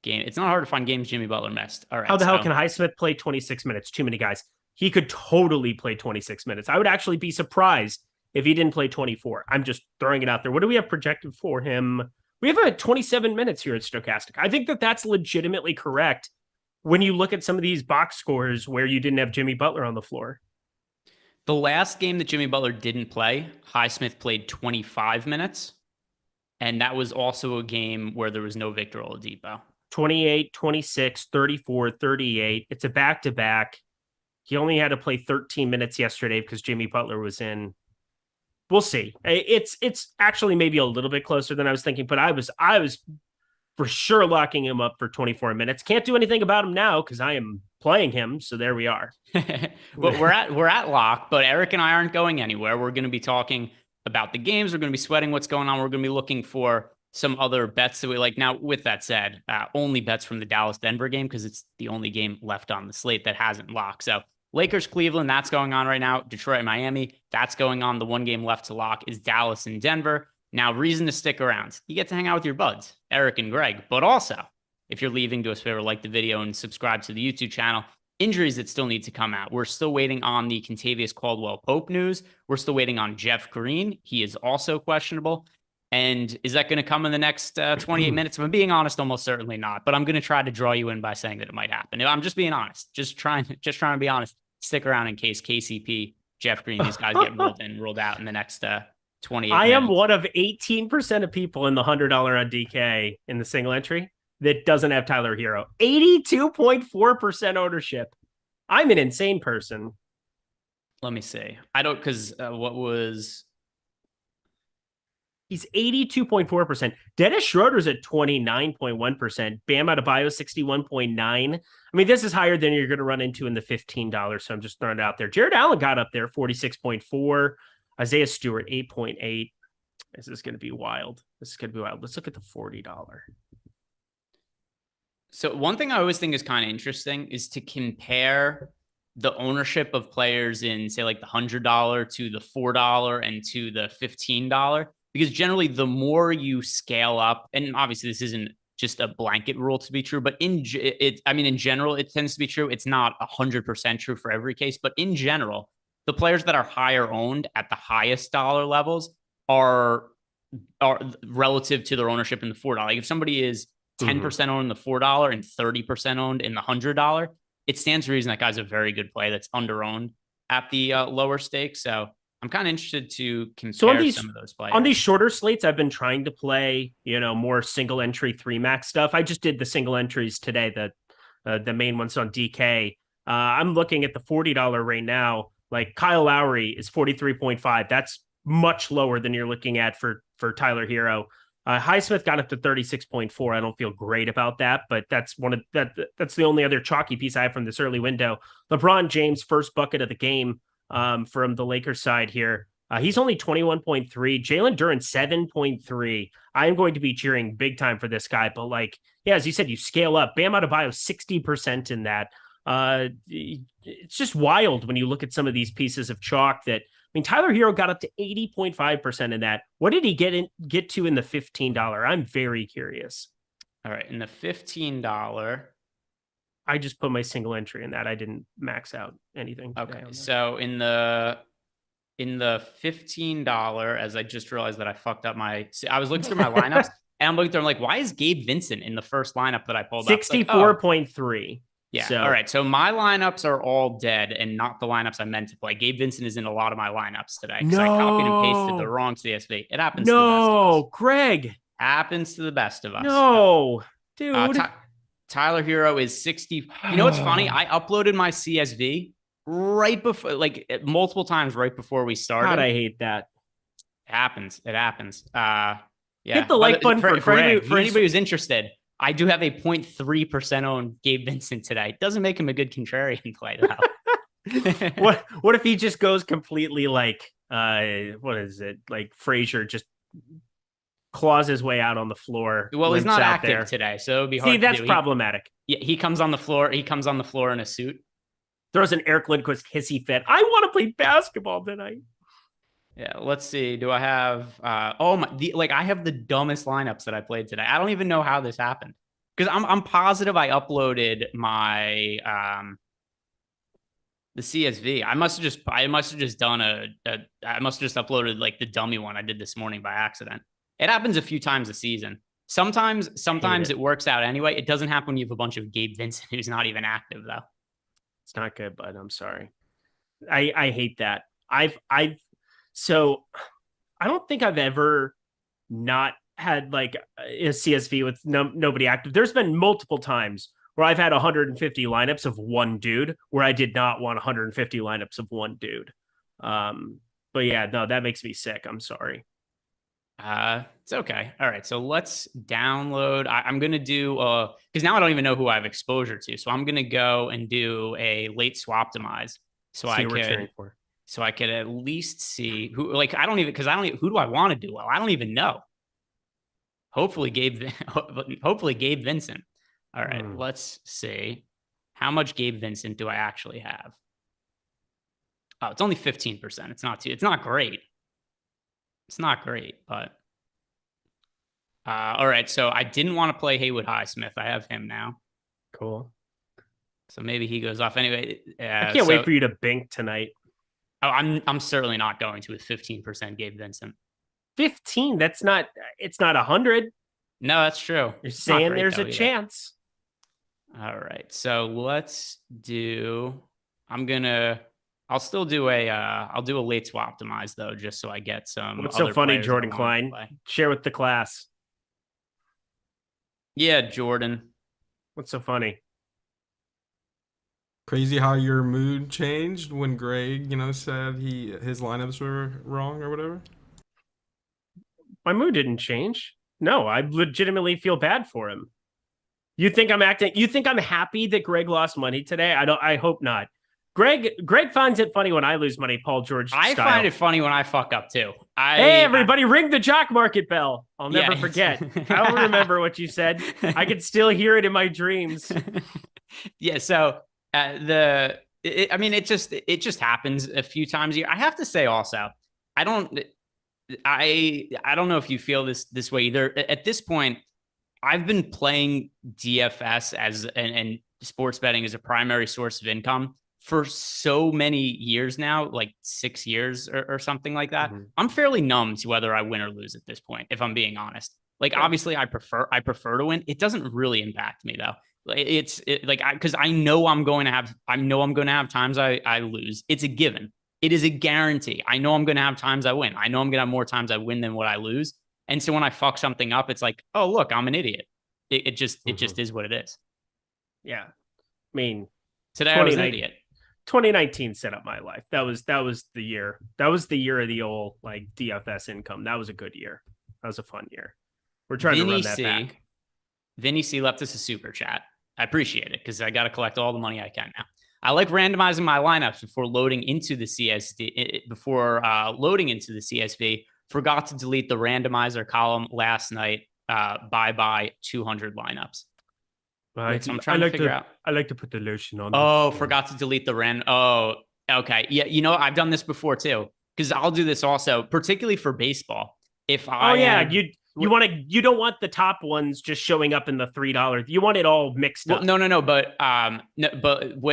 game. It's not hard to find games Jimmy Butler missed. All right. How the hell can Highsmith play 26 minutes? Too many guys. He could totally play 26 minutes. I would actually be surprised if he didn't play 24. I'm just throwing it out there. What do we have projected for him? We have 27 minutes here at Stokastic. I think that that's legitimately correct when you look at some of these box scores where you didn't have Jimmy Butler on the floor. The last game that Jimmy Butler didn't play, Highsmith played 25 minutes. And that was also a game where there was no Victor Oladipo. 28, 26, 34, 38. It's a back-to-back. He only had to play 13 minutes yesterday because Jimmy Butler was in. We'll see. It's actually maybe a little bit closer than I was thinking, but I was for sure locking him up for 24 minutes. Can't do anything about him now because I am playing him. So there we are. Well, we're at lock, but Eric and I aren't going anywhere. We're going to be talking about the games. We're going to be sweating what's going on. We're going to be looking for some other bets that we like. Now, with that said, only bets from the Dallas-Denver game because it's the only game left on the slate that hasn't locked. So Lakers, Cleveland, that's going on right now. Detroit, Miami, that's going on. The one game left to lock is Dallas and Denver. Now, reason to stick around. You get to hang out with your buds, Eric and Greg. But also, if you're leaving, do us a favor, like the video and subscribe to the YouTube channel. Injuries that still need to come out. We're still waiting on the Kentavious Caldwell-Pope news. We're still waiting on Jeff Green. He is also questionable. And is that going to come in the next 28 minutes? If I'm being honest, almost certainly not. But I'm going to try to draw you in by saying that it might happen. I'm just being honest. Just trying to be honest. Stick around in case KCP, Jeff Green, these guys get rolled in, rolled out in the next 28 minutes. I am one of 18% of people in the $100 on DK in the single entry that doesn't have Tyler Hero. 82.4% ownership. I'm an insane person. Let me see. I don't, because what was... He's 82.4%. Dennis Schroeder's at 29.1%. Bam Adebayo 61.9. I mean, this is higher than you're going to run into in the $15. So I'm just throwing it out there. Jared Allen got up there, 46.4. Isaiah Stewart, 8.8. This is going to be wild. Let's look at the $40. So one thing I always think is kind of interesting is to compare the ownership of players in, say, like the $100 to the $4 and to the $15. Because generally, the more you scale up, and obviously this isn't just a blanket rule to be true, but in general, it tends to be true. It's not 100% true for every case, but in general, the players that are higher owned at the highest dollar levels are relative to their ownership in the $4. Like if somebody is 10% owned in the $4 and 30% owned in the $100, it stands to reason that guy's a very good play that's under-owned at the lower stakes. So I'm kind of interested to compare some of those players. On these shorter slates, I've been trying to play, more single entry 3-max stuff. I just did the single entries today, the main ones on DK. I'm looking at the $40 right now. Like Kyle Lowry is 43.5. That's much lower than you're looking at for Tyler Hero. Highsmith got up to 36.4. I don't feel great about that, but that's that's the only other chalky piece I have from this early window. LeBron James, first bucket of the game. From the Lakers side here. He's only 21.3. Jalen Duren, 7.3. I'm going to be cheering big time for this guy. But as you said, you scale up. Bam Adebayo, 60% in that. It's just wild when you look at some of these pieces of chalk that, Tyler Hero got up to 80.5% in that. What did he get to in the $15? I'm very curious. All right. In the $15... I just put my single entry in that. I didn't max out anything. Okay. So in the $15, as I just realized that I fucked up I was looking through my lineups and I'm looking through, I'm like, why is Gabe Vincent in the first lineup that I pulled up? 64.3. Yeah. So, all right. So my lineups are all dead and not the lineups I meant to play. Gabe Vincent is in a lot of my lineups today because I copied and pasted the wrong CSV. It happens to the best of us. Greg. Happens to the best of us. No, dude. Tyler Hero is 60. You know what's funny? I uploaded my CSV right before, like multiple times right before we started. God, I hate that. It happens. Yeah. Hit the like button for anybody who's interested. I do have a 0.3% owned Gabe Vincent today. It doesn't make him a good contrarian play though. What if he just goes completely like what is it? Like Frazier just claws his way out on the floor. Well, he's not active today, so it would be hard. See, that's problematic. Yeah, he comes on the floor. He comes on the floor in a suit. Throws an Eric Lindquist hissy fit. I want to play basketball tonight. Yeah, let's see. Do I have I have the dumbest lineups that I played today. I don't even know how this happened. Because I'm positive I uploaded my the CSV. I must have just uploaded like the dummy one I did this morning by accident. It happens a few times a season. Sometimes it works out anyway. It doesn't happen when you have a bunch of Gabe Vincent who's not even active though. It's not good, but I'm sorry. I hate that. So I don't think I've ever not had like a CSV with nobody active. There's been multiple times where I've had 150 lineups of one dude where I did not want 150 lineups of one dude. But yeah, no, that makes me sick. I'm sorry. It's okay. All right. So let's download. I'm going to do, because now I don't even know who I have exposure to. So I'm going to go and do a late swap optimize. So I could at least see who, who do I want to do well? I don't even know. Hopefully Gabe Vincent. All right. Let's see. How much Gabe Vincent do I actually have? Oh, it's only 15%. It's not great. It's not great, but all right. So I didn't want to play Haywood Highsmith. I have him now. Cool. So maybe he goes off anyway. I can't wait for you to bink tonight. Oh, I'm certainly not going to with 15% Gabe Vincent. 15? It's not 100. No, that's true. You're saying there's a chance. All right. So let's do. I'll still do I'll do a late swap optimize though, just so I get some. What's so funny, Jordan Klein? Share with the class. Yeah, Jordan. What's so funny? Crazy how your mood changed when Greg, said his lineups were wrong or whatever. My mood didn't change. No, I legitimately feel bad for him. You think I'm happy that Greg lost money today? I hope not. Greg finds it funny when I lose money, Paul George style. I find it funny when I fuck up too. Hey, everybody, ring the jock market bell. I'll never forget. I'll remember what you said. I can still hear it in my dreams. Yeah, so it just happens a few times a year. I have to say also, I don't know if you feel this way either. At this point, I've been playing DFS and sports betting as a primary source of income for so many years now, like 6 years or something like that. Mm-hmm. I'm fairly numb to whether I win or lose at this point, if I'm being honest. Like, obviously I prefer to win. It doesn't really impact me though. Because I know I'm going to have times I lose. It's a given. It is a guarantee. I know I'm going to have times I win. I know I'm going to have more times I win than what I lose. And so when I fuck something up, it's like, oh, look, I'm an idiot. It just is what it is. Yeah. I mean, today I was an idiot. 2019 set up my life. That was the year. That was the year of the old like DFS income. That was a good year. That was a fun year. We're trying to run that back. Vinny C left us a super chat. I appreciate it because I got to collect all the money I can now. I like randomizing my lineups before loading into the CSV. Forgot to delete the randomizer column last night. Bye 200 lineups. Right. So I'm trying to figure out. I like to put the lotion on. Oh, forgot to delete the rand. Oh, okay. Yeah, I've done this before too. Because I'll do this also, particularly for baseball. If I you don't want the top ones just showing up in the $3. You want it all mixed up. No. But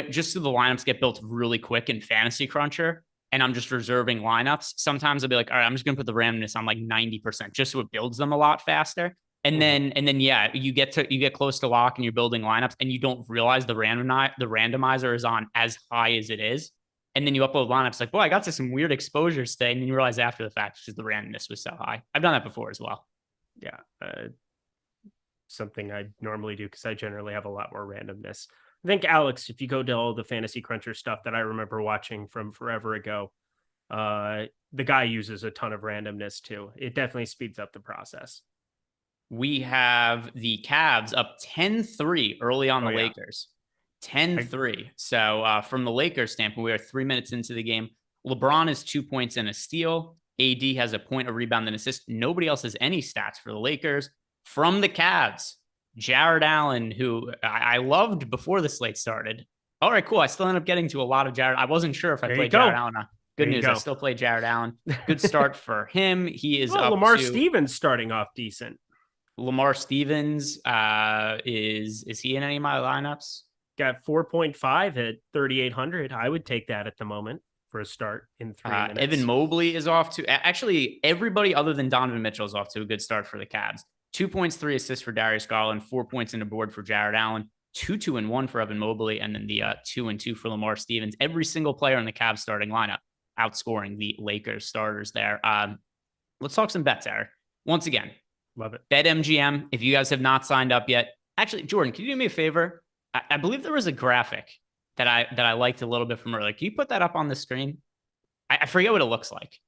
just so the lineups get built really quick in Fantasy Cruncher, and I'm just reserving lineups. Sometimes I'll be like, all right, I'm just gonna put the randomness on like 90%, just so it builds them a lot faster. And then you get close to lock and you're building lineups and you don't realize the randomizer is on as high as it is. And then you upload lineups like, boy, I got to some weird exposures today. And then you realize after the fact because the randomness was so high. I've done that before as well. Yeah. something I normally do because I generally have a lot more randomness. I think, Alex, if you go to all the Fantasy Cruncher stuff that I remember watching from forever ago, the guy uses a ton of randomness too. It definitely speeds up the process. We have the Cavs up 10-3 early on the Lakers. 10-3. So from the Lakers standpoint, we are 3 minutes into the game. LeBron is 2 points and a steal. AD has a point, a rebound, and assist. Nobody else has any stats for the Lakers. From the Cavs, Jared Allen, who I loved before the slate started. All right, cool. I still end up getting to a lot of Jared. I wasn't sure if I played Jared Allen. Good news. I still played Jared Allen. Good start for him. He is up Lamar to... Stevens starting off decent. Lamar Stevens is he in any of my lineups? Got 4.5 at 3,800. I would take that at the moment for a start in 3 minutes. Evan Mobley is off to actually everybody other than Donovan Mitchell is off to a good start for the Cavs. 2 points, 3 assists for Darius Garland, 4 points in the board for Jared Allen, 2-2-1 for Evan Mobley, and then the 2-2 for Lamar Stevens. Every single player in the Cavs starting lineup outscoring the Lakers starters there. Let's talk some bets, Eric. Once again, love it. BetMGM. If you guys have not signed up yet, actually, Jordan, can you do me a favor? I believe there was a graphic that I liked a little bit from earlier. Can you put that up on the screen? I forget what it looks like.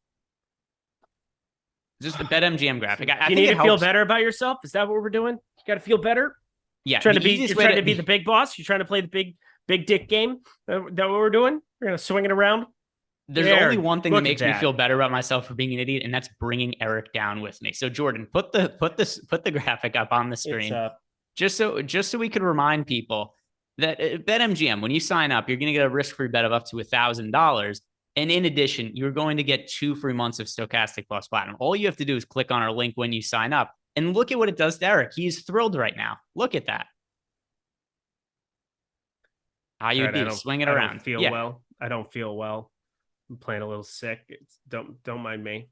Just the BetMGM graphic. I you think need to feel better about yourself. Is that what we're doing? You got to feel better. Yeah, you're trying to be the big boss. You're trying to play the big dick game. That what we're doing? We're gonna swing it around. There's only one thing that makes me feel better about myself for being an idiot, and that's bringing Eric down with me. So Jordan, put the graphic up on the screen, just so we could remind people that BetMGM, when you sign up, you're going to get a risk-free bet of up to $1,000. And in addition, you're going to get 2 free months of Stokastic Plus Platinum. All you have to do is click on our link when you sign up. And look at what it does to Eric. He's thrilled right now. Look at that. How you be swing it around. I don't feel well. I'm playing a little sick. Don't mind me.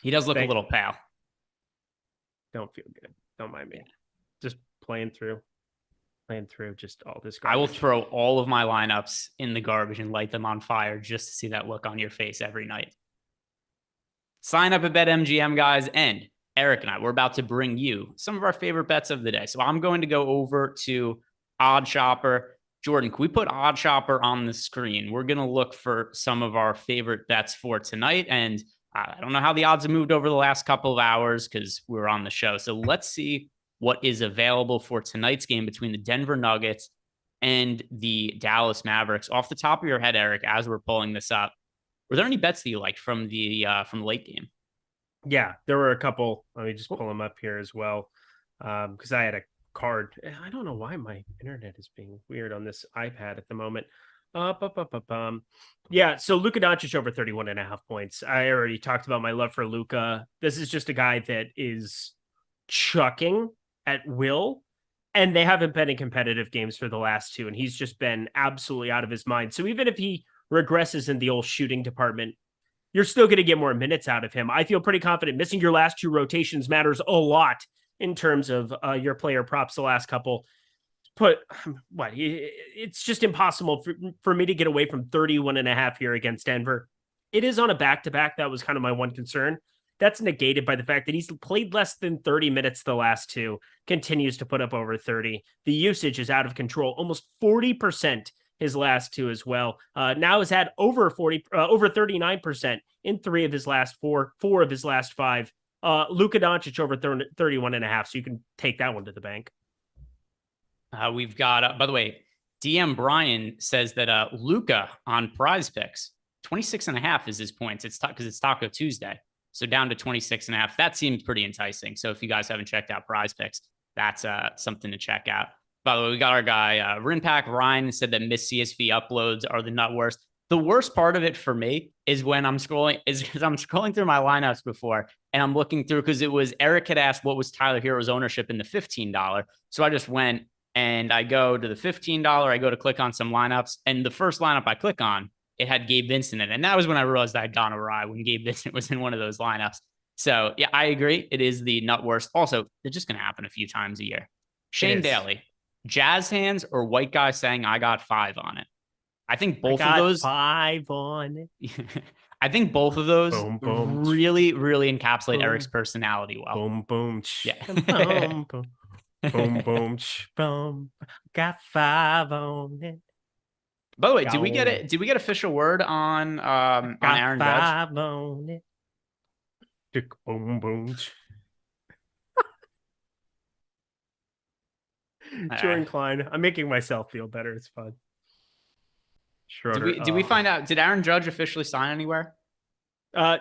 He does look a little pale. Don't feel good. Don't mind me. Just playing through just all this garbage. I will throw all of my lineups in the garbage and light them on fire just to see that look on your face every night. Sign up at BetMGM, guys, and Eric and I, we're about to bring you some of our favorite bets of the day. So I'm going to go over to Odd Shopper. Jordan, can we put Odd Shopper on the screen? We're going to look for some of our favorite bets for tonight. And I don't know how the odds have moved over the last couple of hours because we were on the show. So let's see what is available for tonight's game between the Denver Nuggets and the Dallas Mavericks. Off the top of your head, Eric, as we're pulling this up, were there any bets that you liked from the late game? Yeah, there were a couple. Let me just pull them up here as well because I had a card. I don't know why my internet is being weird on this iPad at the moment. Yeah, so Luka Doncic over 31.5 points. I already talked about my love for Luka. This is just a guy that is chucking at will, and they haven't been in competitive games for the last two, and he's just been absolutely out of his mind. So even if he regresses in the old shooting department, you're still going to get more minutes out of him. I feel pretty confident missing your last two rotations matters a lot in terms of your player props the last couple. It's just impossible for me to get away from 31.5 here against Denver. It is on a back-to-back. That was kind of my one concern. That's negated by the fact that he's played less than 30 minutes the last two, continues to put up over 30. The usage is out of control, almost 40% his last two as well. Now has had over 39% in three of his last four of his last five. Luka Doncic over 31.5, so you can take that one to the bank. We've got, by the way, DM Brian says that Luka on Prize Picks, 26.5 is his points. It's because it's Taco Tuesday. So down to 26.5. That seems pretty enticing. So if you guys haven't checked out Prize Picks, that's something to check out. By the way, we got our guy, Rinpack Ryan, said that missed CSV uploads are the nut worst. The worst part of it for me is when I'm scrolling through my lineups before and I'm looking through because it was Eric had asked what was Tyler Hero's ownership in the $15. So I just went and I go to the $15. I go to click on some lineups, and the first lineup I click on, it had Gabe Vincent in it. And that was when I realized I had gone awry when Gabe Vincent was in one of those lineups. So yeah, I agree. It is the nut worst. Also, they're just going to happen a few times a year. Shane Daly, Jazz hands or white guy saying I got 5 on it. I think both of those 5 on it. I think both of those really, really encapsulate boom. Eric's personality well. Boom, boom. Yeah. Boom, boom. Boom, boom, boom. Got 5 on it. By the way, did we get it? Did we get official word on Aaron Judge? 5 on it. Tick, boom, boom. Jordan Klein. I'm making myself feel better. It's fun. Schroeder. Did we find out? Did Aaron Judge officially sign anywhere?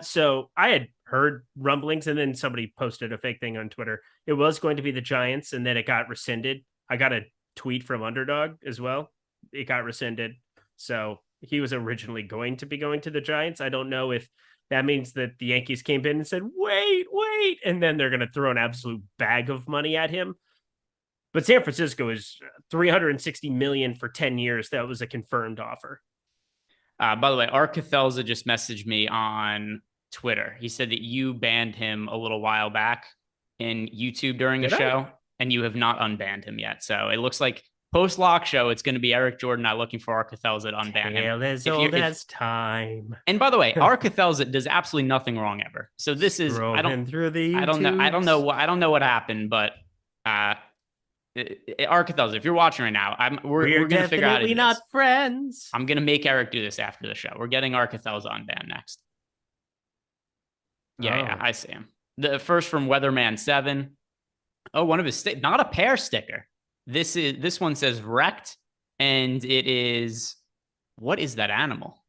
So I had heard rumblings, and then somebody posted a fake thing on Twitter. It was going to be the Giants, and then it got rescinded. I got a tweet from Underdog as well. It got rescinded. So he was originally going to be going to the Giants. I don't know if that means that the Yankees came in and said, wait, and then they're going to throw an absolute bag of money at him. But San Francisco is $360 million for 10 years. That was a confirmed offer. By the way, Art Cathelza just messaged me on Twitter. He said that you banned him a little while back in YouTube during a show, and you have not unbanned him yet. So it looks like post-lock show, it's going to be Eric Jordan not looking for Art Cathelza to unban him. As old as time. And by the way, Art Cathelza does absolutely nothing wrong ever. So this is I don't know what happened, but Art Cathelza, if you're watching right now, we're going to figure out. We're not friends. I'm going to make Eric do this after the show. We're getting Art Cathelza unbanned next. Yeah, I see him. The first from Weatherman 7. Oh, one of his not a pair sticker. This one says wrecked, and it is, what is that animal?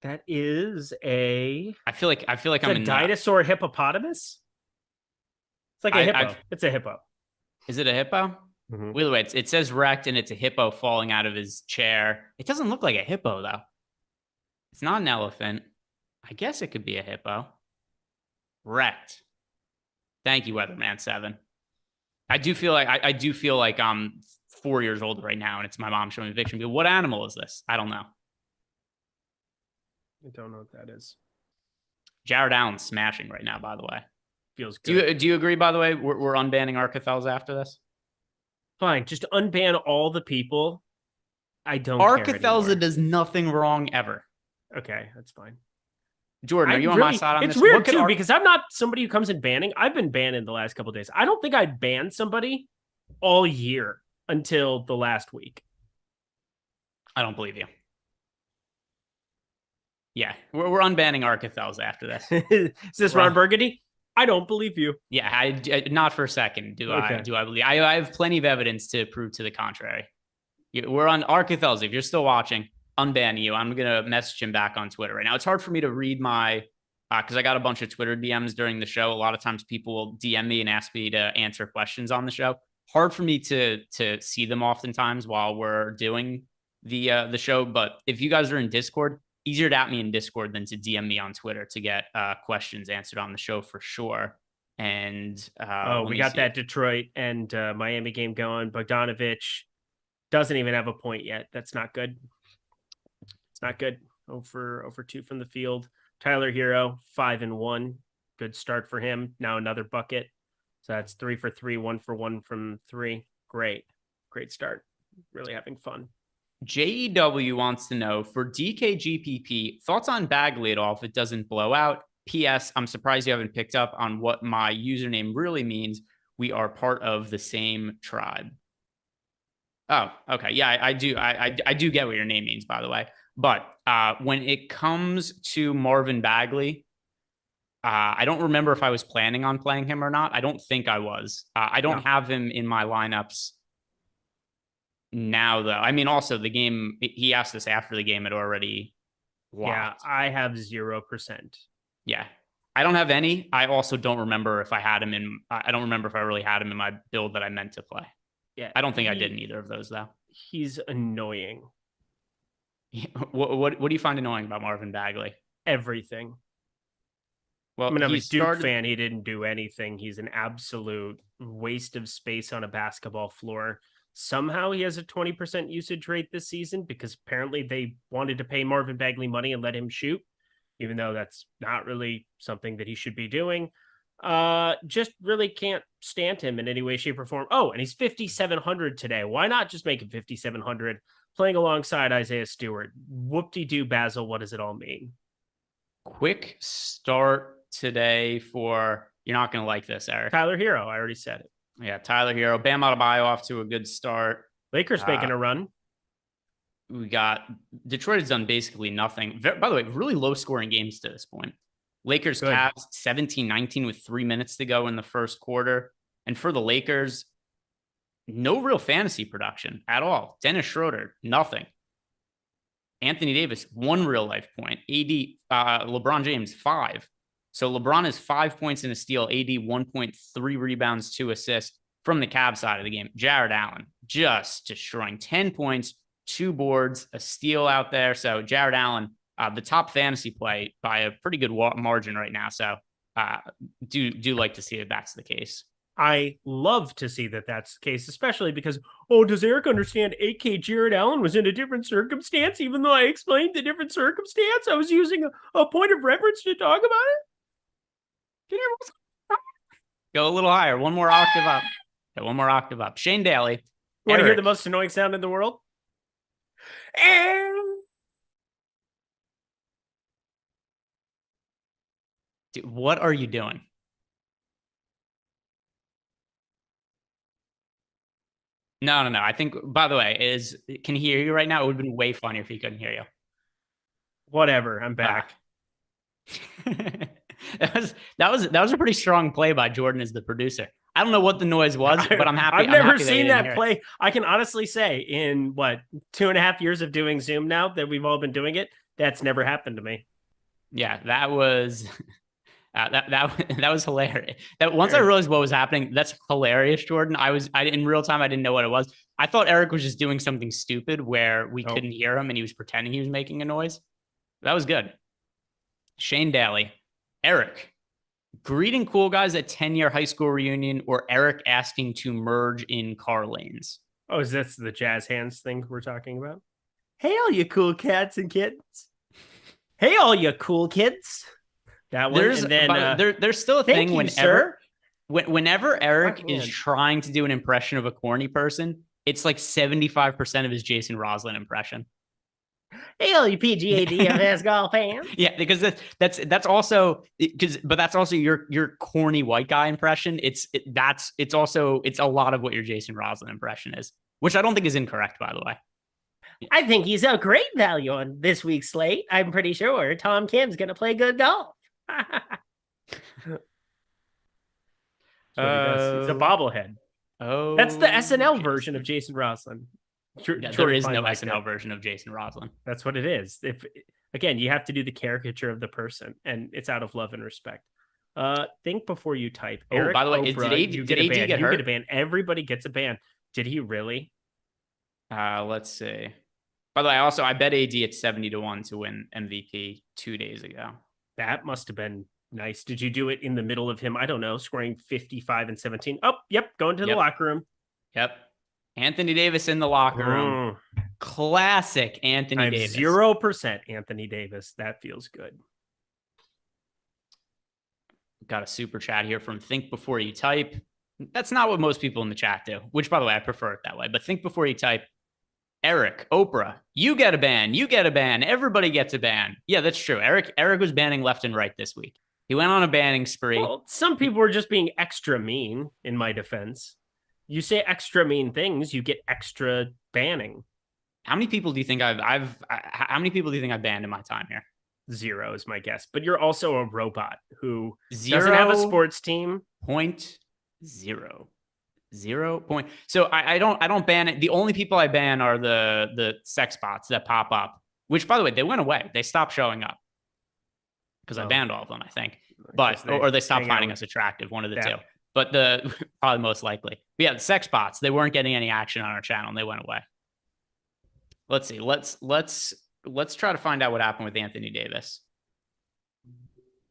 That is a. I feel like I'm a dinosaur hippopotamus. It's like a hippo. It's a hippo. Is it a hippo? Mm-hmm. Either way, it says wrecked, and it's a hippo falling out of his chair. It doesn't look like a hippo though. It's not an elephant. I guess it could be a hippo. Wrecked. Thank you, Weatherman 7. I do feel like I'm 4 years old right now, and it's my mom showing me a picture. What animal is this? I don't know. I don't know what that is. Jared Allen's smashing right now, by the way. Feels good. Do you agree, by the way, we're unbanning Art Cathelza after this? Fine. Just unban all the people. I don't Art Cathelza does nothing wrong ever. Okay, that's fine. Jordan, are you on my side on this? It's weird, too, because I'm not somebody who comes in banning. I've been banned in the last couple of days. I don't think I'd ban somebody all year until the last week. I don't believe you. Yeah, we're unbanning Art Cathelza after this. Is this Ron Burgundy? I don't believe you. Yeah, I not for a second do I believe. I have plenty of evidence to prove to the contrary. We're on Art Cathelza. If you're still watching, unban you. I'm going to message him back on Twitter right now. It's hard for me to read my, because I got a bunch of Twitter DMs during the show. A lot of times people will DM me and ask me to answer questions on the show. Hard for me to see them oftentimes while we're doing the show. But if you guys are in Discord, easier to at me in Discord than to DM me on Twitter to get questions answered on the show for sure. And we got that Detroit and Miami game going. Bogdanovich doesn't even have a point yet. That's not good. Not good. Over 2 from the field. Tyler Hero, 5-1. Good start for him. Now another bucket. So that's 3 for 3, 1 for 1 from 3. Great start. Really having fun. JEW wants to know, for DKGPP, thoughts on Bagley at all if it doesn't blow out? PS, I'm surprised you haven't picked up on what my username really means. We are part of the same tribe. Oh, okay. Yeah, I do. I do get what your name means, by the way. But when it comes to Marvin Bagley, I don't remember if I was planning on playing him or not. I don't think I was. I don't have him in my lineups now, though. I mean, also the game, he asked us after the game had already locked. Yeah, I have 0%. Yeah. I don't have any. I also don't remember if I had him in. I don't remember if I really had him in my build that I meant to play. Yeah. I don't think I did in either of those, though. He's annoying. What do you find annoying about Marvin Bagley? Everything. Well, I mean, I'm a Duke fan. He didn't do anything. He's an absolute waste of space on a basketball floor. Somehow he has a 20% usage rate this season because apparently they wanted to pay Marvin Bagley money and let him shoot, even though that's not really something that he should be doing. Just really can't stand him in any way, shape, or form. Oh, and he's 5,700 today. Why not just make him 5,700? Playing alongside Isaiah Stewart. Whoop-de-doo, Basil. What does it all mean? Quick start today for, you're not going to like this, Eric. Tyler Hero. I already said it. Yeah, Tyler Hero, Bam Adebayo off to a good start. Lakers making a run. We got Detroit has done basically nothing. By the way, really low scoring games to this point. Lakers Cavs 17-19 with 3 minutes to go in the first quarter. And for the Lakers, no real fantasy production at all. Dennis Schroeder, nothing. Anthony Davis, 1 real life point. LeBron James, 5. So LeBron is 5 points and a steal. AD 1.3 rebounds, 2 assists from the Cavs side of the game. Jared Allen just destroying 10 points, 2 boards, a steal out there. So Jared Allen, the top fantasy play by a pretty good margin right now. So do like to see if that's the case. I love to see that that's the case, especially because, does Eric understand AK Jared Allen was in a different circumstance? Even though I explained the different circumstance, I was using a point of reference to talk about it. Go a little higher. One more octave up. Okay, one more octave up. Shane Daly. Want to hear the most annoying sound in the world? Dude, what are you doing? No. I think, by the way, can he hear you right now? It would have been way funnier if he couldn't hear you. Whatever. I'm back. That was a pretty strong play by Jordan as the producer. I don't know what the noise was, but I'm happy. I've never seen that play. I can honestly say in 2.5 years of doing Zoom now that we've all been doing it, that's never happened to me. Yeah, that was that was hilarious. That once I realized what was happening, that's hilarious, Jordan. I in real time, I didn't know what it was. I thought Eric was just doing something stupid where we couldn't hear him and he was pretending he was making a noise. That was good. Shane Daly, Eric, greeting cool guys at 10-year high school reunion, or Eric asking to merge in car lanes. Oh, is that the jazz hands thing we're talking about? Hey, all you cool cats and kittens. Hey, all you cool kids. That one. There's still a thing whenever Eric is trying to do an impression of a corny person, it's like 75% of his Jason Roslin impression. Hey, all you PGA DFS golf fans. Yeah, because that's also your corny white guy impression. It's a lot of what your Jason Roslin impression is, which I don't think is incorrect, by the way. I think he's a great value on this week's slate. I'm pretty sure Tom Kim's going to play good golf. He's a bobblehead. Oh, that's the SNL version of Jason Roslin. There is no SNL version of Jason Roslin. That's what it is. Again, you have to do the caricature of the person, and it's out of love and respect. Think before you type. Eric, by the way, Oprah, did AD get hurt? Get a ban. Everybody gets a ban. Did he really? Let's see. By the way, I bet AD at 70-1 to win MVP 2 days ago. That must have been nice. Did you do it in the middle of him? I don't know, scoring 55 and 17. Oh, yep, going to the locker room. Yep. Anthony Davis in the locker room. Classic Anthony Davis. 0% Anthony Davis. That feels good. Got a super chat here from Think Before You Type. That's not what most people in the chat do, which, by the way, I prefer it that way. But think before you type. Eric, Oprah, you get a ban. You get a ban. Everybody gets a ban. Yeah, that's true. Eric was banning left and right this week. He went on a banning spree. Well, some people were just being extra mean, in my defense. You say extra mean things, you get extra banning. How many people do you think how many people do you think I've banned in my time here? 0 is my guess. But you're also a robot who doesn't have a sports team. 0.0. 0 point. So I don't ban it. The only people I ban are the sex bots that pop up, which, by the way, they went away. They stopped showing up because I banned all of them, I think. But or they stopped finding us attractive, one of the two. But probably most likely. But yeah, the sex bots, they weren't getting any action on our channel and they went away. Let's see. Let's try to find out what happened with Anthony Davis.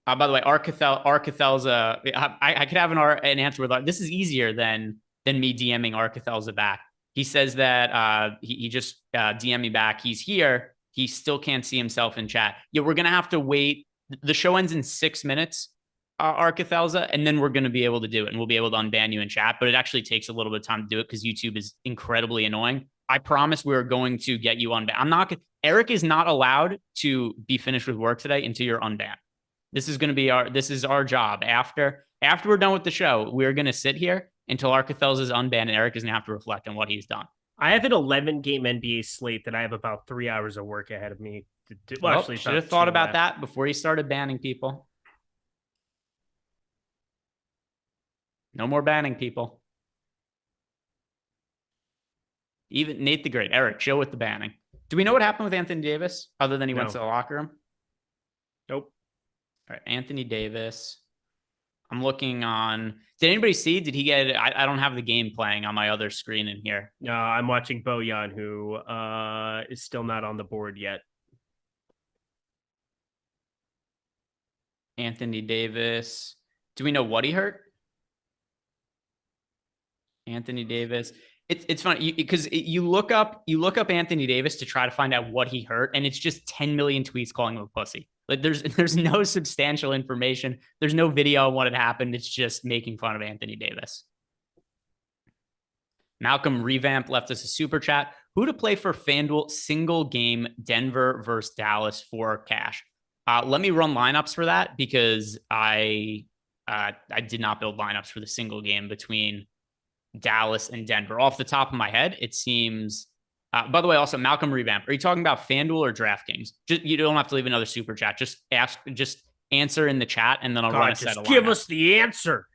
By the way, Arkathel's I could have an answer with this is easier than me DMing Arkathel's back. He says that he just DM'd me back. He's here. He still can't see himself in chat. Yeah, we're gonna have to wait. The show ends in 6 minutes, Arkathelza, and then we're gonna be able to do it, and we'll be able to unban you in chat. But it actually takes a little bit of time to do it because YouTube is incredibly annoying. I promise we're going to get you unbanned. Eric is not allowed to be finished with work today until you're unbanned. This is going to be our job. After we're done with the show, we're going to sit here until Arcethels is unbanned, and Eric is going to have to reflect on what he's done. I have an 11-game NBA slate that I have about 3 hours of work ahead of me. Actually, should have thought about that before you started banning people. No more banning people. Even Nate the Great. Eric, chill with the banning. Do we know what happened with Anthony Davis other than he went to the locker room? Nope. All right, Anthony Davis. I'm looking on. Did anybody see? Did he get? I don't have the game playing on my other screen in here. No, I'm watching Bojan, who is still not on the board yet. Anthony Davis. Do we know what he hurt? Anthony Davis. It's funny because you look up Anthony Davis to try to find out what he hurt, and it's just 10 million tweets calling him a pussy. Like there's no substantial information. There's no video on what had happened. It's just making fun of Anthony Davis. Malcolm Revamp left us a super chat. Who to play for FanDuel single game Denver versus Dallas for cash? Let me run lineups for that because I did not build lineups for the single game between Dallas and Denver. Off the top of my head, it seems. By the way, also Malcolm Revamp. Are you talking about FanDuel or DraftKings? You don't have to leave another super chat. Just answer in the chat, and then I'll run a set of lineups. Give us the answer.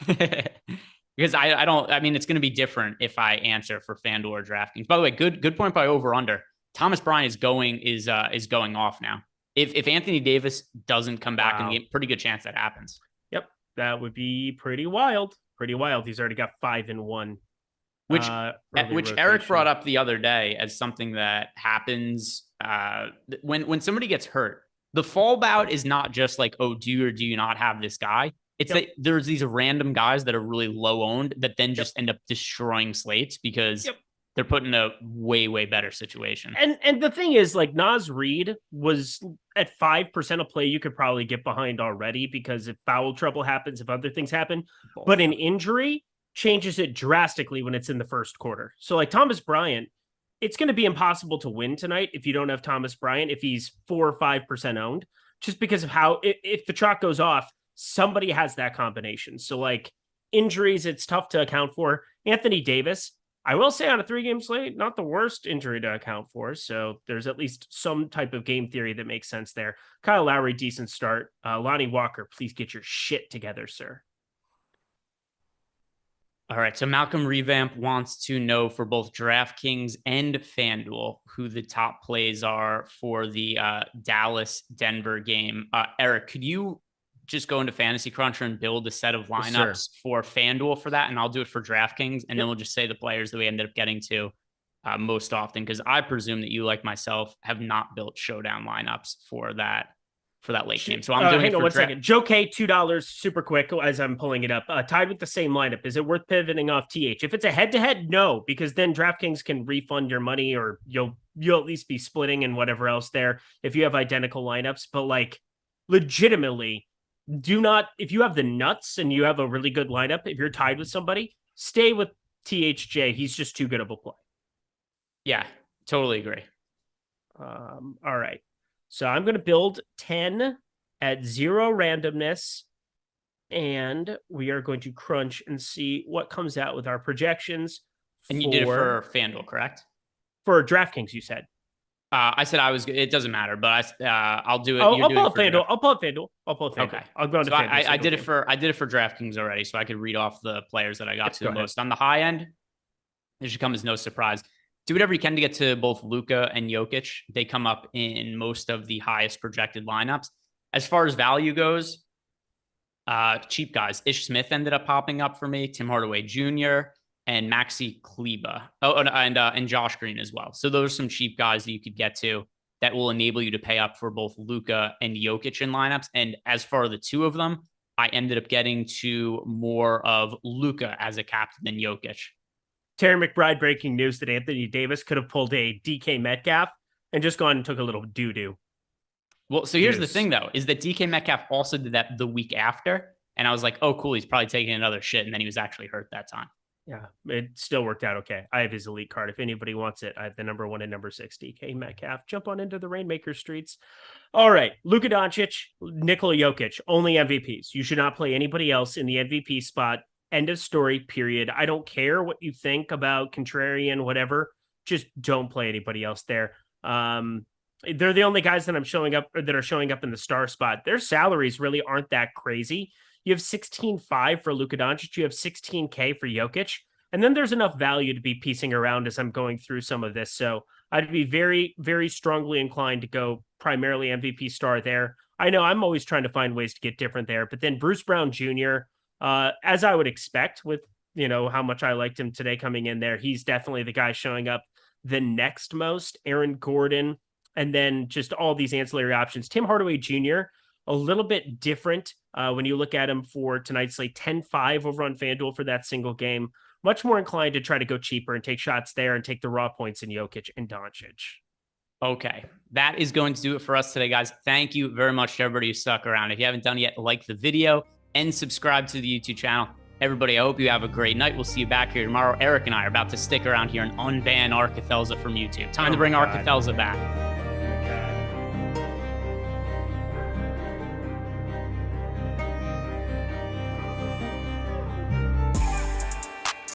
Because I don't. I mean, it's going to be different if I answer for FanDuel or DraftKings. By the way, good point by over under. Thomas Bryant is going off now. If Anthony Davis doesn't come back in the game, pretty good chance that happens. Yep, that would be pretty wild. Pretty wild. He's already got 5-1. Which Eric brought up the other day as something that happens when somebody gets hurt. The fallback is not just like, oh, do or do you not have this guy? It's that there's these random guys that are really low owned that then just end up destroying slates because they're put in a way, way better situation. And the thing is, like, Naz Reid was at 5% of play you could probably get behind already because if foul trouble happens, if other things happen, but an injury changes it drastically when it's in the first quarter. So like Thomas Bryant, it's going to be impossible to win tonight if you don't have Thomas Bryant, if he's 4 or 5% owned, just because of how, if the chalk goes off, somebody has that combination. So like injuries, it's tough to account for. Anthony Davis, I will say on a 3-game slate, not the worst injury to account for. So there's at least some type of game theory that makes sense there. Kyle Lowry, decent start. Lonnie Walker, please get your shit together, sir. All right. So Malcolm Revamp wants to know for both DraftKings and FanDuel who the top plays are for the Dallas-Denver game. Eric, could you just go into Fantasy Cruncher and build a set of lineups for FanDuel for that? And I'll do it for DraftKings. And then we'll just say the players that we ended up getting to most often. Because I presume that you, like myself, have not built showdown lineups for that late game. So I'm doing hang on 1 second. Joe K, $2 super quick as I'm pulling it up. Tied with the same lineup. Is it worth pivoting off TH? If it's a head-to-head, no, because then DraftKings can refund your money or you'll at least be splitting and whatever else there if you have identical lineups. But like legitimately, do not, if you have the nuts and you have a really good lineup, if you're tied with somebody, stay with THJ. He's just too good of a play. Yeah, totally agree. All right. So I'm going to build 10 at 0 randomness, and we are going to crunch and see what comes out with our projections. And you did it for FanDuel, correct? For DraftKings, you said. I said I was. It doesn't matter, but I'll do it. I'll pull up FanDuel. I'll pull up FanDuel. Okay. I'll go to FanDuel. I did it for DraftKings already, so I could read off the players that I got to the most. On the high end, it should come as no surprise. Do whatever you can to get to both Luka and Jokic. They come up in most of the highest projected lineups. As far as value goes, cheap guys. Ish Smith ended up popping up for me. Tim Hardaway Jr. and Maxi Kleba. Oh, and Josh Green as well. So those are some cheap guys that you could get to that will enable you to pay up for both Luka and Jokic in lineups. And as far as the two of them, I ended up getting to more of Luka as a captain than Jokic. Terry McBride breaking news that Anthony Davis could have pulled a DK Metcalf and just gone and took a little doo-doo. Well, so here's the thing, though, is that DK Metcalf also did that the week after. And I was like, oh, cool, he's probably taking another shit. And then he was actually hurt that time. Yeah, it still worked out okay. I have his elite card. If anybody wants it, I have the number 1 and number 6 DK Metcalf. Jump on into the Rainmaker streets. All right, Luka Doncic, Nikola Jokic, only MVPs. You should not play anybody else in the MVP spot. End of story, period. I don't care what you think about contrarian, whatever. Just don't play anybody else there. They're the only guys that I'm showing up or that are showing up in the star spot. Their salaries really aren't that crazy. You have 16.5 for Luka Doncic. You have 16K for Jokic. And then there's enough value to be piecing around as I'm going through some of this. So I'd be very, very strongly inclined to go primarily MVP star there. I know I'm always trying to find ways to get different there, but then Bruce Brown Jr., as I would expect with, how much I liked him today coming in there, he's definitely the guy showing up the next most. Aaron Gordon, and then just all these ancillary options. Tim Hardaway Jr., a little bit different when you look at him for tonight's slate, 10-5 over on FanDuel for that single game. Much more inclined to try to go cheaper and take shots there and take the raw points in Jokic and Doncic. Okay, that is going to do it for us today, guys. Thank you very much to everybody who stuck around. If you haven't done it yet, like the video and subscribe to the YouTube channel. Everybody, I hope you have a great night. We'll see you back here tomorrow. Eric and I are about to stick around here and unban Arcathelza from YouTube. Time to bring Arcathelza back.